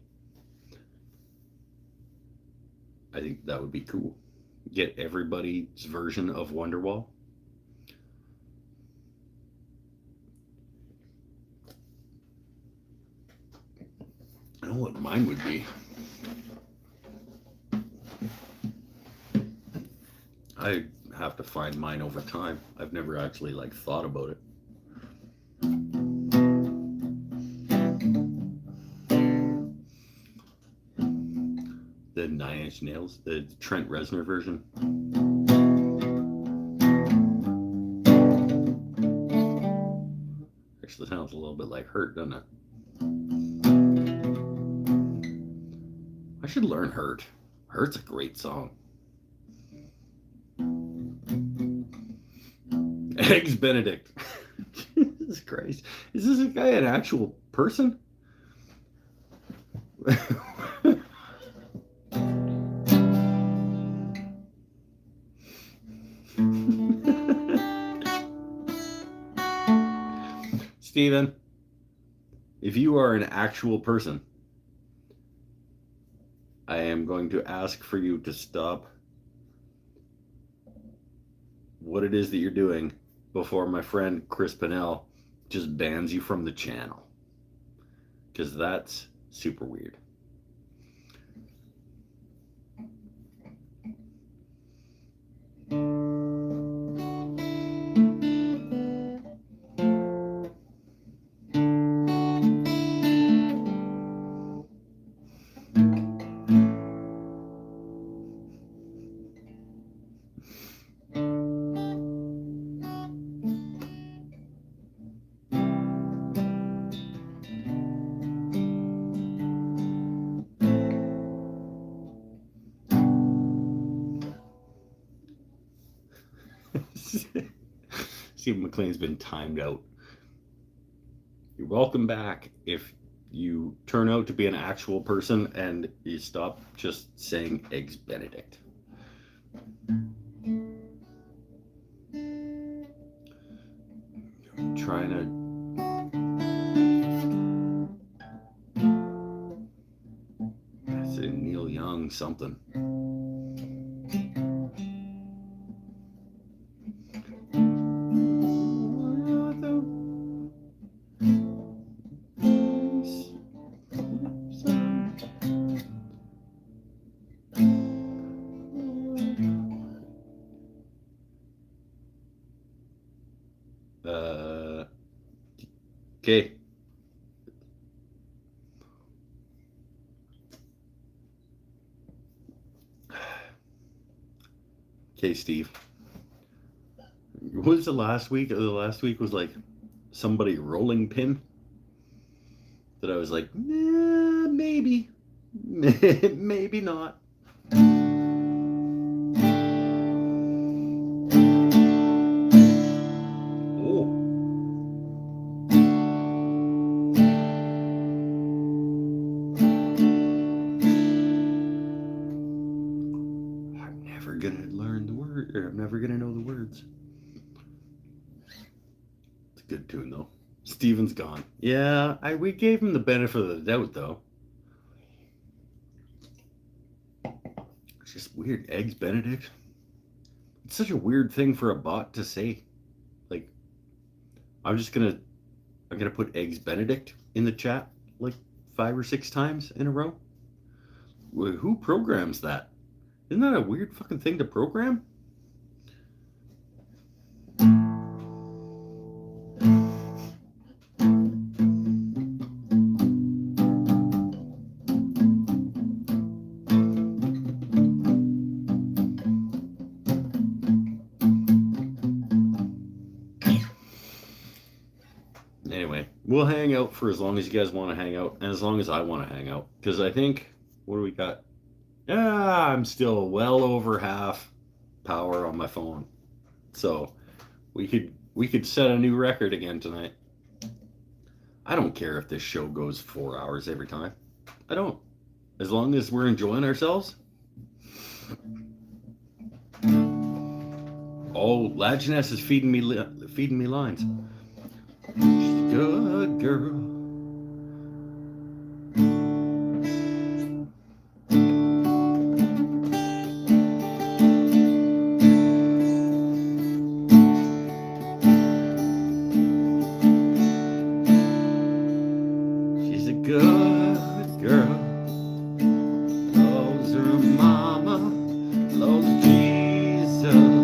I think that would be cool. Get everybody's version of Wonderwall. I know what mine would be. I have to find mine over time. I've never actually like thought about it. The Nine Inch Nails, the Trent Reznor version. Actually sounds a little bit like Hurt, doesn't it? I should learn Hurt. Hurt's a great song. Eggs Benedict. Jesus Christ. Is this guy an actual person? Steven, if you are an actual person, I am going to ask for you to stop what it is that you're doing before my friend Chris Pennell just bans you from the channel. Because that's super weird. Steve McLean's been timed out. You're welcome back if you turn out to be an actual person and you stop just saying Eggs Benedict. I'm trying to say Neil Young something. Okay. Okay, Steve. What was the last week? The last week was like somebody rolling pin. That I was like, nah, maybe. Maybe not. I'm never gonna know the words. It's a good tune though. Steven's gone. Yeah, we gave him the benefit of the doubt though. It's just weird. Eggs Benedict. It's such a weird thing for a bot to say. Like, I'm gonna put Eggs Benedict in the chat like 5 or 6 times in a row. Who programs that? Isn't that a weird fucking thing to program? Anyway, we'll hang out for as long as you guys want to hang out, and as long as I want to hang out. Because I think, what do we got? Yeah, I'm still well over half power on my phone. So we could set a new record again tonight. I don't care if this show goes 4 hours every time. I don't. As long as we're enjoying ourselves. Oh, Lajeunesse is feeding me lines. She's a good girl. She's a good girl. Loves her mama. Loves Jesus.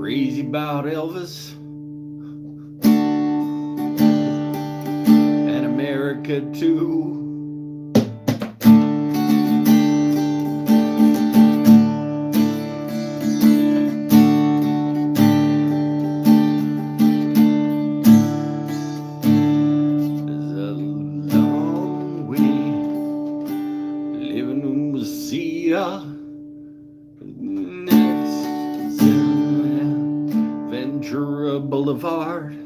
crazy about Elvis and America too. Ventura Boulevard.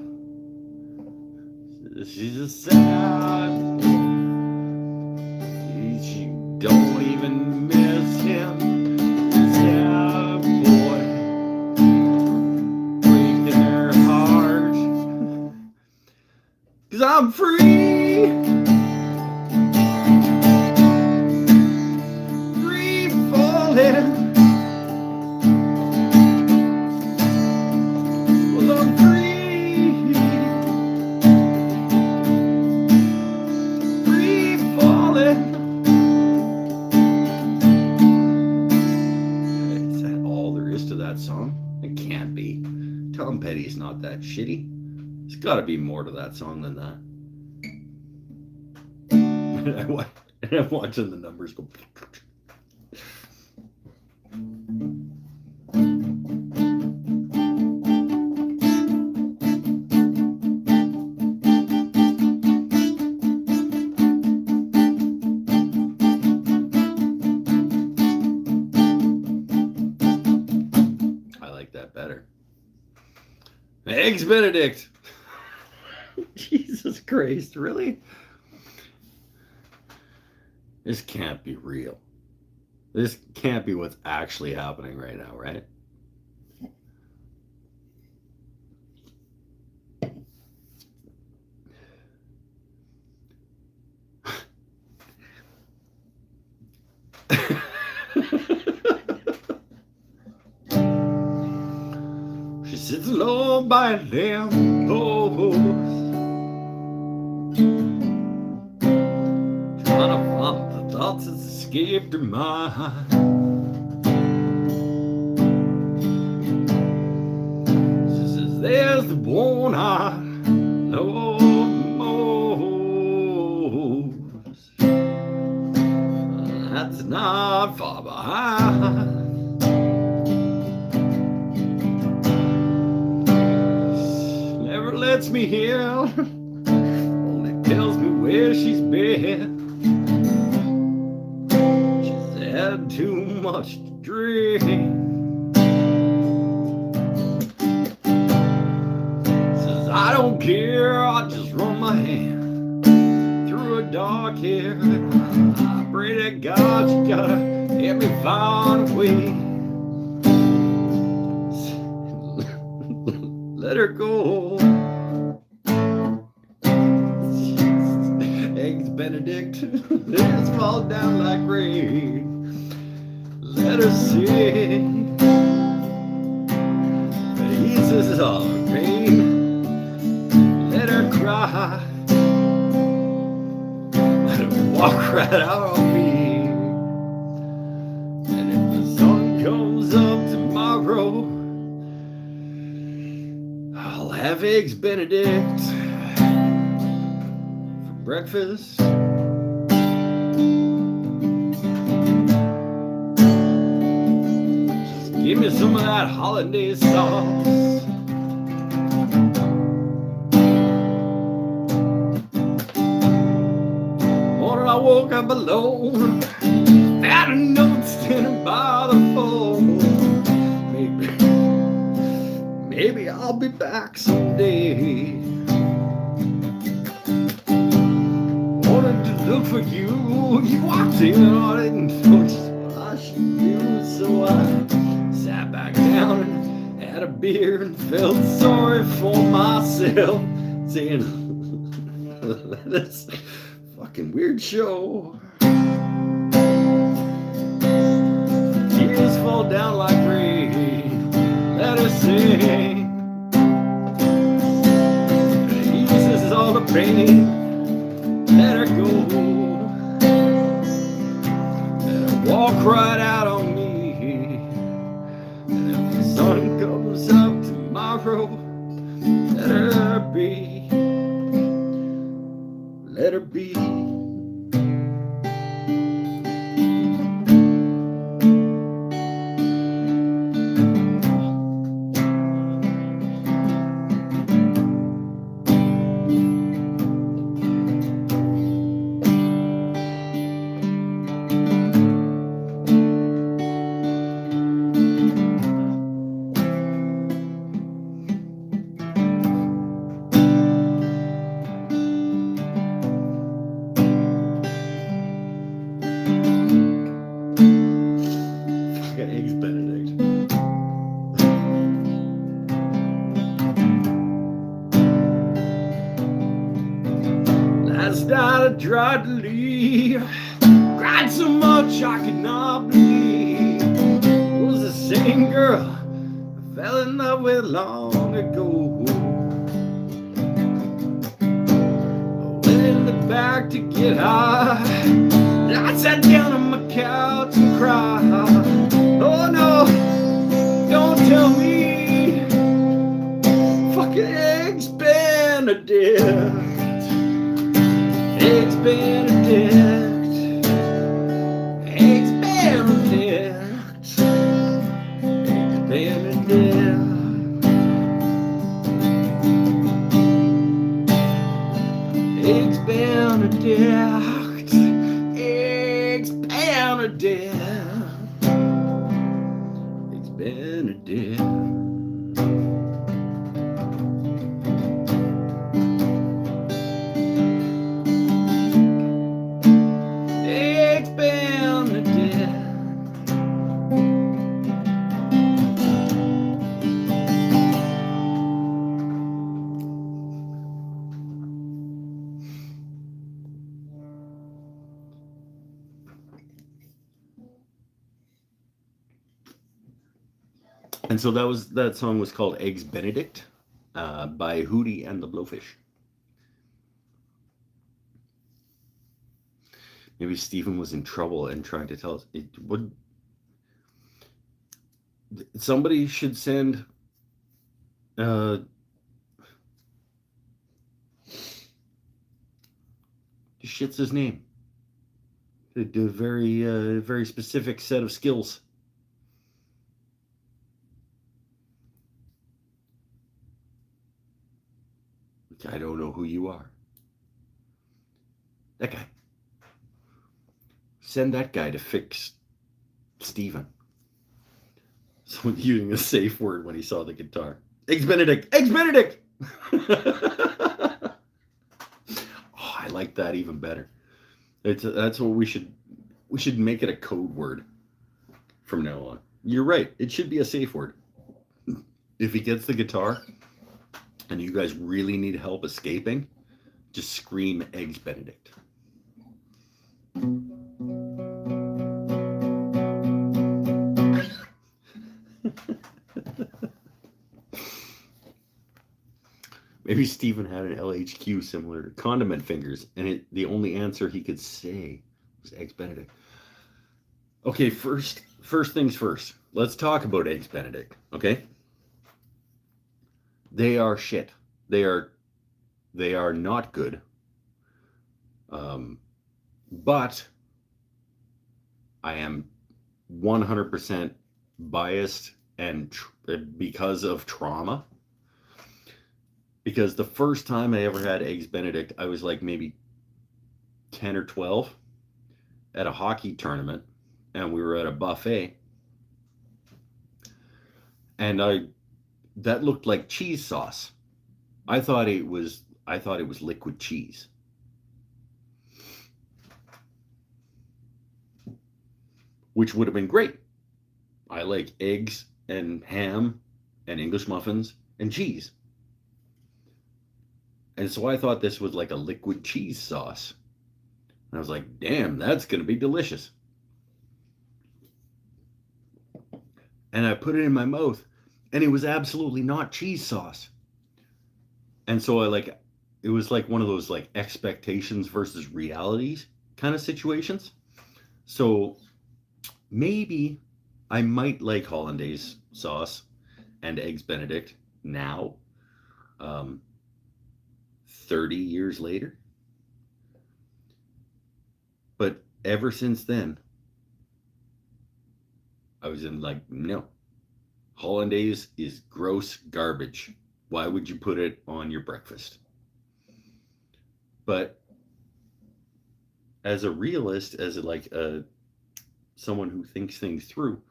She's a sad boy. She don't even miss him. Sad boy, breaking her heart. 'Cause I'm free. Free falling. Song? It can't be. Tom Petty's not that shitty. There's got to be more to that song than that. I'm watching the numbers go. Better. Eggs Benedict. Jesus Christ, really? This can't be real. This can't be what's actually happening right now, right? Sits alone by a lamp post, trying to find the thoughts that escaped her mind. She says, there's the one I know most, that's not far behind. Lets me hear, only tells me where she's been. She's had too much to drink. Says I don't care, I just run my hand through her dark hair. I pray to God you gotta help me find a way. Let her go. Eggs Benedict, let's fall down like rain. Let her sing. Jesus is all her pain. Let her cry. Let her walk right out on me. And if the sun comes up tomorrow, I'll have Eggs Benedict for breakfast. Just give me some of that hollandaise sauce. Morning I woke up alone, found a note standing by the phone. Maybe I'll be back someday. Wanted to look for you. You walked in, I didn't know just what I should do. So I sat back down and had a beer and felt sorry for myself, saying, this fucking weird show. Tears fall down like rain. Let her sing. Jesus is all the pain. Let her go. Let her walk right out on me. And if the sun comes up crow. Let her be. Let her be. Eggs Benedict. Last night I tried to leave, cried so much I could not believe it was the same girl I fell in love with long ago. I went in the back to get high, and I sat down on my couch and cried. Oh no, don't tell me fucking Eggs Benedict. Eggs Benedict. Eggs Benedict. Eggs Benedict. Eggs Benedict. Eggs Benedict. Benedict. Eggs Benedict. And so that song was called Eggs Benedict by Hootie and the Blowfish. Maybe Stephen was in trouble and trying to tell us. Somebody should send shit's his name. A very specific set of skills. I don't know who you are. That guy. Send that guy to fix Stephen. Someone using a safe word when he saw the guitar. Eggs Benedict! Eggs Benedict! Oh, I like that even better. That's what we should make it a code word from now on. You're right. It should be a safe word. If he gets the guitar and you guys really need help escaping, just scream Eggs Benedict. Maybe Stephen had an LHQ similar to Condiment Fingers, and the only answer he could say was Eggs Benedict. Okay, first things first. Let's talk about Eggs Benedict, okay? They are shit. They are not good. But I am 100% biased and because of trauma. Because the first time I ever had Eggs Benedict, I was like maybe 10 or 12 at a hockey tournament, and we were at a buffet. And that looked like cheese sauce. I thought it was liquid cheese. Which would have been great. I like eggs and ham and English muffins and cheese. And so I thought this was like a liquid cheese sauce. And I was like, damn, that's going to be delicious. And I put it in my mouth, and it was absolutely not cheese sauce. And so it was like one of those like expectations versus realities kind of situations. So maybe I might like hollandaise sauce and Eggs Benedict now, 30 years later. But ever since then, I was in like, no, hollandaise is gross garbage. Why would you put it on your breakfast? But as a realist, someone who thinks things through,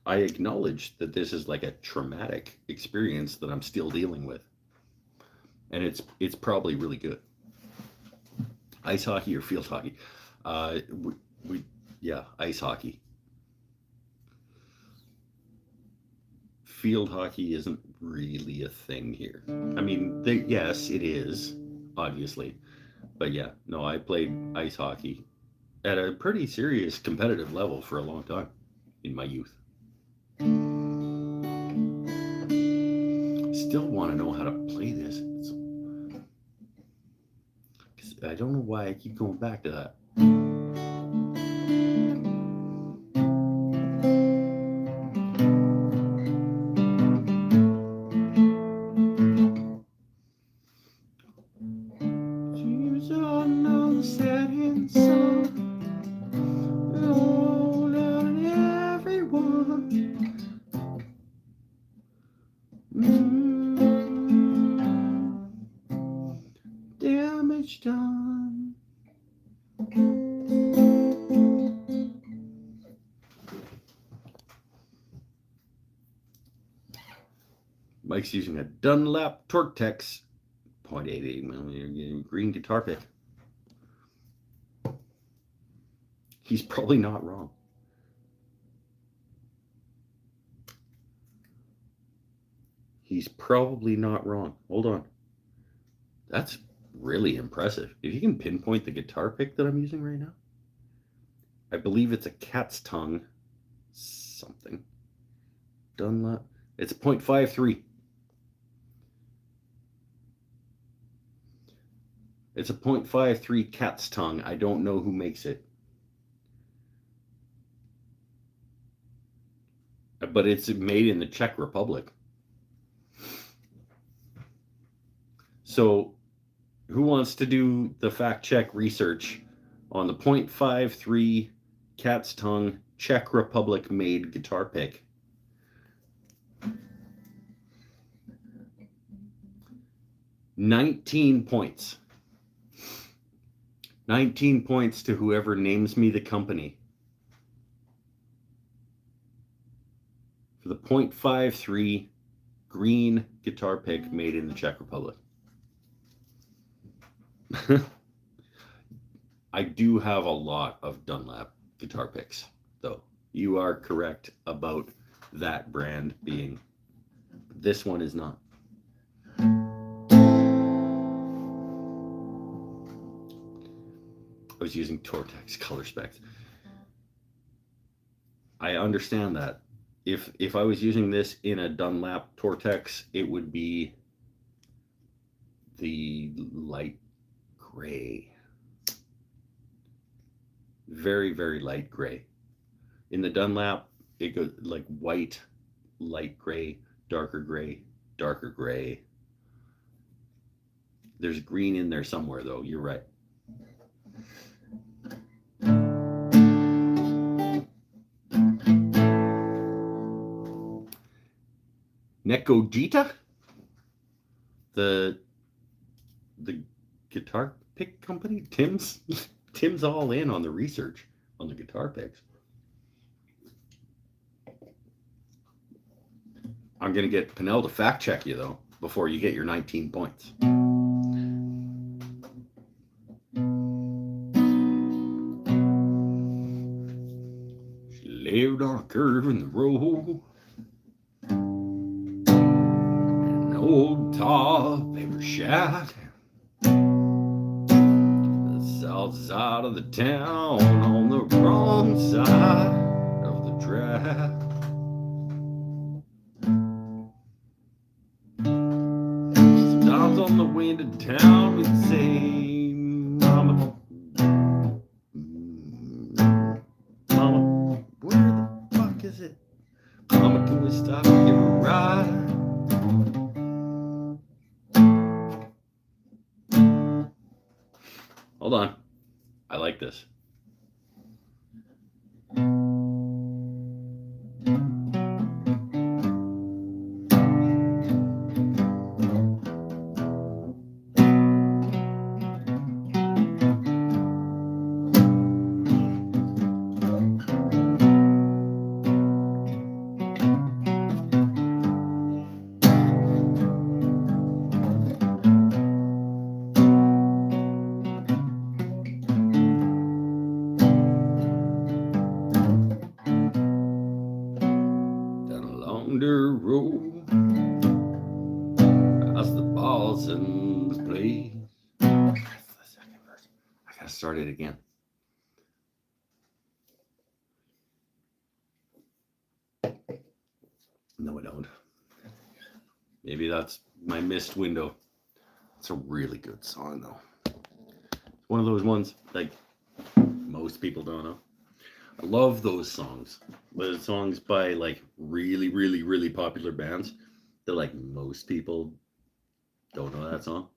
I acknowledge that this is like a traumatic experience that I'm still dealing with, and it's probably really good. Ice hockey or field hockey? We yeah, ice hockey. Field hockey isn't really a thing here. I mean, yes, it is, obviously, but yeah, no, I played ice hockey at a pretty serious competitive level for a long time in my youth. Still want to know how to play this. I don't know why I keep going back to that. She's on the setting sun, all and everyone. Damage done. Mike's using a Dunlap Tortex 0.88mm green guitar pick. He's probably not wrong. He's probably not wrong. Hold on. That's really impressive. If you can pinpoint the guitar pick that I'm using right now, I believe it's a cat's tongue something. Dunlap. It's a 0.53. It's a 0.53 cat's tongue. I don't know who makes it. But it's made in the Czech Republic. So, who wants to do the fact check research on the 0.53 cat's tongue Czech Republic made guitar pick? $19 points. 19 points to whoever names me the company for the 0.53 green guitar pick made in the Czech Republic. I do have a lot of Dunlap guitar picks, though. You are correct about that brand being. This one is not. I was using Tortex color specs. I understand that. If I was using this in a Dunlap Tortex, it would be the light gray. Very, very light gray. In the Dunlap, it goes like white, light gray, darker gray, darker gray. There's green in there somewhere, though. You're right. Nekodita, the guitar pick company. Tim's all in on the research on the guitar picks. I'm gonna get Pinnell to fact check you though before you get your 19 points. She lived on a curve in the road. Old top paper shack, the south side of the town on the wrong side of the track. Sometimes on the way to town we'd say, Mama, Mama, where the fuck is it? Mama, can we stop and give a ride? Hold on. I like this. Down along the road, as the balls in the place. That's the second verse. I gotta start it again. No, I don't. Maybe that's my missed window. It's a really good song, though. It's one of those ones like most people don't know. I love those songs. The songs by like really, really, really popular bands that like most people don't know that song.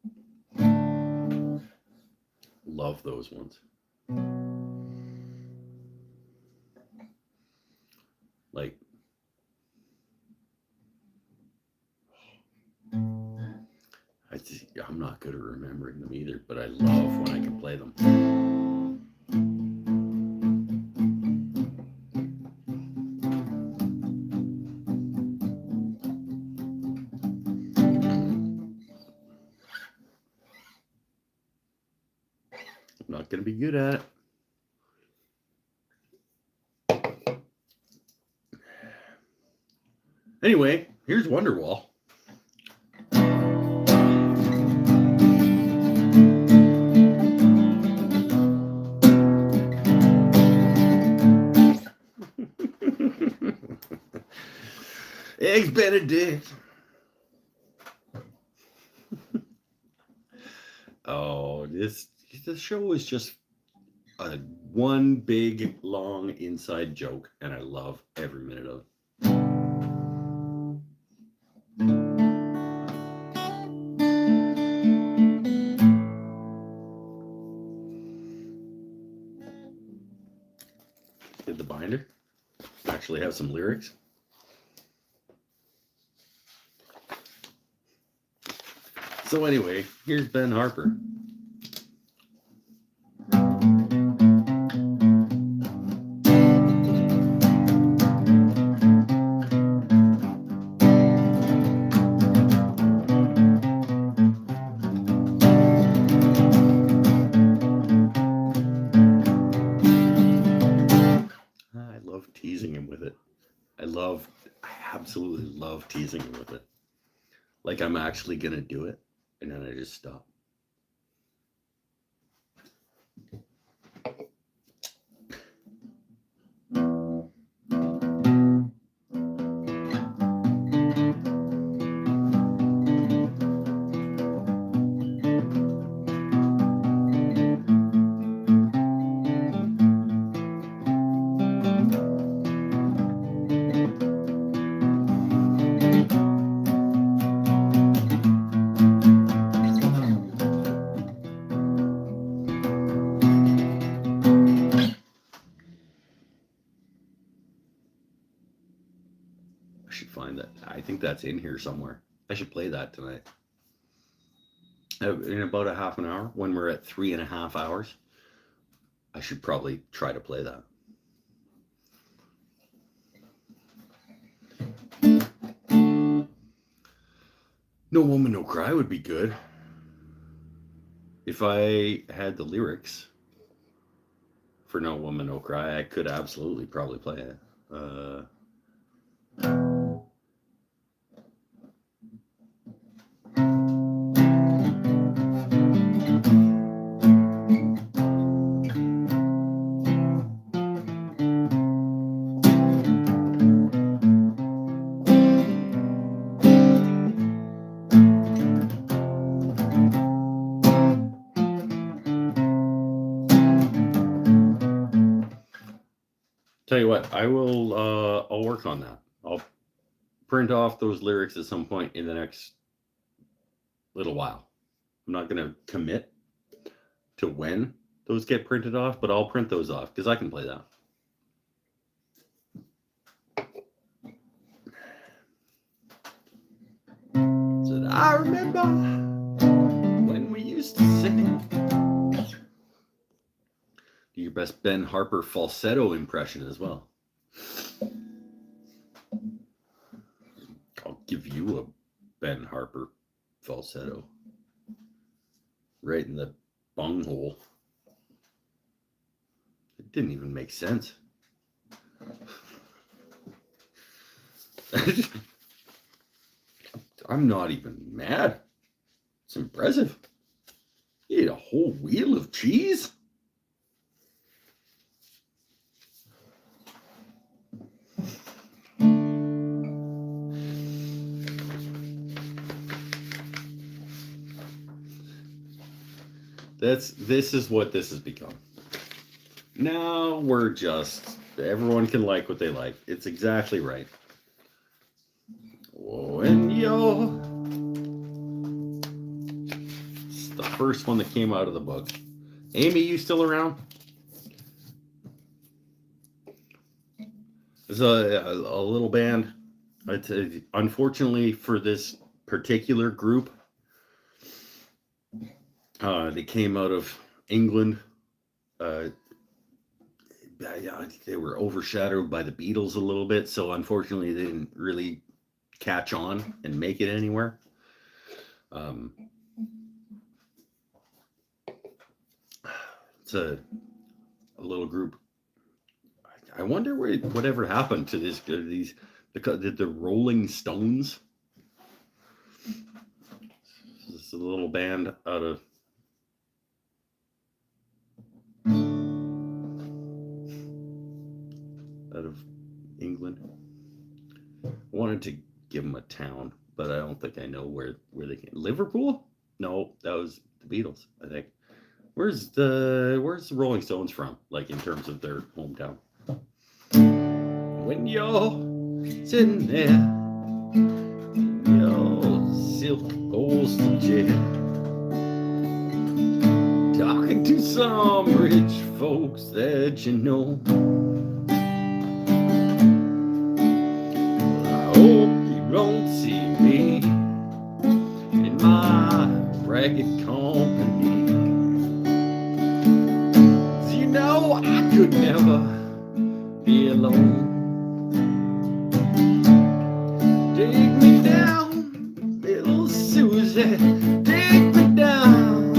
Love those ones. Like I'm not good at remembering them either, but I love when I can play them. I'm not going to be good at it. Anyway, here's Wonderwall. Eggs Benedict. Oh, this show is just a one big long inside joke, and I love every minute of it. Did the binder actually have some lyrics? So anyway, here's Ben Harper. I love teasing him with it. I absolutely love teasing him with it. Like I'm actually gonna do it, and then I just stop. I should find that. I think that's in here somewhere. I should play that tonight. In about a half an hour, when we're at 3.5 hours, I should probably try to play that. No Woman, No Cry would be good. If I had the lyrics for No Woman, No Cry, I could absolutely probably play it. Tell you what, I'll work on that. I'll print off those lyrics at some point in the next little while. I'm not going to commit to when those get printed off, but I'll print those off because I can play that. Said, I remember when we used to sing. Do your best Ben Harper falsetto impression as well. I'll give you a Ben Harper falsetto. Right in the bunghole. It didn't even make sense. I'm not even mad. It's impressive. You ate a whole wheel of cheese? This is what this has become. Now we're just, everyone can like what they like. It's exactly right. When it's the first one that came out of the book. Amy, you still around? There's a little band. Unfortunately for this particular group, they came out of England. They were overshadowed by the Beatles a little bit, so unfortunately they didn't really catch on and make it anywhere. It's a little group. I wonder whatever happened to the Rolling Stones. This is a little band out of England. I wanted to give them a town, but I don't think I know where they came. Liverpool? No, that was the Beatles, I think. Where's the Rolling Stones from, like in terms of their hometown? When you're sitting there in your silk upholstered chair, talking to some rich folks that you know, I hope you don't see me in my ragged company. 'Cause you know I could never be alone. Take me down, little Susie, take me down.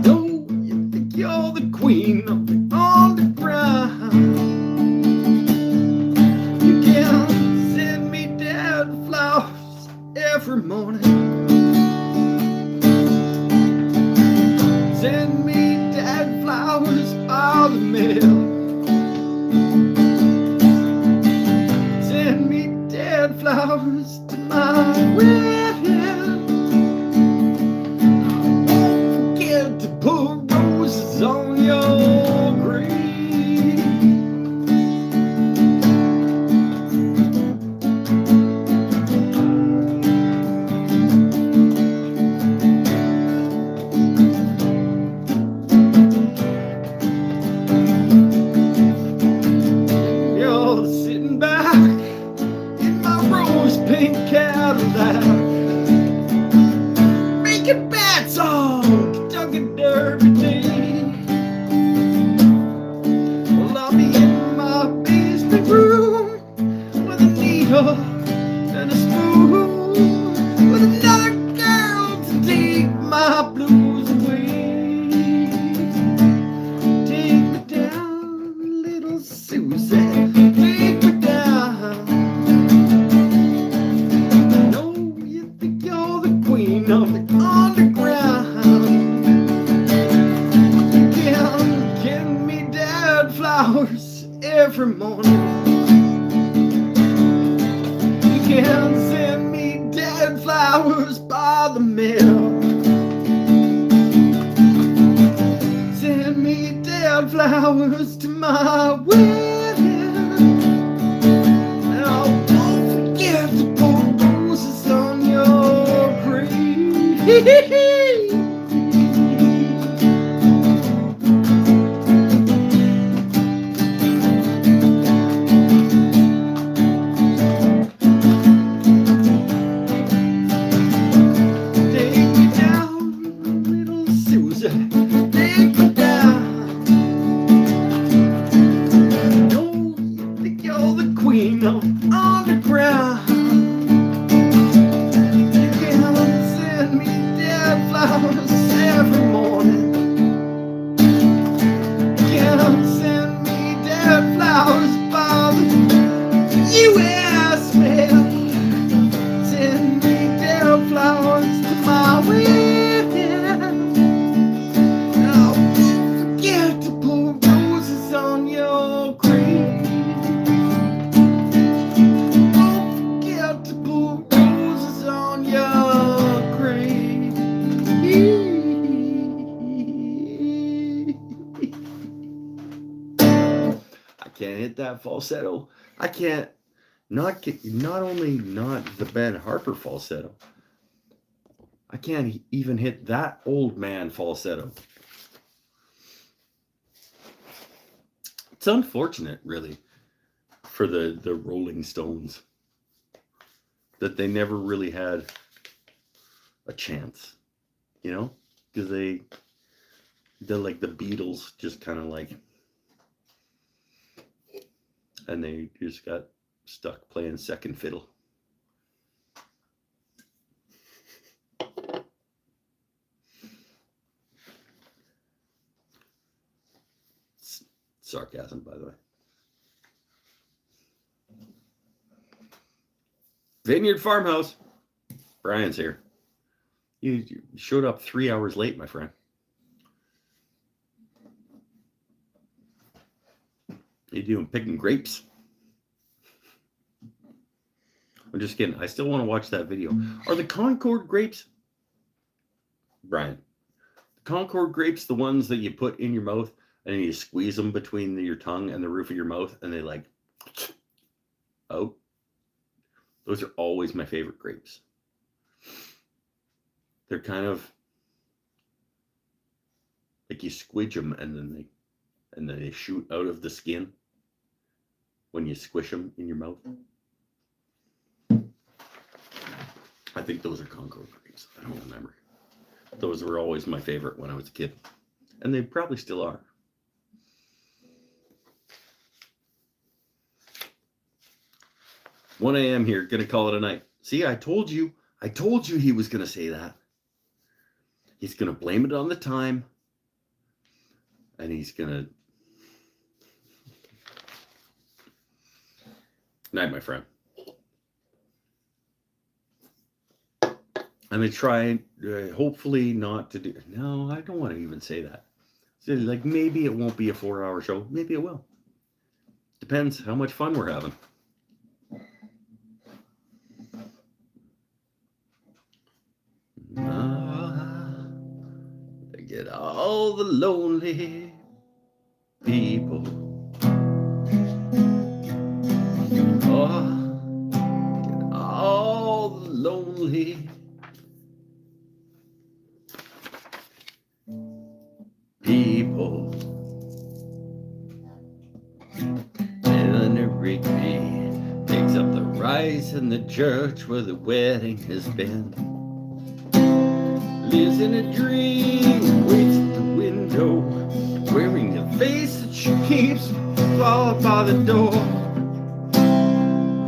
Know you think you're the queen of the underground. You can send me dead flowers every morning. Send me dead flowers by the mail. Send me dead flowers to my wedding. I won't forget to put roses on your grave. You're sitting back in my rose pink Cadillac, making bets on Kentucky Derby Day. Well, I'll be in my basement room with a needle and a spoon, with another girl to take my blues away. Take me down, little Susie, take me down. I know you think you're the queen of the underground. You can give me dead flowers every morning. You can send me dead flowers by the mail. Send me dead flowers to my wedding. Now don't forget to put roses on your grave. that falsetto. I can't not only not the Ben Harper falsetto. I can't even hit that old man falsetto. It's unfortunate, really, for the Rolling Stones that they never really had a chance, you know, because they're like the Beatles, just kind of like, and they just got stuck playing second fiddle. Sarcasm, by the way. Vineyard Farmhouse. Brian's here. You showed up 3 hours late, my friend. You doing picking grapes? I'm just kidding. I still want to watch that video. Are the Concord grapes, Brian, the Concord grapes the ones that you put in your mouth and then you squeeze them between your tongue and the roof of your mouth and they like out? Those are always my favorite grapes. They're kind of like you squidge them and then they shoot out of the skin when you squish them in your mouth. I think those are Concord grapes. I don't remember. Those were always my favorite when I was a kid. And they probably still are. "1 a.m. here, gonna call it a night." See, I told you he was gonna say that. He's gonna blame it on the time. And he's gonna... Night, my friend. I'm gonna try, hopefully not to do... No, I don't want to even say that. So, like, maybe it won't be a 4-hour show. Maybe it will. Depends how much fun we're having. Get all the lonely people. Oh, get all the lonely people. Eleanor Rigby takes up the rice in the church where the wedding has been. Lives in a dream, waits at the window, wearing the face that she keeps followed by the door.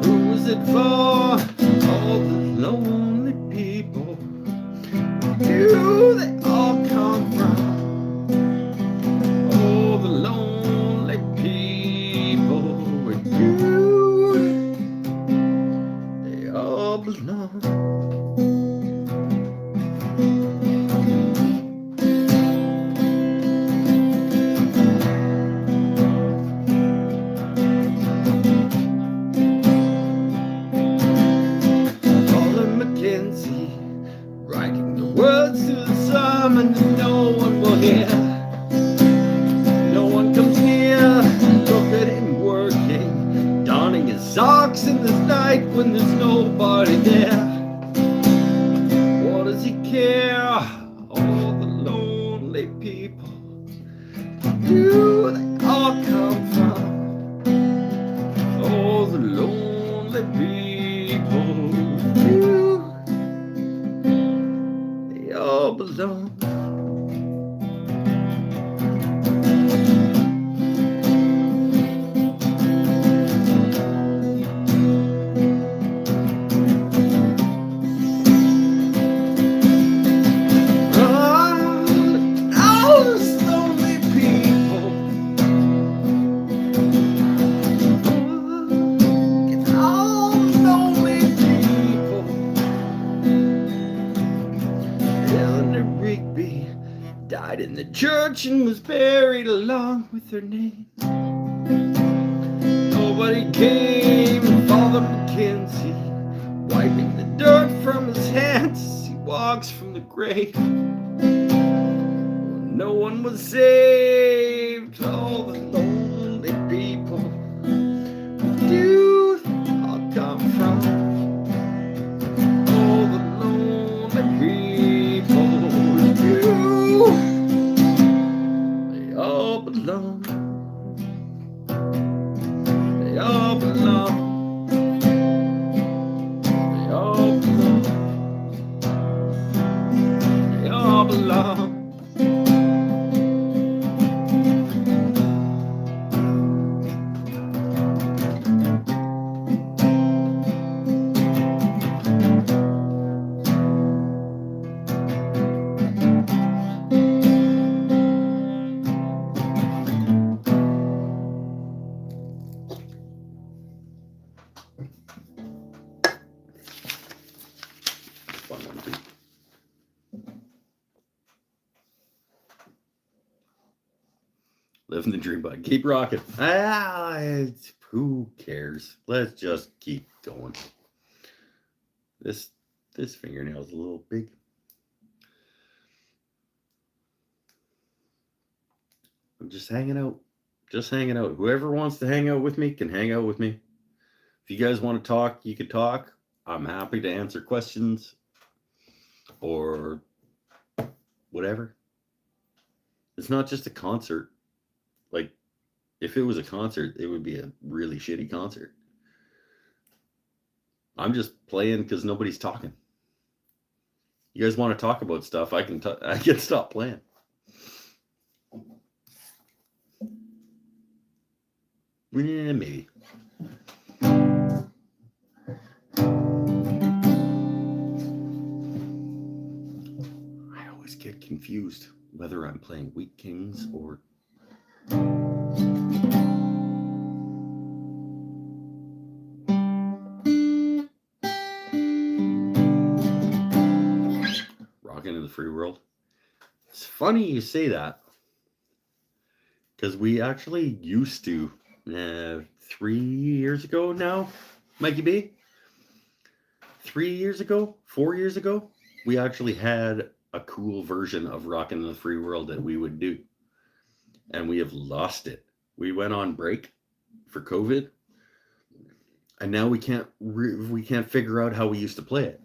Who is it for? All the lonely people. Do they all come from? All the lonely people with you. They all belong. No one comes near. Look at him working, donning his socks in the night when there's nobody there. What does he care? All the lonely people. Do they all come from? All the lonely people. Do they all belong? Died in the church and was buried along with her name. Nobody came. Father Mackenzie wiping the dirt from his hands as he walks from the grave. No one was saved. All the lonely people. fun one too. Living the dream, bud. Keep rocking. Who cares? Let's just keep going. This fingernail is a little big. I'm just hanging out. Just hanging out. Whoever wants to hang out with me can hang out with me. If you guys want to talk, you can talk. I'm happy to answer questions or whatever. It's not just a concert. Like, if it was a concert, it would be a really shitty concert. I'm just playing because nobody's talking. You guys want to talk about stuff, I can stop playing. Yeah, maybe. I always get confused whether I'm playing Wheat Kings or Rockin' in the Free World. It's funny you say that, because we actually used to 3 years ago now, Mikey B. 3 years ago, 4 years ago, we actually had a cool version of Rockin' in the Free World that we would do. And we have lost it. We went on break for COVID, and now we can't figure out how we used to play it.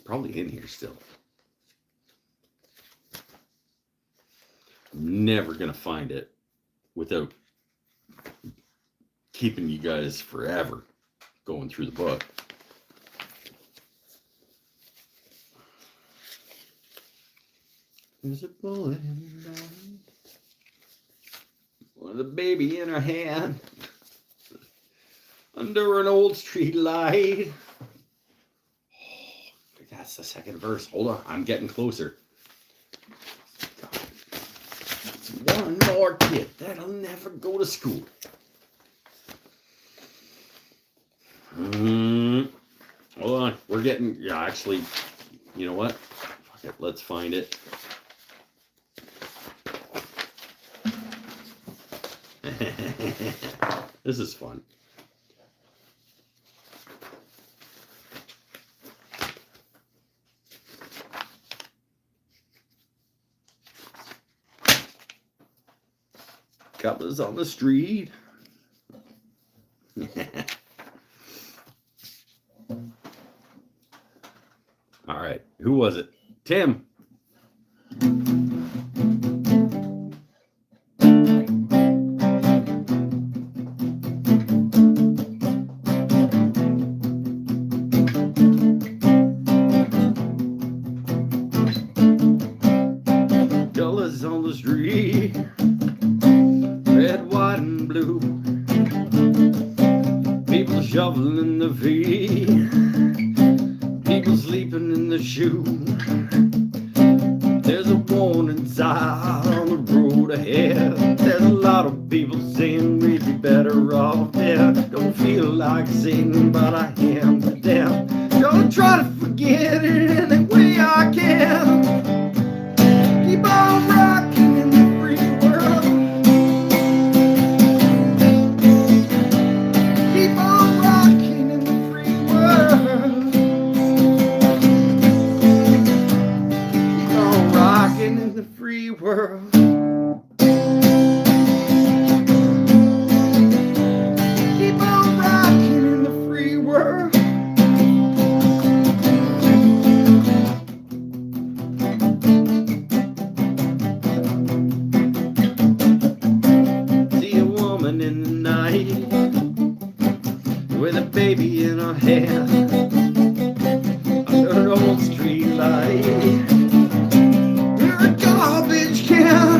Probably in here still. I'm never gonna find it without keeping you guys forever going through the book. There's a bullet in her eye, with a baby in her hand, under an old street light. That's the second verse. Hold on, I'm getting closer. It's one more kid that'll never go to school. Hold on, we're getting. Yeah, actually, you know what? Fuck it, let's find it. This is fun. Couples on the street. All right, who was it? Tim. Colors on the street. Red, white, and blue. People shoveling the feet. People sleeping in the shoe. There's a warning sign on the road ahead. There's a lot of people saying we'd be better off dead. Don't feel like singing, but I am to death. Gonna try to forget it any way I can. Keep on rocking in the free world. Keep on rocking in the free world. Keep on rocking in the free world. Keep on rocking in the free world. See a woman in the night with a baby in her hand under an old street light. You're a garbage can.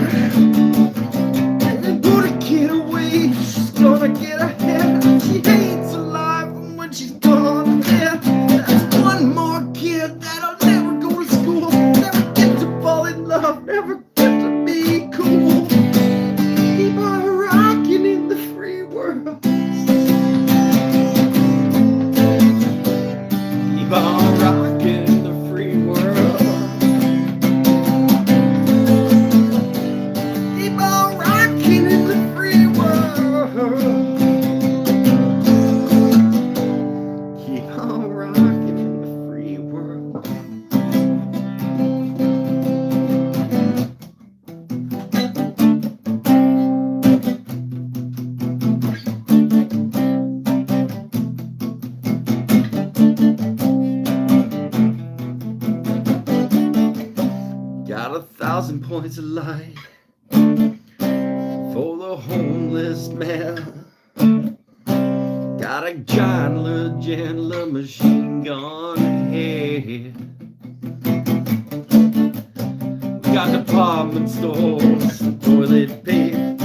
Got 1,000 points of light for the homeless man. Got a giant legenda machine gun head. Got department stores, toilet paper,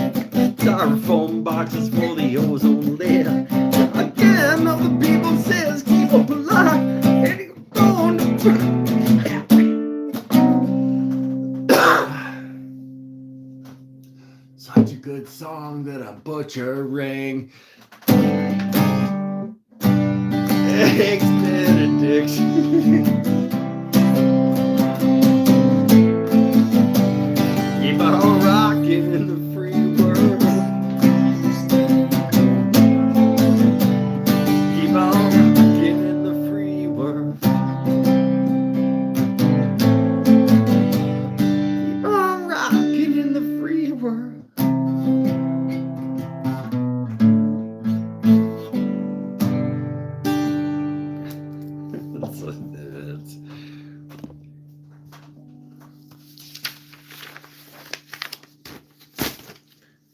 styrofoam boxes for the ozone layer. Again, other people says keep up alive, and you're going to such a good song that I'm butchering. Eggs Benedict. Keep on rocking in the free world. Keep on rocking in the free world. Keep on rocking in the free world.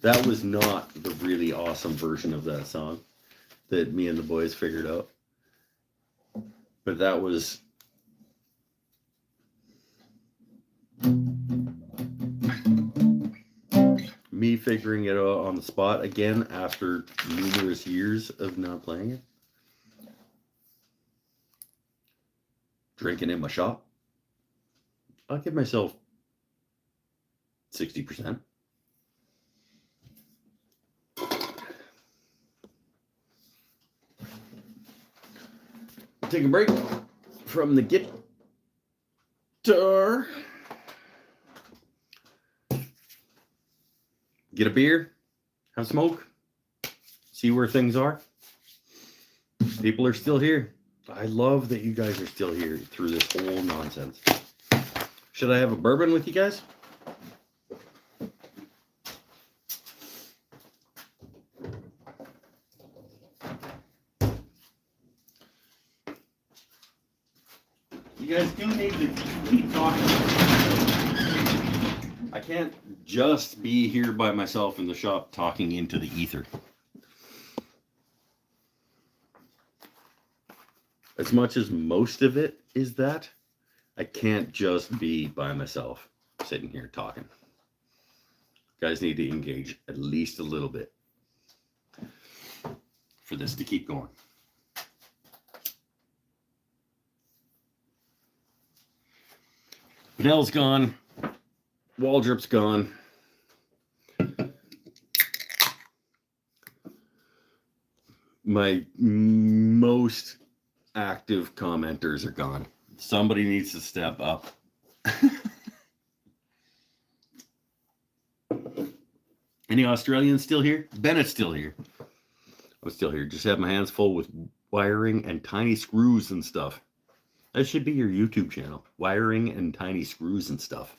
That was not the really awesome version of that song that me and the boys figured out. But that was me figuring it out on the spot again after numerous years of not playing it. Drinking in my shop. I'll give myself 60%. Take a break from the guitar. Get a beer, have a smoke, see where things are. People are still here. I love that you guys are still here through this whole nonsense. Should I have a bourbon with you guys? You guys do need to keep talking. I can't just be here by myself in the shop talking into the ether. As much as most of it is that, I can't just be by myself sitting here talking. You guys need to engage at least a little bit for this to keep going. Vanell's gone. Waldrop's gone. My most active commenters are gone. Somebody needs to step up. Any Australians still here? Bennett's still here. I'm still here. Just have my hands full with wiring and tiny screws and stuff. That should be your YouTube channel. Wiring and tiny screws and stuff.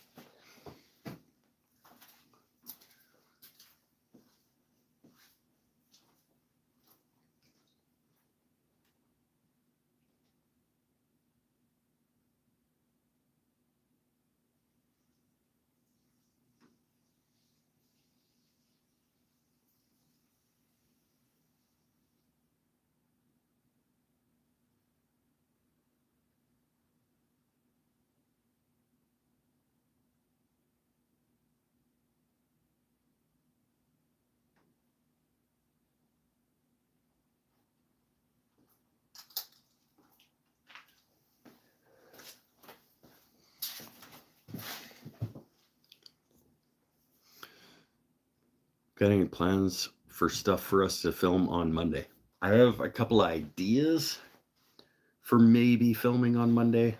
Got any plans for stuff for us to film on Monday? I have a couple of ideas for maybe filming on Monday,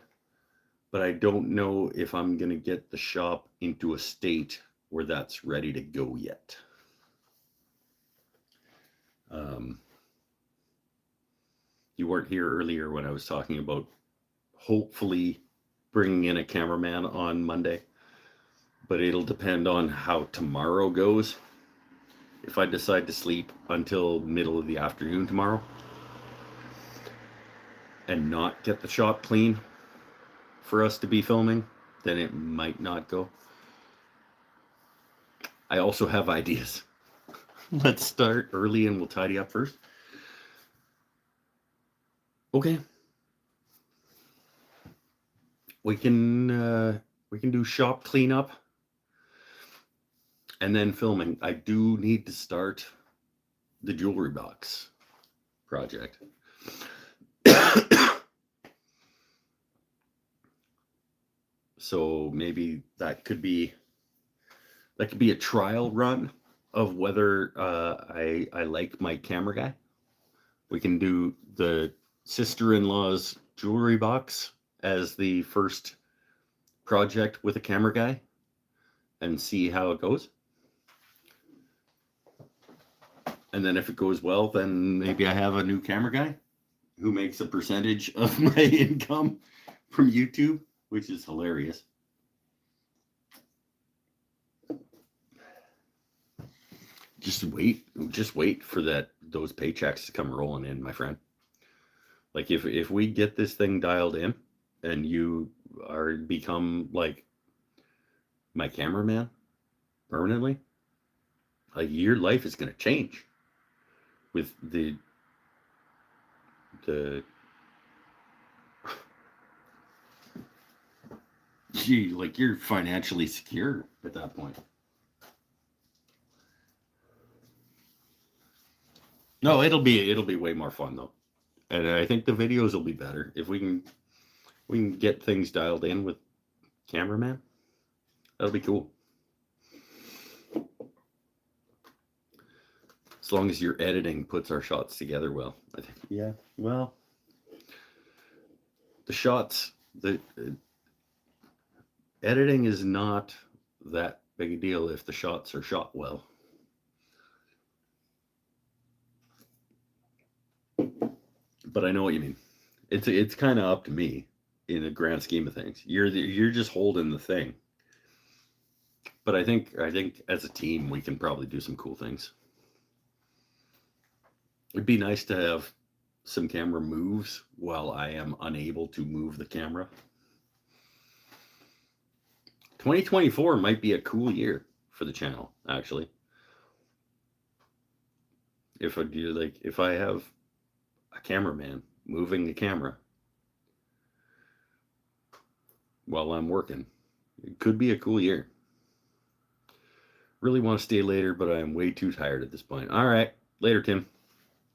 but I don't know if I'm going to get the shop into a state where that's ready to go yet. You weren't here earlier when I was talking about hopefully bringing in a cameraman on Monday, but it'll depend on how tomorrow goes. If I decide to sleep until middle of the afternoon tomorrow and not get the shop clean for us to be filming, then it might not go. I also have ideas. Let's start early and we'll tidy up first. Okay. We can do shop cleanup and then filming. I do need to start the jewelry box project. So maybe that could be a trial run of whether I like my camera guy. We can do the sister-in-law's jewelry box as the first project with a camera guy and see how it goes. And then if it goes well, then maybe I have a new camera guy who makes a percentage of my income from YouTube, which is hilarious. Just wait for those paychecks to come rolling in, my friend. Like if we get this thing dialed in and you become like my cameraman permanently, like your life is going to change with the like you're financially secure at that point. No, it'll be way more fun though. And I think the videos will be better if we can get things dialed in with cameraman. That'll be cool. As long as your editing puts our shots together well, I think. Yeah. Well, the editing is not that big a deal if the shots are shot well. But I know what you mean. It's kind of up to me in the grand scheme of things. You're just holding the thing. But I think as a team we can probably do some cool things. It'd be nice to have some camera moves while I am unable to move the camera. 2024 might be a cool year for the channel, actually. If I have a cameraman moving the camera while I'm working, it could be a cool year. Really want to stay later, but I am way too tired at this point. All right, later, Tim.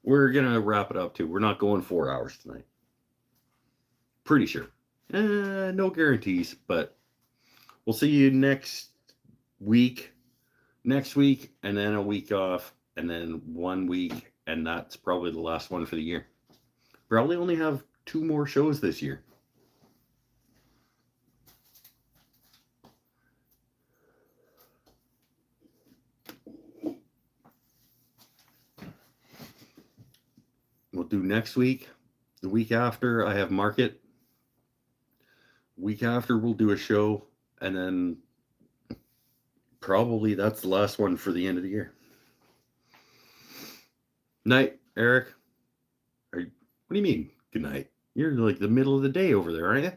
We're gonna wrap it up too. We're not going 4 hours tonight. Pretty sure. No guarantees, but we'll see you next week, and then a week off, and then 1 week, and that's probably the last one for the year. Probably only have 2 more shows this year. We'll do next week. The week after, I have market. Week after, we'll do a show, and then probably that's the last one for the end of the year. Night, Eric. What do you mean, good night? You're like the middle of the day over there, aren't you?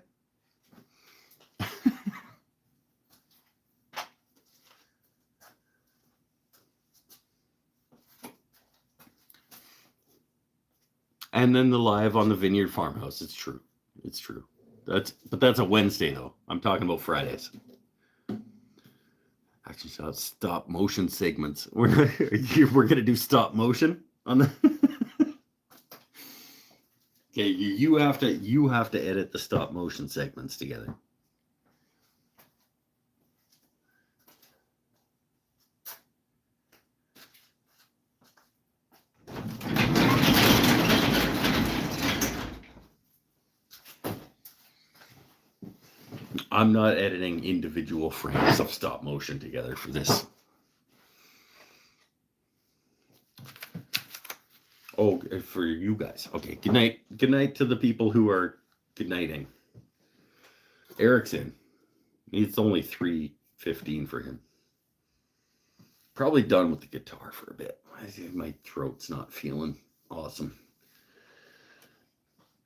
And then the live on the Vineyard Farmhouse. It's true. That's a Wednesday though. I'm talking about Fridays. Actually, so it's stop motion segments. We're gonna do stop motion on the. Okay, you have to edit the stop motion segments together. I'm not editing individual frames of stop motion together for this. Oh, for you guys. Okay, good night. Good night to the people who are good nighting. Eric's in. It's only 3:15 for him. Probably done with the guitar for a bit. My throat's not feeling awesome.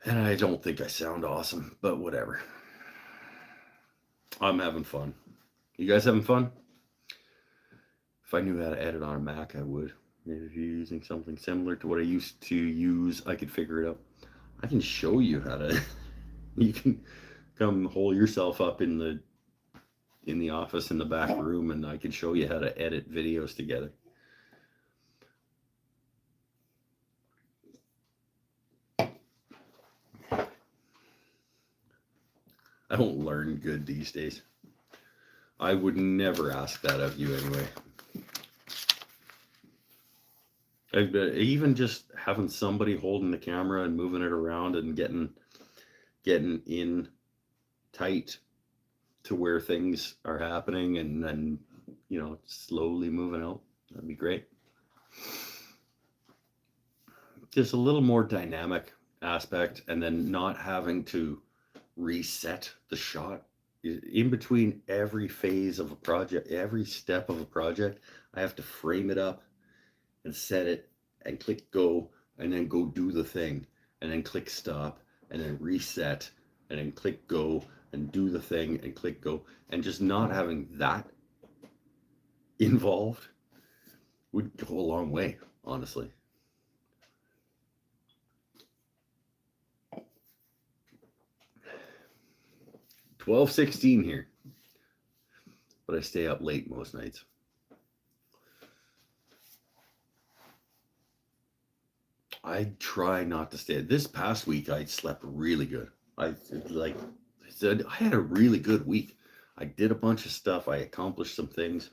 And I don't think I sound awesome, but whatever. I'm having fun. You guys having fun? If I knew how to edit on a Mac, I would. Maybe if you're using something similar to what I used to use, I could figure it out. I can show you how to. You can come hole yourself up in the office in the back room, and I can show you how to edit videos together. I don't learn good these days. I would never ask that of you anyway. Even just having somebody holding the camera and moving it around and getting in tight to where things are happening, and then slowly moving out, that'd be great. Just a little more dynamic aspect, and then not having to reset the shot in between every phase of a project, every step of a project. I have to frame it up and set it and click go, and then go do the thing, and then click stop, and then reset, and then click go and do the thing and click go. And just not having that involved would go a long way, honestly. $12:16 here, but I stay up late most nights. I try not to stay. This past week, I slept really good. I said, I had a really good week. I did a bunch of stuff. I accomplished some things.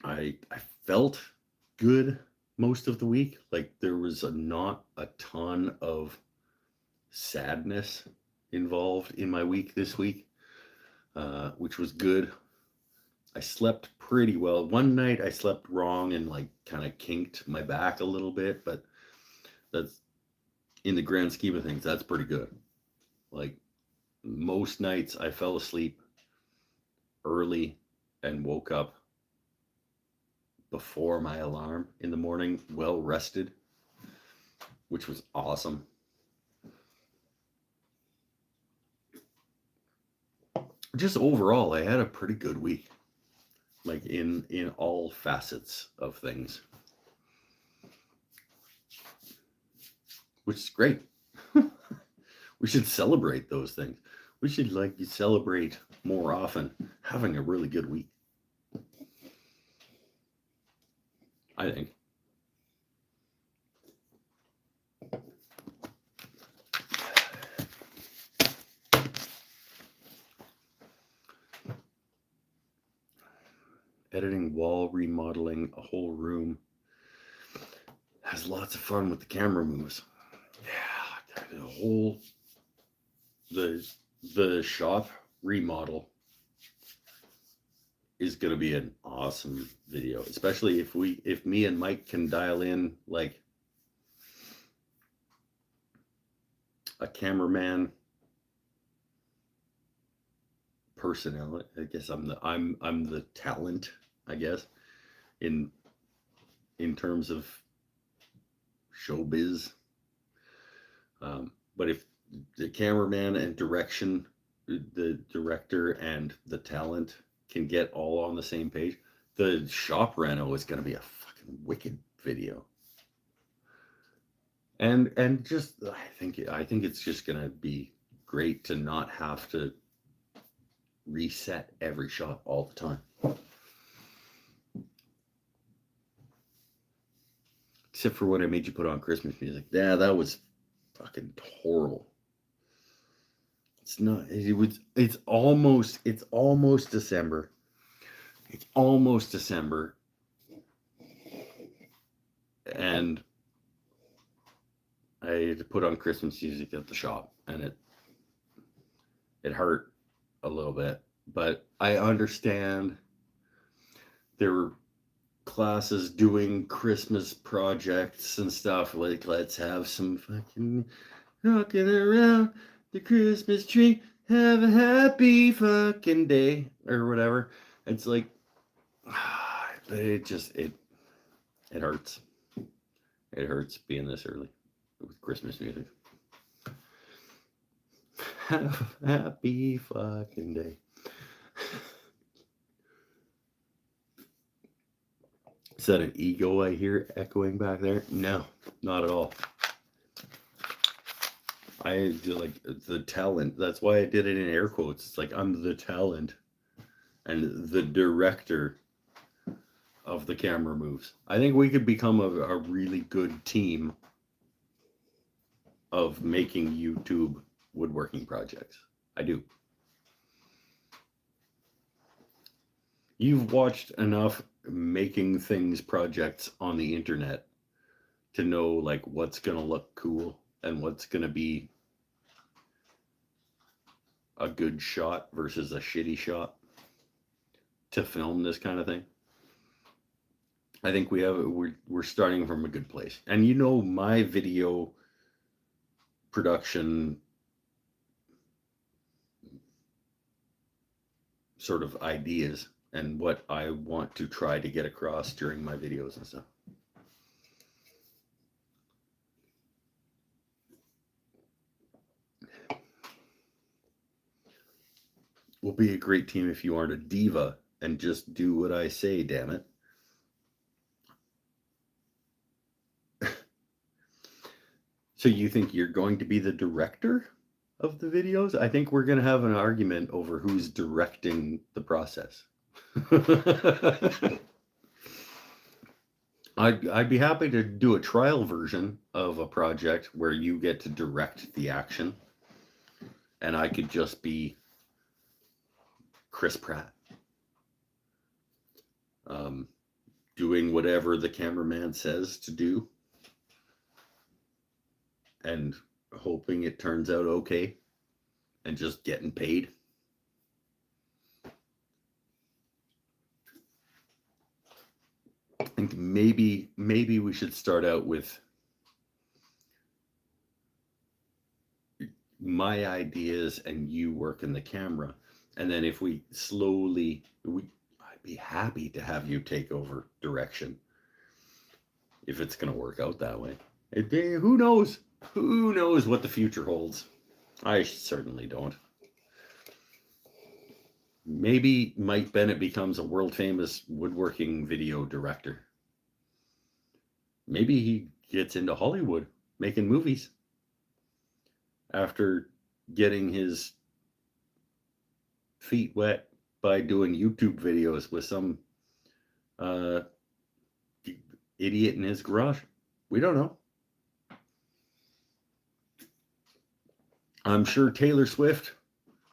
I felt good most of the week. Like there was not a ton of sadness involved in my week this week, which was good. I slept pretty well. One night I slept wrong and like kind of kinked my back a little bit, but that's, in the grand scheme of things, that's pretty good. Like most nights I fell asleep early and woke up before my alarm in the morning, well rested, which was awesome. Just overall, I had a pretty good week, like in all facets of things, which is great. We should celebrate those things. We should celebrate more often having a really good week, I think. Editing wall remodeling a whole room has lots of fun with the camera moves. Yeah, the shop remodel is going to be an awesome video, especially if me and Mike can dial in like a cameraman personnel. I guess I'm the talent, I guess, in terms of showbiz. But if the cameraman and the director and the talent can get all on the same page, the shop reno is going to be a fucking wicked video. And just I think it's just going to be great to not have to reset every shot all the time. Except for when I made you put on Christmas music. Yeah, that was fucking horrible. It's not. It's almost December. It's almost December, and I had to put on Christmas music at the shop, and it hurt a little bit. But I understand there were classes doing Christmas projects and stuff, like let's have some fucking rocking around the Christmas tree, have a happy fucking day, or whatever. It's like, it hurts. It hurts being this early with Christmas music. Have a happy fucking day. Is that an ego I hear echoing back there? No, not at all. I do like the talent. That's why I did it in air quotes. It's like I'm the talent and the director of the camera moves. I think we could become a really good team of making YouTube woodworking projects. I do. You've watched enough making things projects on the internet to know like what's going to look cool and what's going to be a good shot versus a shitty shot to film this kind of thing. I think we're starting from a good place. And you know, my video production sort of ideas and what I want to try to get across during my videos and stuff. We'll be a great team if you aren't a diva and just do what I say, damn it. So you think you're going to be the director of the videos? I think we're going to have an argument over who's directing the process. I'd be happy to do a trial version of a project where you get to direct the action and I could just be Chris Pratt, doing whatever the cameraman says to do and hoping it turns out okay and just getting paid. I think maybe we should start out with my ideas and you working the camera, and then if we slowly, I'd be happy to have you take over direction if it's going to work out that way. Who knows? Who knows what the future holds? I certainly don't. Maybe Mike Bennett becomes a world famous woodworking video director. Maybe he gets into Hollywood making movies after getting his feet wet by doing YouTube videos with some idiot in his garage. We don't know. I'm sure Taylor Swift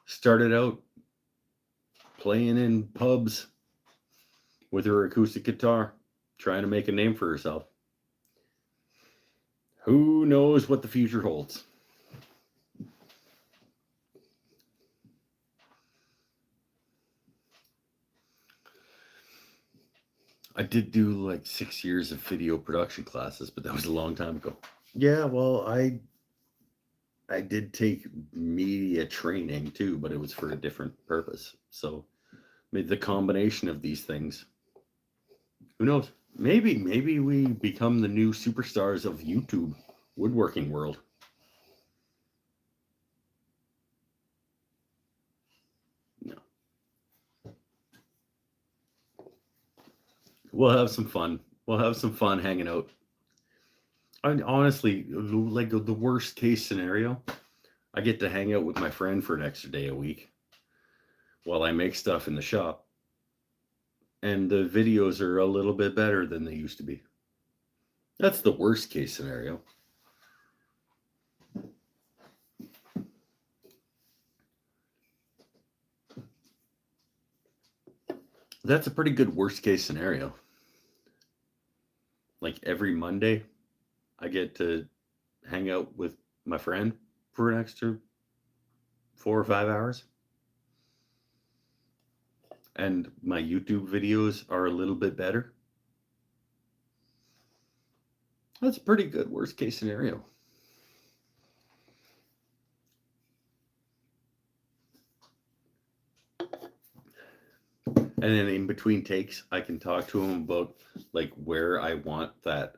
started out playing in pubs with her acoustic guitar, trying to make a name for herself. Who knows what the future holds? I did do like 6 years of video production classes, but that was a long time ago. Yeah, well, I did take media training too, but it was for a different purpose. So the combination of these things, who knows? Maybe we become the new superstars of YouTube woodworking world. No. We'll have some fun. We'll have some fun hanging out. And honestly, like the worst case scenario, I get to hang out with my friend for an extra day a week while I make stuff in the shop. And the videos are a little bit better than they used to be. That's the worst case scenario. That's a pretty good worst case scenario. Like every Monday, I get to hang out with my friend for an extra 4 or 5 hours. And my YouTube videos are a little bit better. That's a pretty good worst case scenario. And then in between takes, I can talk to him about like where I want that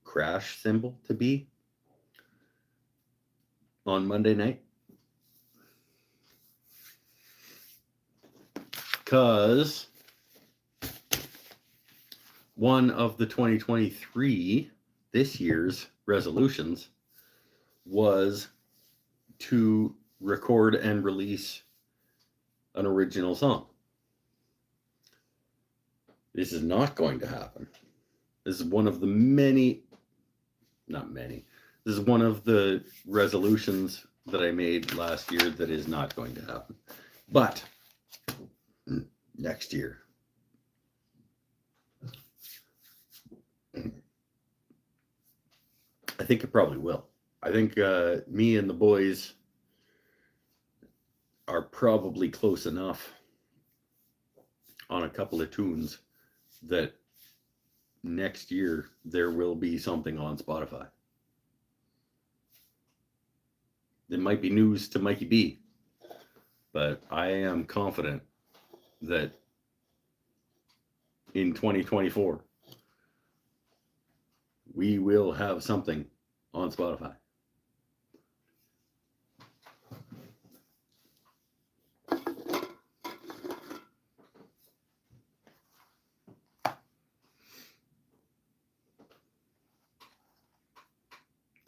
crash symbol to be on Monday night. because one of the 2023, this year's resolutions was to record and release an original song. This is not going to happen. This is one of the this is one of the resolutions that I made last year that is not going to happen. But next year, I think it probably will. I think me and the boys are probably close enough on a couple of tunes that next year there will be something on Spotify. It might be news to Mikey B, but I am confident that in 2024 we will have something on Spotify. That's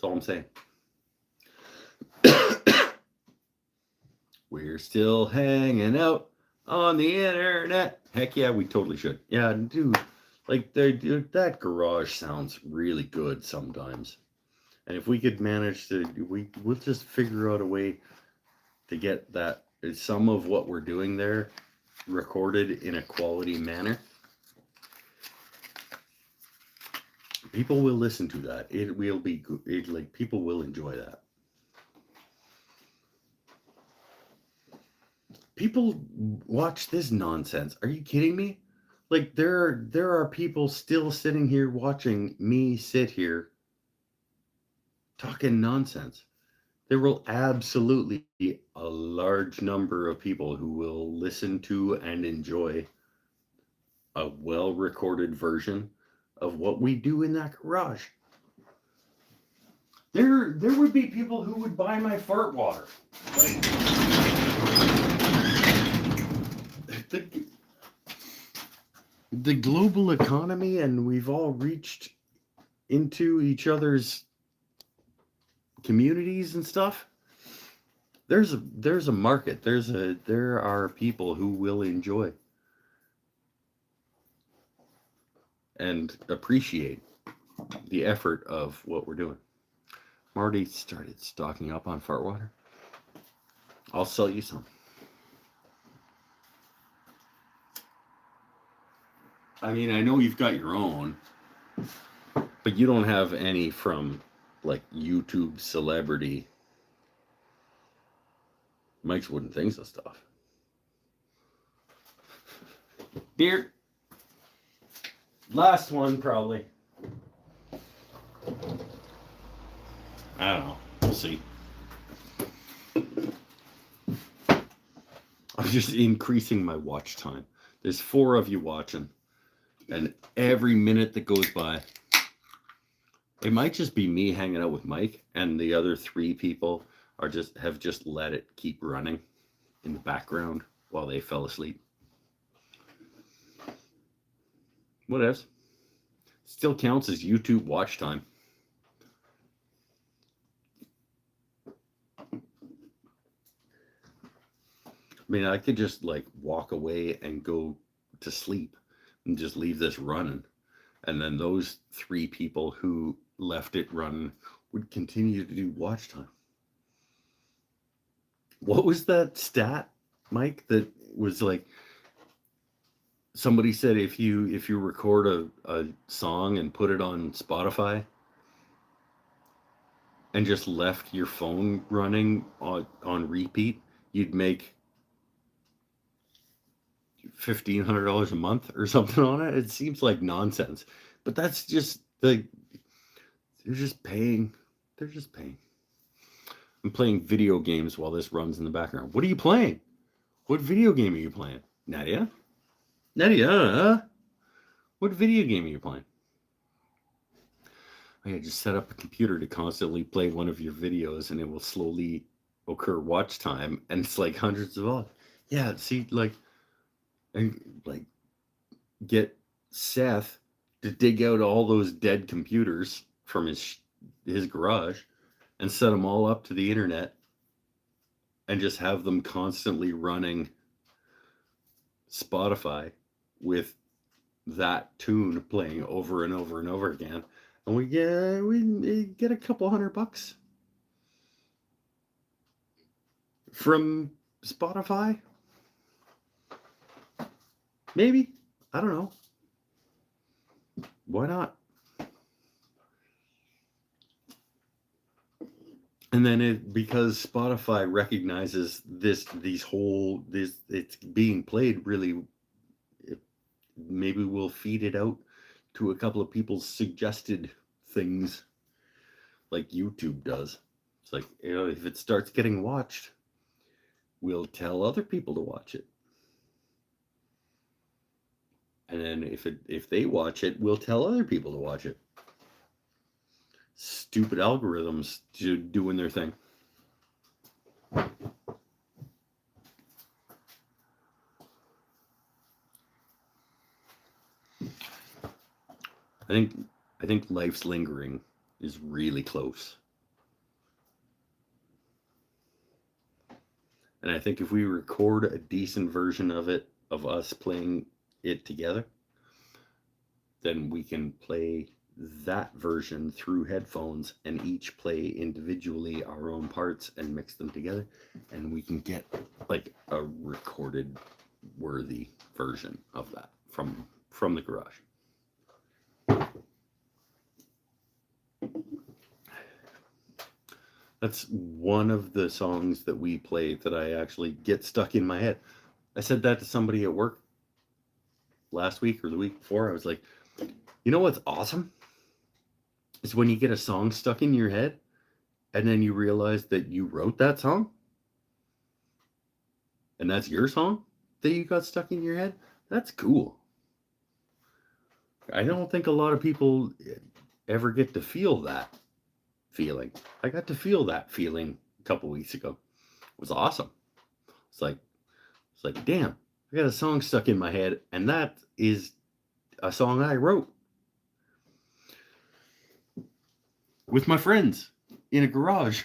all I'm saying. We're still hanging out on the internet. Heck yeah, we totally should. Yeah, dude, like that garage sounds really good sometimes. And if we could manage to, we'll just figure out a way to get that, some of what we're doing there recorded in a quality manner. People will listen to that. It will be good. Like, people will enjoy that. People watch this nonsense. Are you kidding me? Like, there are people still sitting here watching me sit here talking nonsense. There will absolutely be a large number of people who will listen to and enjoy a well-recorded version of what we do in that garage. There would be people who would buy my fart water. Like, the global economy, and we've all reached into each other's communities and stuff. There's a market. There are people who will enjoy and appreciate the effort of what we're doing. Marty started stocking up on fart water. I'll sell you some. I mean, I know you've got your own, but you don't have any from, like, YouTube celebrity Mike's Wooden Things and stuff. Beer. Last one, probably. I don't know. We'll see. I'm just increasing my watch time. There's 4 of you watching. And every minute that goes by, it might just be me hanging out with Mike, and the other 3 people have just let it keep running in the background while they fell asleep. What else? Still counts as YouTube watch time. I mean, I could just, like, walk away and go to sleep and just leave this running, and then those 3 people who left it running would continue to do watch time. What was that stat, Mike, that was like, somebody said if you record a song and put it on Spotify and just left your phone running on repeat, you'd make $1,500 a month or something on it. It seems like nonsense, but that's just they're just paying. They're just paying. I'm playing video games while this runs in the background. What are you playing? What video game are you playing? Nadia? What video game are you playing? I just set up a computer to constantly play one of your videos, and it will slowly occur watch time, and it's like hundreds of dollars. Yeah, see, like, and like get Seth to dig out all those dead computers from his garage and set them all up to the internet and just have them constantly running Spotify with that tune playing over and over and over again, and we get a couple $100 from Spotify. Maybe, I don't know. Why not? And then because Spotify recognizes it's being played really, maybe we'll feed it out to a couple of people's suggested things like YouTube does. It's like, if it starts getting watched, we'll tell other people to watch it. And then if they watch it, we'll tell other people to watch it. Stupid algorithms doing their thing. I think Life's Lingering is really close. And I think if we record a decent version of it, of us playing it together, then we can play that version through headphones and each play individually our own parts and mix them together, and we can get like a recorded worthy version of that from the garage. That's one of the songs that we play that I actually get stuck in my head. I said that to somebody at work last week or the week before. I was like, you know what's awesome? Is when you get a song stuck in your head and then you realize that you wrote that song and that's your song that you got stuck in your head. That's cool. I don't think a lot of people ever get to feel that feeling. I got to feel that feeling a couple weeks ago. It was awesome. It's like, damn, I got a song stuck in my head, and that is a song I wrote with my friends in a garage.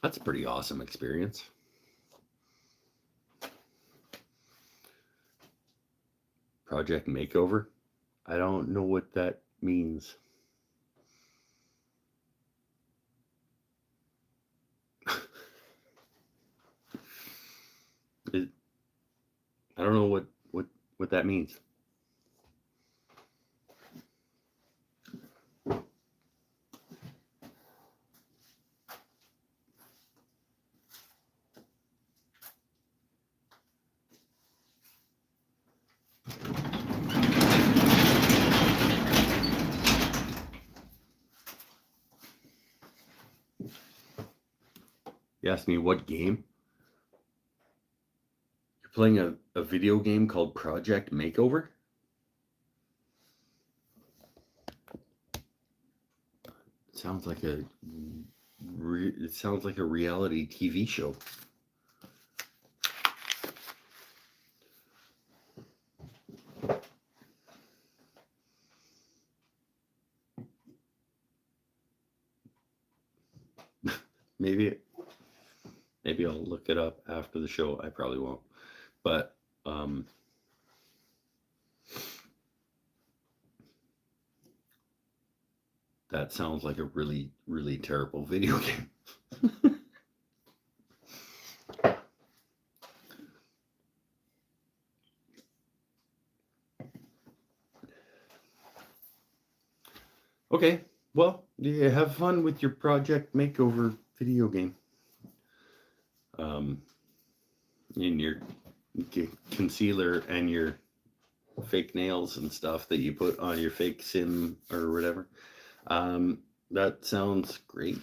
That's a pretty awesome experience. Project Makeover. I don't know what that means. I don't know what that means. You asked me what game? You're playing a video game called Project Makeover? It sounds like a reality TV show. Maybe I'll look it up after the show. I probably won't, but that sounds like a really, really terrible video game. Okay, well, yeah, have fun with your Project Makeover video game. In your concealer and your fake nails and stuff that you put on your fake sim or whatever. That sounds great.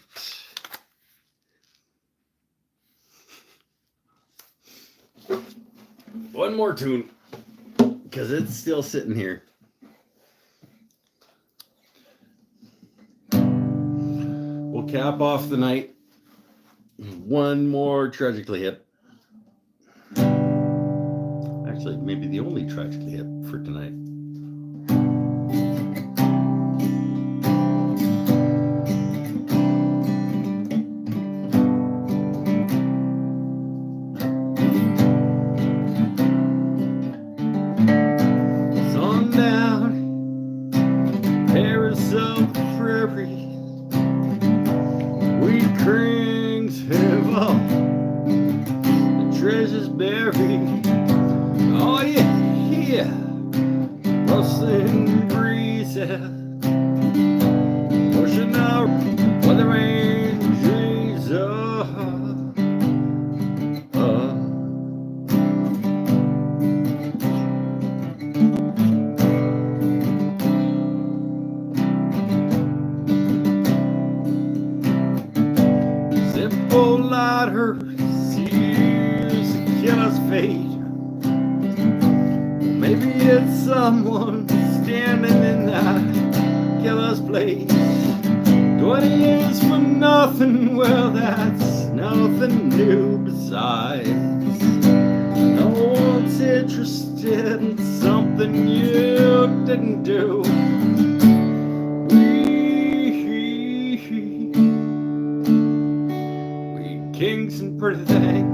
One more tune, because it's still sitting here. We'll we'll cap off the night. One more Tragically Hip. Actually, maybe the only Tragically Hip for tonight. Someone standing in that killer's place. 20 years for nothing, well, that's nothing new besides. No one's interested in something you didn't do. We kings and pretty things.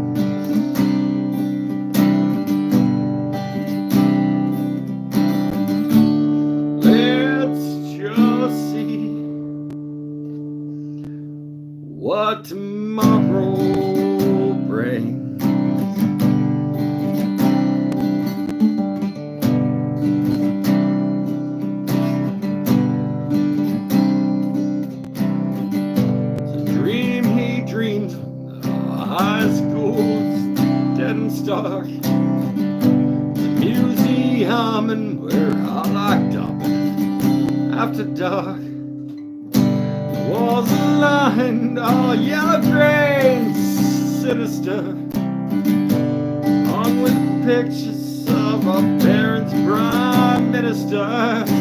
What tomorrow brings. It's a dream he dreams of high school's dead and stark. The museum and we're all locked up after dark. Walls are lined, all yellow gray and sinister, hung with pictures of our parents' prime ministers.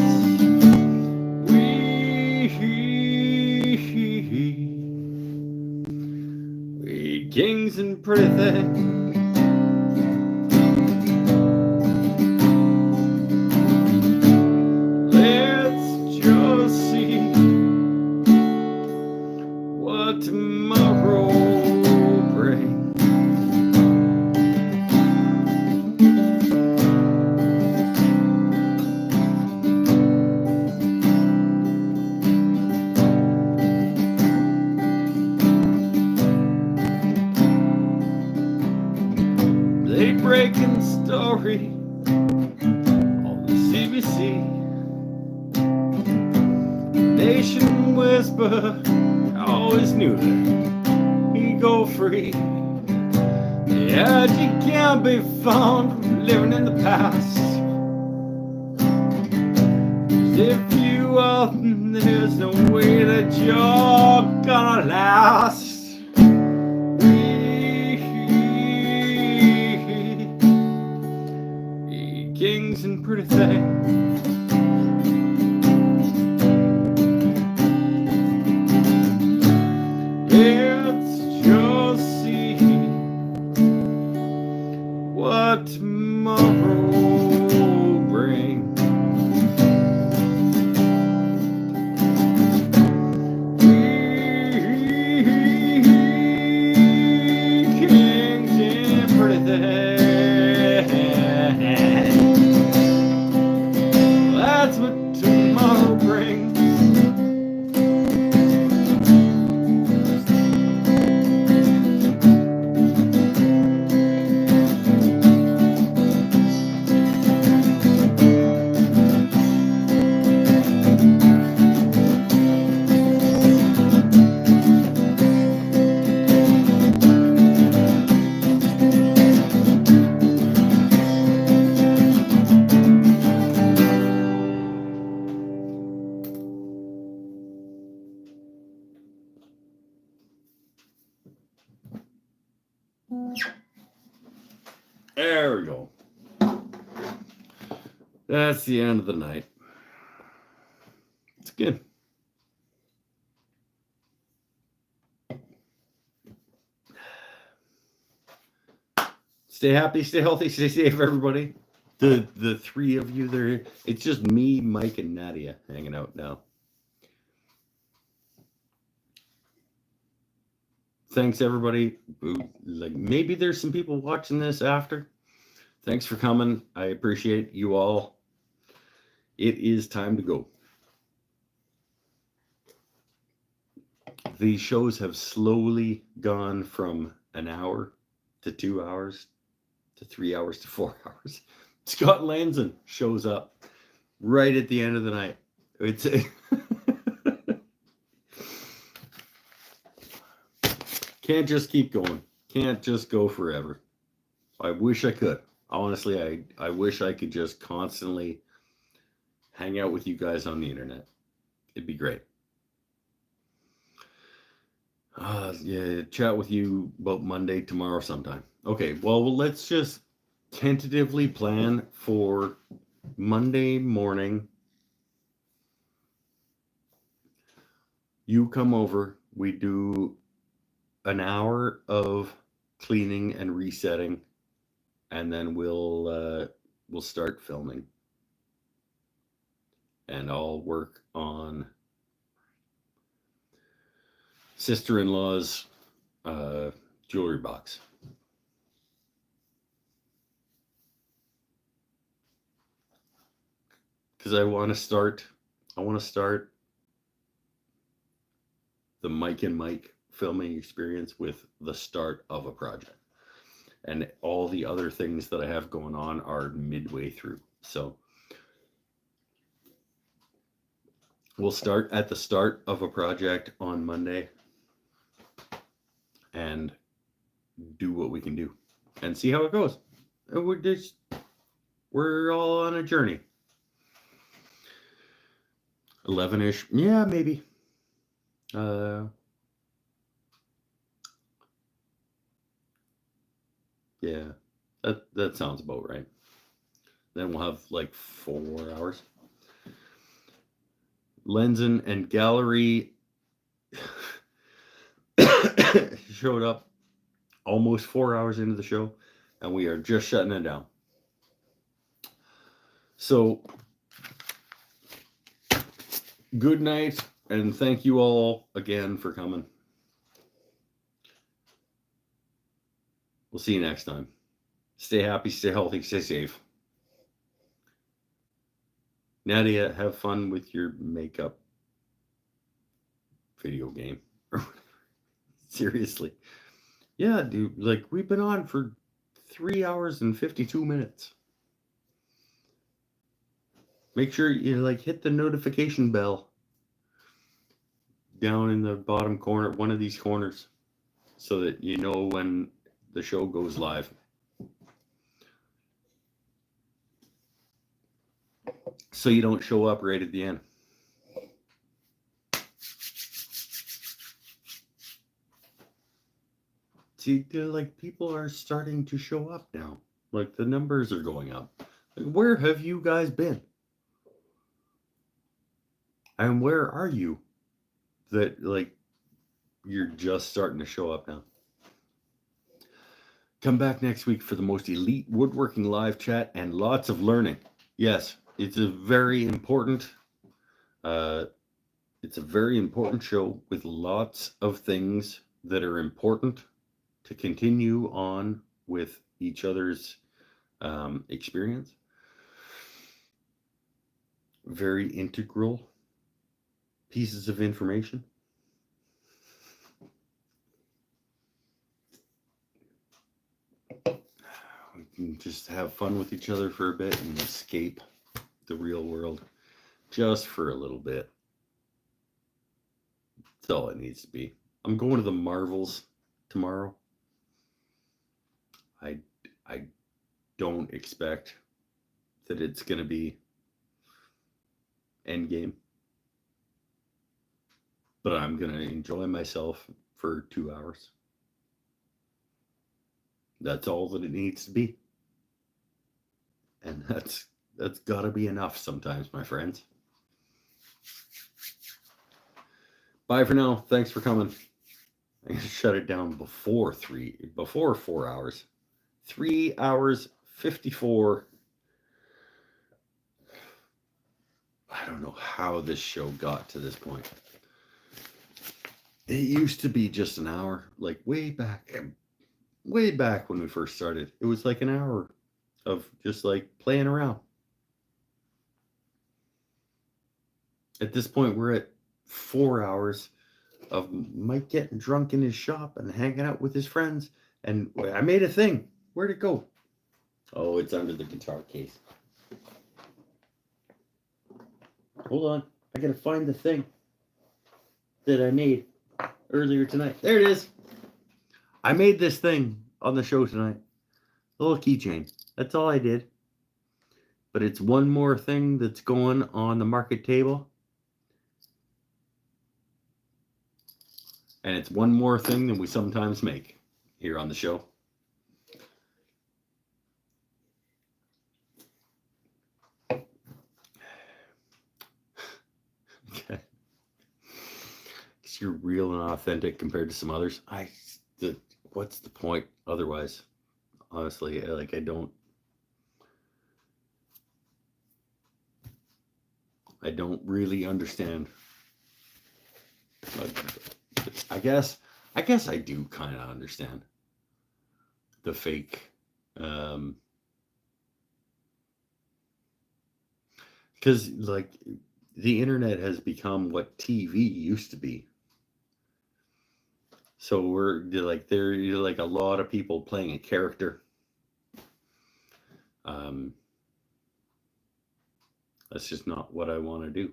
We kings and pretty things. Tomorrow brings. They breaking story on the CBC. Nation whisper. Always knew that he'd go free. Yeah, you can't be found living in the past. 'Cause if you are, there's no way that you're gonna last. We kings and pretty things. Let's just see what tomorrow brings. Kings and pretty things. That's what tomorrow brings. There we go. That's the end of the night. It's good. Stay happy, stay healthy, stay safe, everybody. The three of you there, it's just me, Mike, and Nadia hanging out now. Thanks, everybody. Like, maybe there's some people watching this after. Thanks for coming. I appreciate you all. It is time to go. These shows have slowly gone from an hour to 2 hours to 3 hours to 4 hours. Scott Lanzon shows up right at the end of the night. It's can't just keep going. Can't just go forever. I wish I could. Honestly, I wish I could just constantly hang out with you guys on the internet. It'd be great. Yeah, chat with you about Monday, tomorrow sometime. Okay, well, let's just tentatively plan for Monday morning. You come over, we do an hour of cleaning and resetting, and then we'll start filming. And I'll work on sister-in-law's jewelry box. Because I want to start the Mike and Mike filming experience with the start of a project. And all the other things that I have going on are midway through. So we'll start at the start of a project on Monday and do what we can do and see how it goes. And we're all on a journey. 11-ish. Yeah, maybe. Yeah, that sounds about right. Then we'll have like 4 hours. Lenzen and Gallery showed up almost 4 hours into the show, and we are just shutting it down. So, good night, and thank you all again for coming. We'll see you next time. Stay happy, stay healthy, stay safe. Nadia, have fun with your makeup video game. Seriously. Yeah, dude, like we've been on for 3 hours and 52 minutes. Make sure you like hit the notification bell down in the bottom corner, one of these corners, so that you know when the show goes live. So you don't show up right at the end. See, like people are starting to show up now. Like the numbers are going up. Like, where have you guys been? And where are you? That like you're just starting to show up now. Come back next week for the most elite woodworking live chat and lots of learning. Yes, it's a very important show with lots of things that are important to continue on with each other's experience. Very integral pieces of information. We can just have fun with each other for a bit and escape the real world just for a little bit. That's all it needs to be. I'm going to the Marvels tomorrow. I don't expect that it's going to be Endgame, but I'm going to enjoy myself for 2 hours. That's all that it needs to be. And that's got to be enough sometimes, my friends. Bye for now. Thanks for coming. I'm going to shut it down before 4 hours. 3 hours 54. I don't know how this show got to this point. It used to be just an hour, like way back when we first started. It was like an hour of just like playing around. At this point, we're at 4 hours of Mike getting drunk in his shop and hanging out with his friends. And I made a thing. Where'd it go? Oh, it's under the guitar case. Hold on. I gotta find the thing that I made earlier tonight. There it is. I made this thing on the show tonight. A little keychain. That's all I did. But it's one more thing that's going on the market table. And it's one more thing that we sometimes make here on the show. Okay. Because you're real and authentic compared to some others. What's the point otherwise? Honestly, like I don't really understand. But I guess I do kind of understand the fake, because like the internet has become what TV used to be. So we're like there are like a lot of people playing a character. That's just not what I want to do.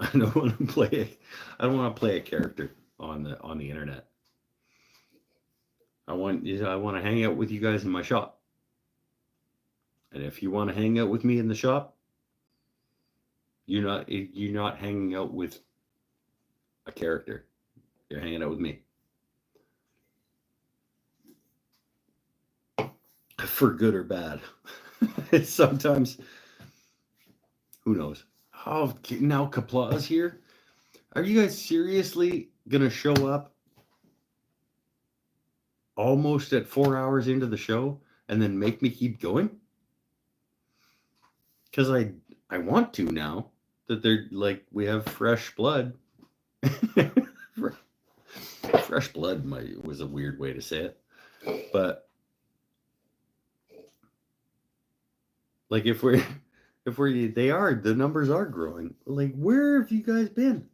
I don't want to play. I don't want to play a character on the internet. I want to hang out with you guys in my shop. And if you want to hang out with me in the shop, you're not hanging out with a character. You're hanging out with me. For good or bad. Sometimes, who knows? Oh, now Kapla's here. Are you guys seriously gonna show up almost at 4 hours into the show and then make me keep going? Because I want to now that they're like we have fresh blood. Fresh blood was a weird way to say it, but like if we're the numbers are growing. Like where have you guys been?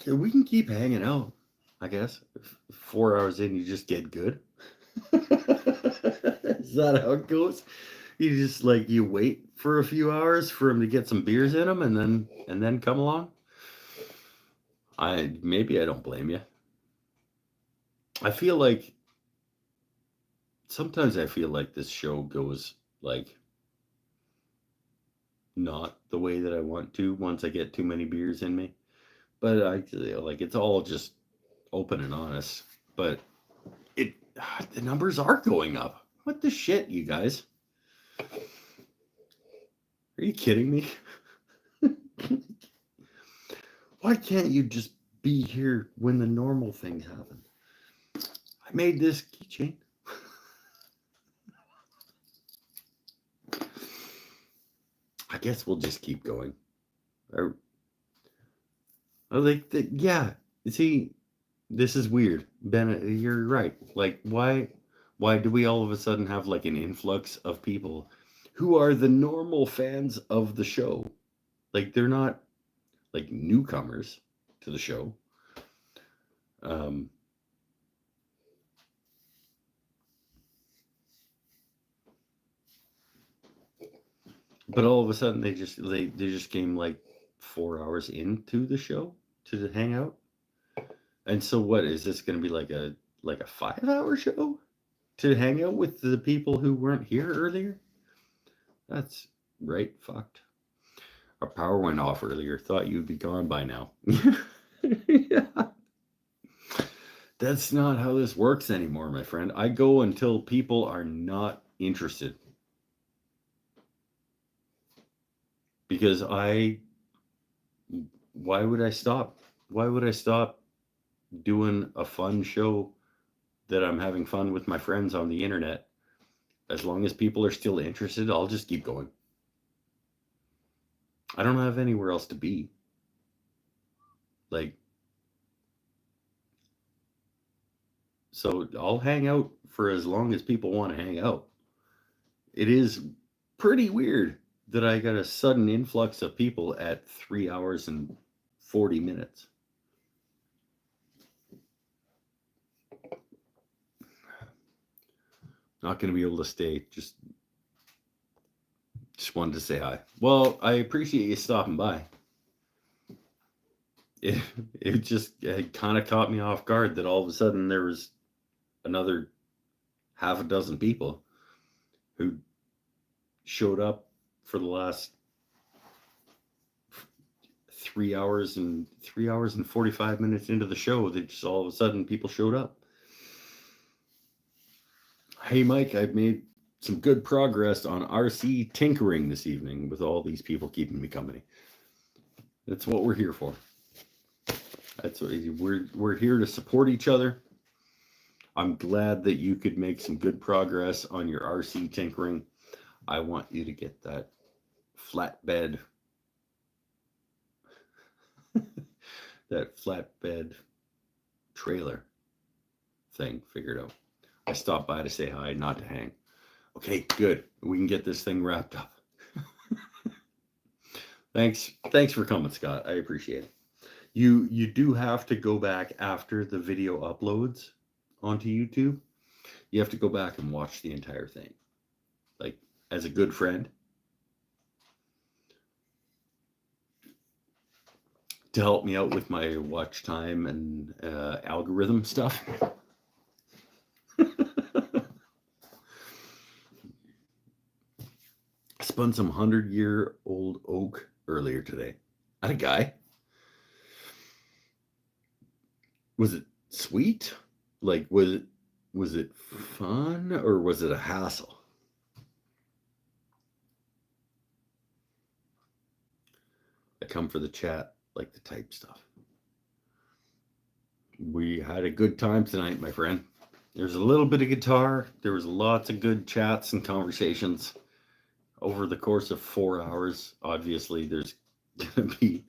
We can keep hanging out, I guess. 4 hours in, you just get good. Is that how it goes? You just like you wait for a few hours for him to get some beers in him, and then come along. Maybe I don't blame you. I feel like sometimes I feel like this show goes like not the way that I want to once I get too many beers in me. But like it's all just open and honest. But the numbers are going up. What the shit, you guys? Are you kidding me? Why can't you just be here when the normal things happen? I made this keychain. I guess we'll just keep going. I like that. Yeah. See, this is weird. Ben, you're right. Like, why do we all of a sudden have like an influx of people who are the normal fans of the show? Like, they're not like newcomers to the show. But all of a sudden they just came like 4 hours into the show to hang out. And so what is this going to be like a 5-hour show to hang out with the people who weren't here earlier? That's right fucked. Our power went off earlier. Thought you'd be gone by now. Yeah. That's not how this works anymore, my friend. I go until people are not interested. Because why would I stop? Why would I stop doing a fun show that I'm having fun with my friends on the internet. As long as people are still interested, I'll just keep going. I don't have anywhere else to be. Like, so I'll hang out for as long as people want to hang out. It is pretty weird that I got a sudden influx of people at 3 hours and 40 minutes. Not going to be able to stay. Just wanted to say hi. Well, I appreciate you stopping by. It just kind of caught me off guard that all of a sudden there was another half a dozen people who showed up for the last 3 hours and 45 minutes into the show. That just all of a sudden people showed up. Hey, Mike, I've made some good progress on RC tinkering this evening with all these people keeping me company. That's what we're here for. That's what we're here to support each other. I'm glad that you could make some good progress on your RC tinkering. I want you to get that flatbed trailer thing figured out. I stopped by to say hi, not to hang. Okay, good. We can get this thing wrapped up. Thanks for coming, Scott. I appreciate it. You do have to go back after the video uploads onto YouTube. You have to go back and watch the entire thing. Like, as a good friend, to help me out with my watch time and algorithm stuff. I spun some 100-year-old oak earlier today. I had a guy. Was it sweet? Like, was it fun or was it a hassle? I come for the chat, like the type stuff. We had a good time tonight, my friend. There's a little bit of guitar. There was lots of good chats and conversations over the course of 4 hours. Obviously, there's going to be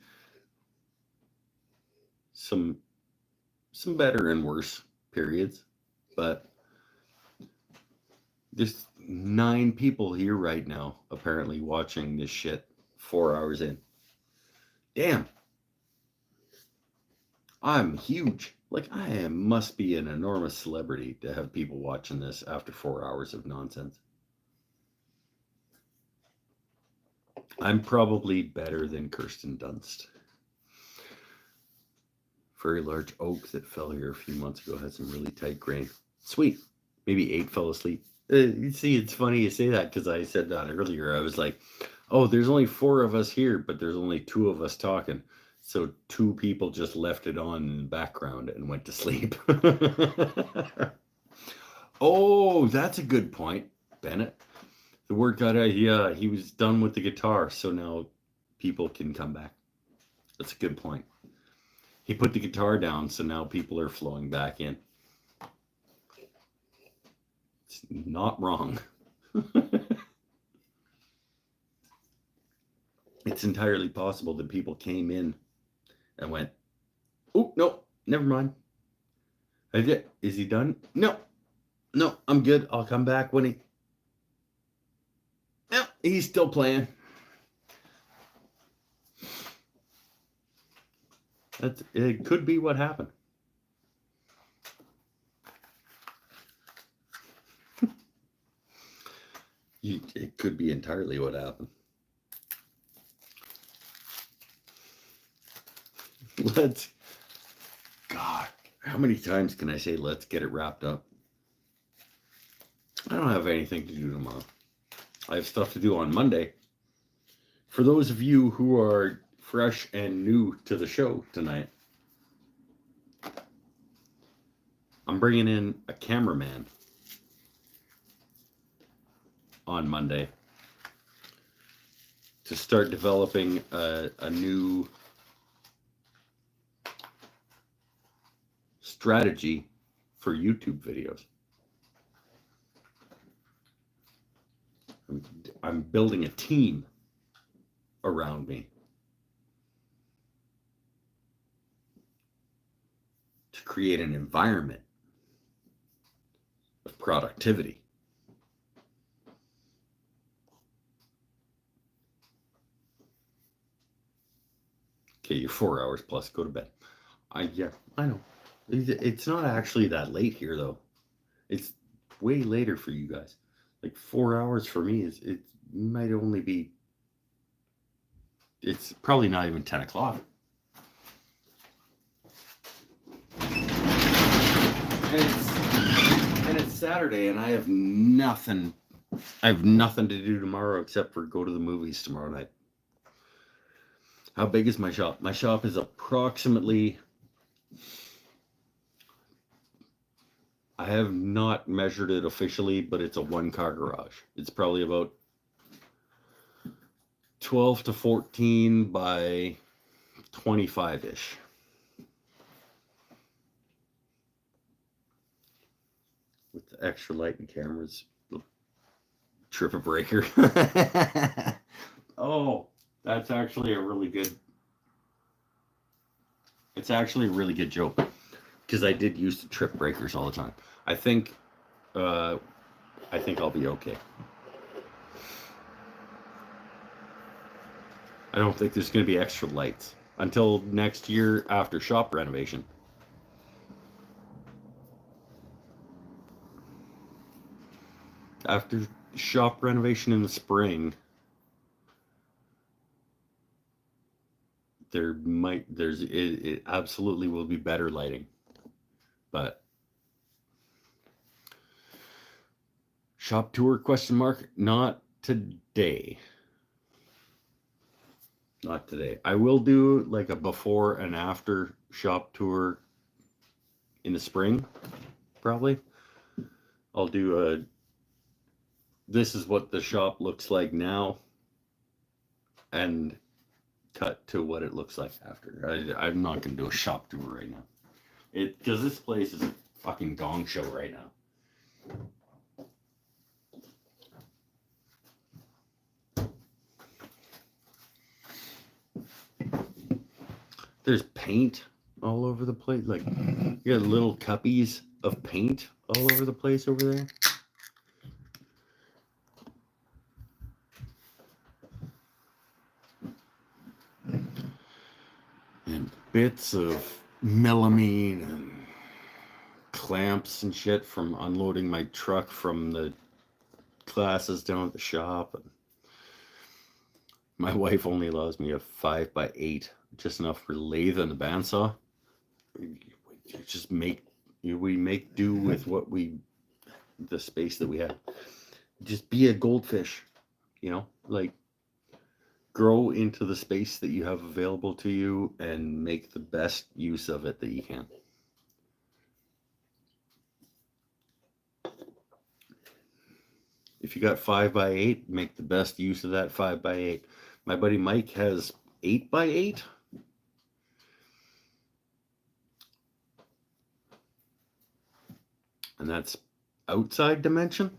some better and worse periods, but there's 9 people here right now apparently watching this shit 4 hours in. Damn. I'm huge. Like, I must be an enormous celebrity to have people watching this after 4 hours of nonsense. I'm probably better than Kirsten Dunst. Very large oak that fell here a few months ago had some really tight grain. Sweet. Maybe 8 fell asleep. You see, it's funny you say that because I said that earlier. I was like, oh, there's only 4 of us here, but there's only 2 of us talking. So 2 people just left it on in the background and went to sleep. Oh, that's a good point, Bennett. The word got out. Yeah, he was done with the guitar, so now people can come back. That's a good point. He put the guitar down, so now people are flowing back in. It's not wrong. It's entirely possible that people came in and went, oh, no, never mind. Is he done? No, I'm good. I'll come back when he... No, he's still playing. It could be what happened. It could be entirely what happened. God, how many times can I say let's get it wrapped up? I don't have anything to do tomorrow. I have stuff to do on Monday. For those of you who are fresh and new to the show tonight, I'm bringing in a cameraman on Monday to start developing a new strategy for YouTube videos. I'm building a team around me to create an environment of productivity. Okay, you're 4 hours plus. Go to bed. Yeah, I know. It's not actually that late here, though. It's way later for you guys. Like 4 hours for me it might only be. It's probably not even 10 o'clock. And it's Saturday, and I have nothing. I have nothing to do tomorrow except for go to the movies tomorrow night. How big is my shop? My shop is approximately. I have not measured it officially, but it's a 1-car garage. It's probably about 12 to 14 by 25-ish. With the extra light and cameras. Trip a breaker. Oh, that's actually a really good. It's actually a really good joke. Because I did use the trip breakers all the time. I think I'll be okay. I don't think there's going to be extra lights until next year after shop renovation. After shop renovation in the spring, it absolutely will be better lighting. But shop tour ? Not today. Not today. I will do like a before and after shop tour in the spring, probably. I'll do this is what the shop looks like now, and cut to what it looks like after. I'm not going to do a shop tour right now. Because this place is a fucking gong show right now. There's paint all over the place. Like, you got little cuppies of paint all over the place over there. And bits of melamine and clamps and shit from unloading my truck from the classes down at the shop. My wife only allows me a 5x8, just enough for lathe and the bandsaw. We make do with the space that we have. Just be a goldfish, like grow into the space that you have available to you and make the best use of it that you can. If you got 5x8, make the best use of that 5x8. My buddy Mike has 8x8. And that's outside dimension.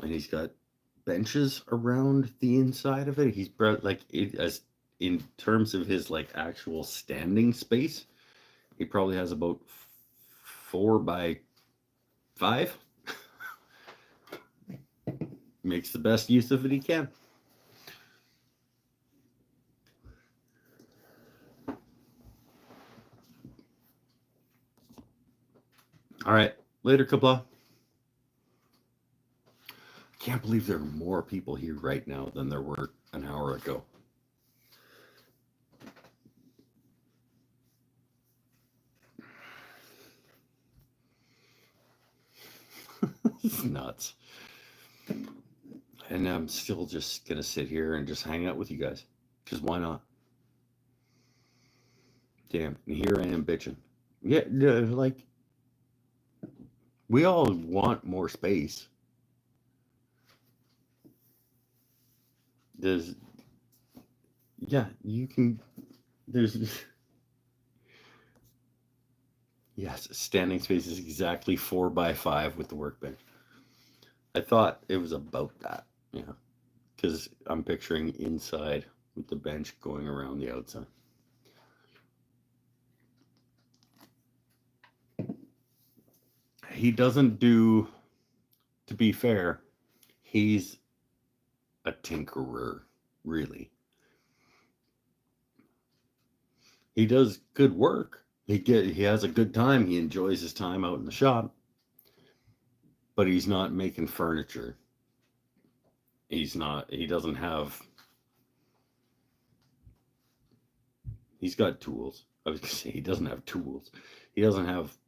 And he's got benches around the inside of it. He's brought as in terms of his actual standing space, he probably has about 4x5. Makes the best use of it he can. All right, later, Kabla. I can't believe there are more people here right now than there were an hour ago. It's nuts. And I'm still just going to sit here and just hang out with you guys. Because why not? Damn, and here I am bitching. Yeah, we all want more space. Yes, standing space is exactly 4x5 with the workbench. I thought it was about that, yeah, because I'm picturing inside with the bench going around the outside. He doesn't do, to be fair, he's a tinkerer, really. He does good work. He has a good time. He enjoys his time out in the shop, but he's not making furniture. He doesn't have, he's got tools. I was gonna say he doesn't have tools. He doesn't have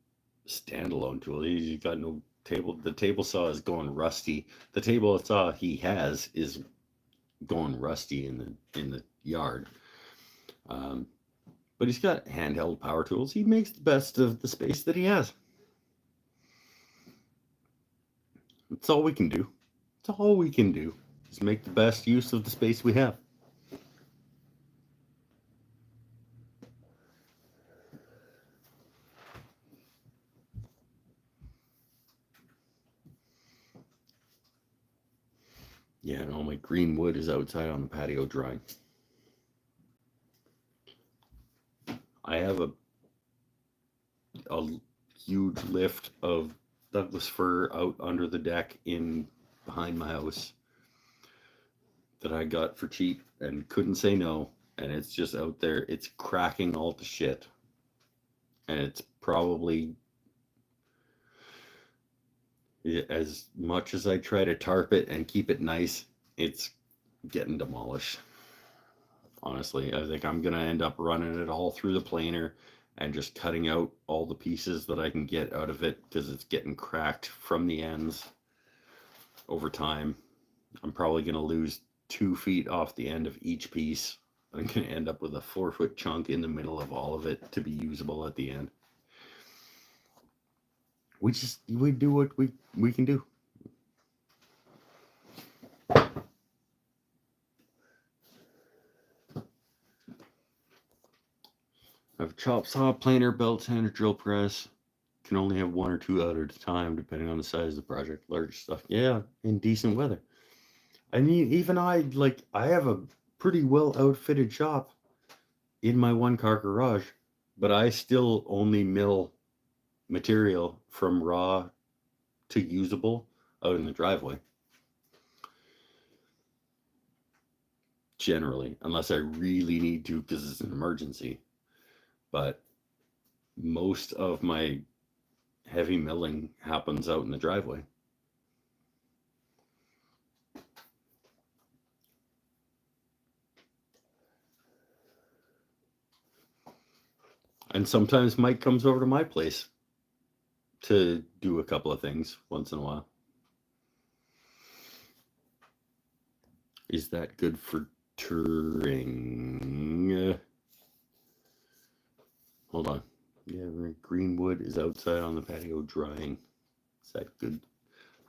standalone tools. He's got no table. The table saw is going rusty. The table saw he has is going rusty in the yard. But he's got handheld power tools. He makes the best of the space that he has. That's all we can do. That's all we can do is make the best use of the space we have. Yeah, and all my green wood is outside on the patio drying. I have a huge lift of Douglas fir out under the deck in behind my house that I got for cheap and couldn't say no. And it's just out there. It's cracking all to shit. And it's probably, as much as I try to tarp it and keep it nice, it's getting demolished. Honestly, I think I'm going to end up running it all through the planer and just cutting out all the pieces that I can get out of it because it's getting cracked from the ends over time. I'm probably going to lose 2 feet off the end of each piece. I'm going to end up with a 4-foot chunk in the middle of all of it to be usable at the end. We do what we can do. I have a chop saw, planer, belt sander, drill press. Can only have 1 or 2 out at a time, depending on the size of the project. Larger stuff, yeah, in decent weather. I mean, even I have a pretty well outfitted shop in my 1-car garage, but I still only mill material from raw to usable out in the driveway. Generally, unless I really need to because it's an emergency. But most of my heavy milling happens out in the driveway. And sometimes Mike comes over to my place to do a couple of things once in a while. Is that good for touring? Hold on. Yeah, greenwood is outside on the patio drying. Is that good?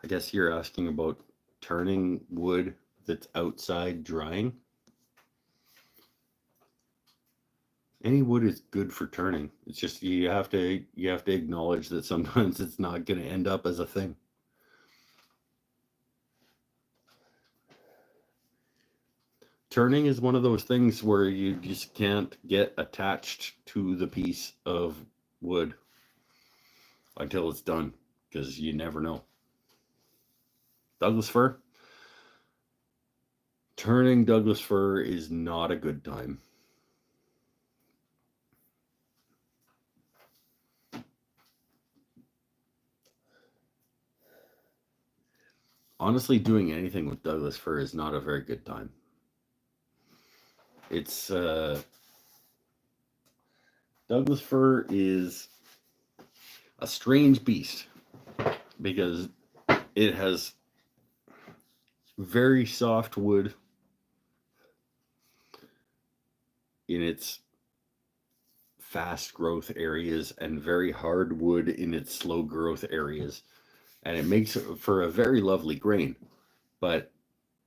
I guess you're asking about turning wood that's outside drying. Any wood is good for turning. It's just you have to acknowledge that sometimes it's not going to end up as a thing. Turning is one of those things where you just can't get attached to the piece of wood until it's done, because you never know. Douglas fir. Turning Douglas fir is not a good time. Honestly, doing anything with Douglas fir is not a very good time. It's Douglas fir is a strange beast because it has very soft wood in its fast growth areas and very hard wood in its slow growth areas, and it makes for a very lovely grain, but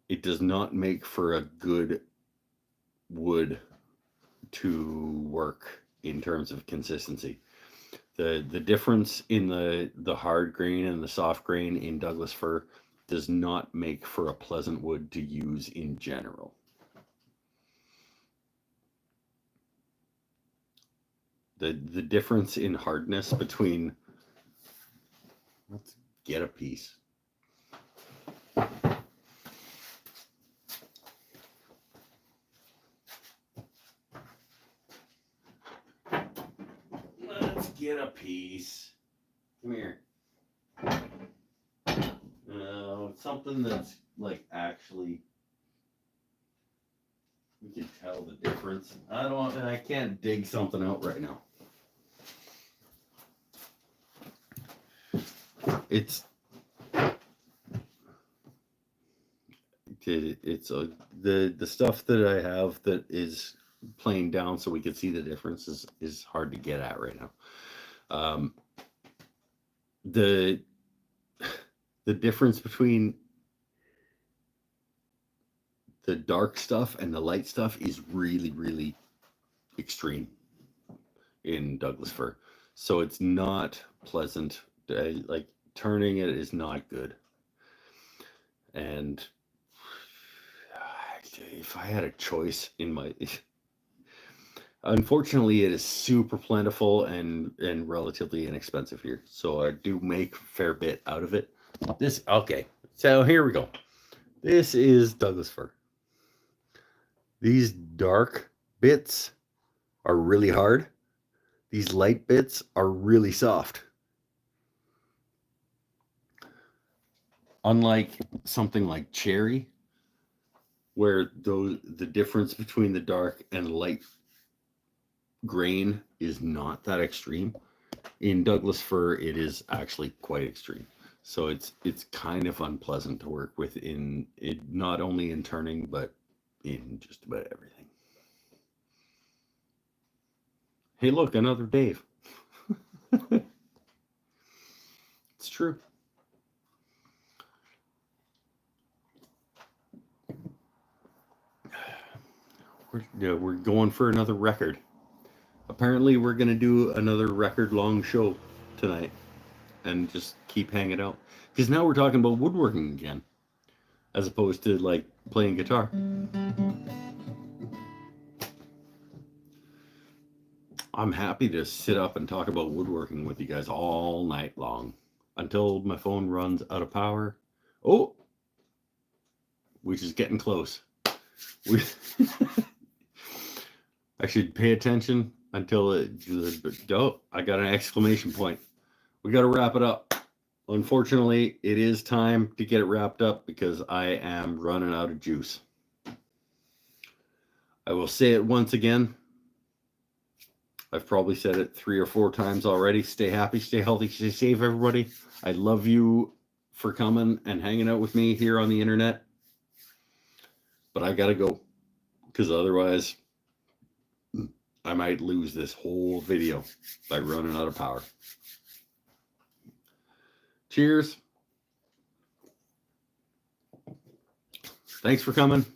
it does not make for a good wood to work in terms of consistency. The difference in the hard grain and the soft grain in Douglas fir does not make for a pleasant wood to use in general. The difference in hardness between, let's get a piece. Let's get a piece. Come here. Something that's like actually we can tell the difference. I can't dig something out right now. It's the stuff that I have that is playing down so we can see the difference is hard to get at right now. The difference between the dark stuff and the light stuff is really, really extreme in Douglas fir. So it's not pleasant. Like turning it is not good. And if I had a choice in my, unfortunately, it is super plentiful and relatively inexpensive here. So I do make a fair bit out of it. Okay. So here we go. This is Douglas fir. These dark bits are really hard. These light bits are really soft. Unlike something like cherry, where the difference between the dark and light grain is not that extreme, in Douglas fir it is actually quite extreme. So it's kind of unpleasant to work with in it, not only in turning but in just about everything. Hey, look, another Dave. It's true. We're going for another record. Apparently, we're going to do another record-long show tonight and just keep hanging out. Because now we're talking about woodworking again, as opposed to, like, playing guitar. I'm happy to sit up and talk about woodworking with you guys all night long until my phone runs out of power. Oh, which is getting close. I should pay attention until I got an exclamation point. We got to wrap it up. Unfortunately, it is time to get it wrapped up because I am running out of juice. I will say it once again. I've probably said it 3 or 4 times already. Stay happy, stay healthy, stay safe, everybody. I love you for coming and hanging out with me here on the internet. But I got to go because otherwise I might lose this whole video by running out of power. Cheers. Thanks for coming.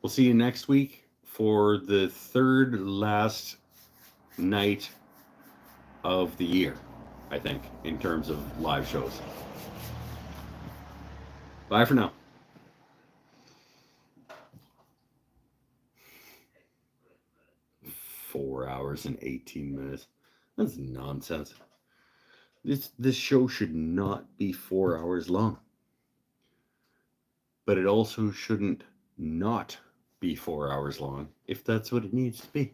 We'll see you next week for the third last night of the year, I think, in terms of live shows. Bye for now. Four hours and 18 minutes. That's nonsense. This show should not be 4 hours long. But it also shouldn't not be 4 hours long if that's what it needs to be.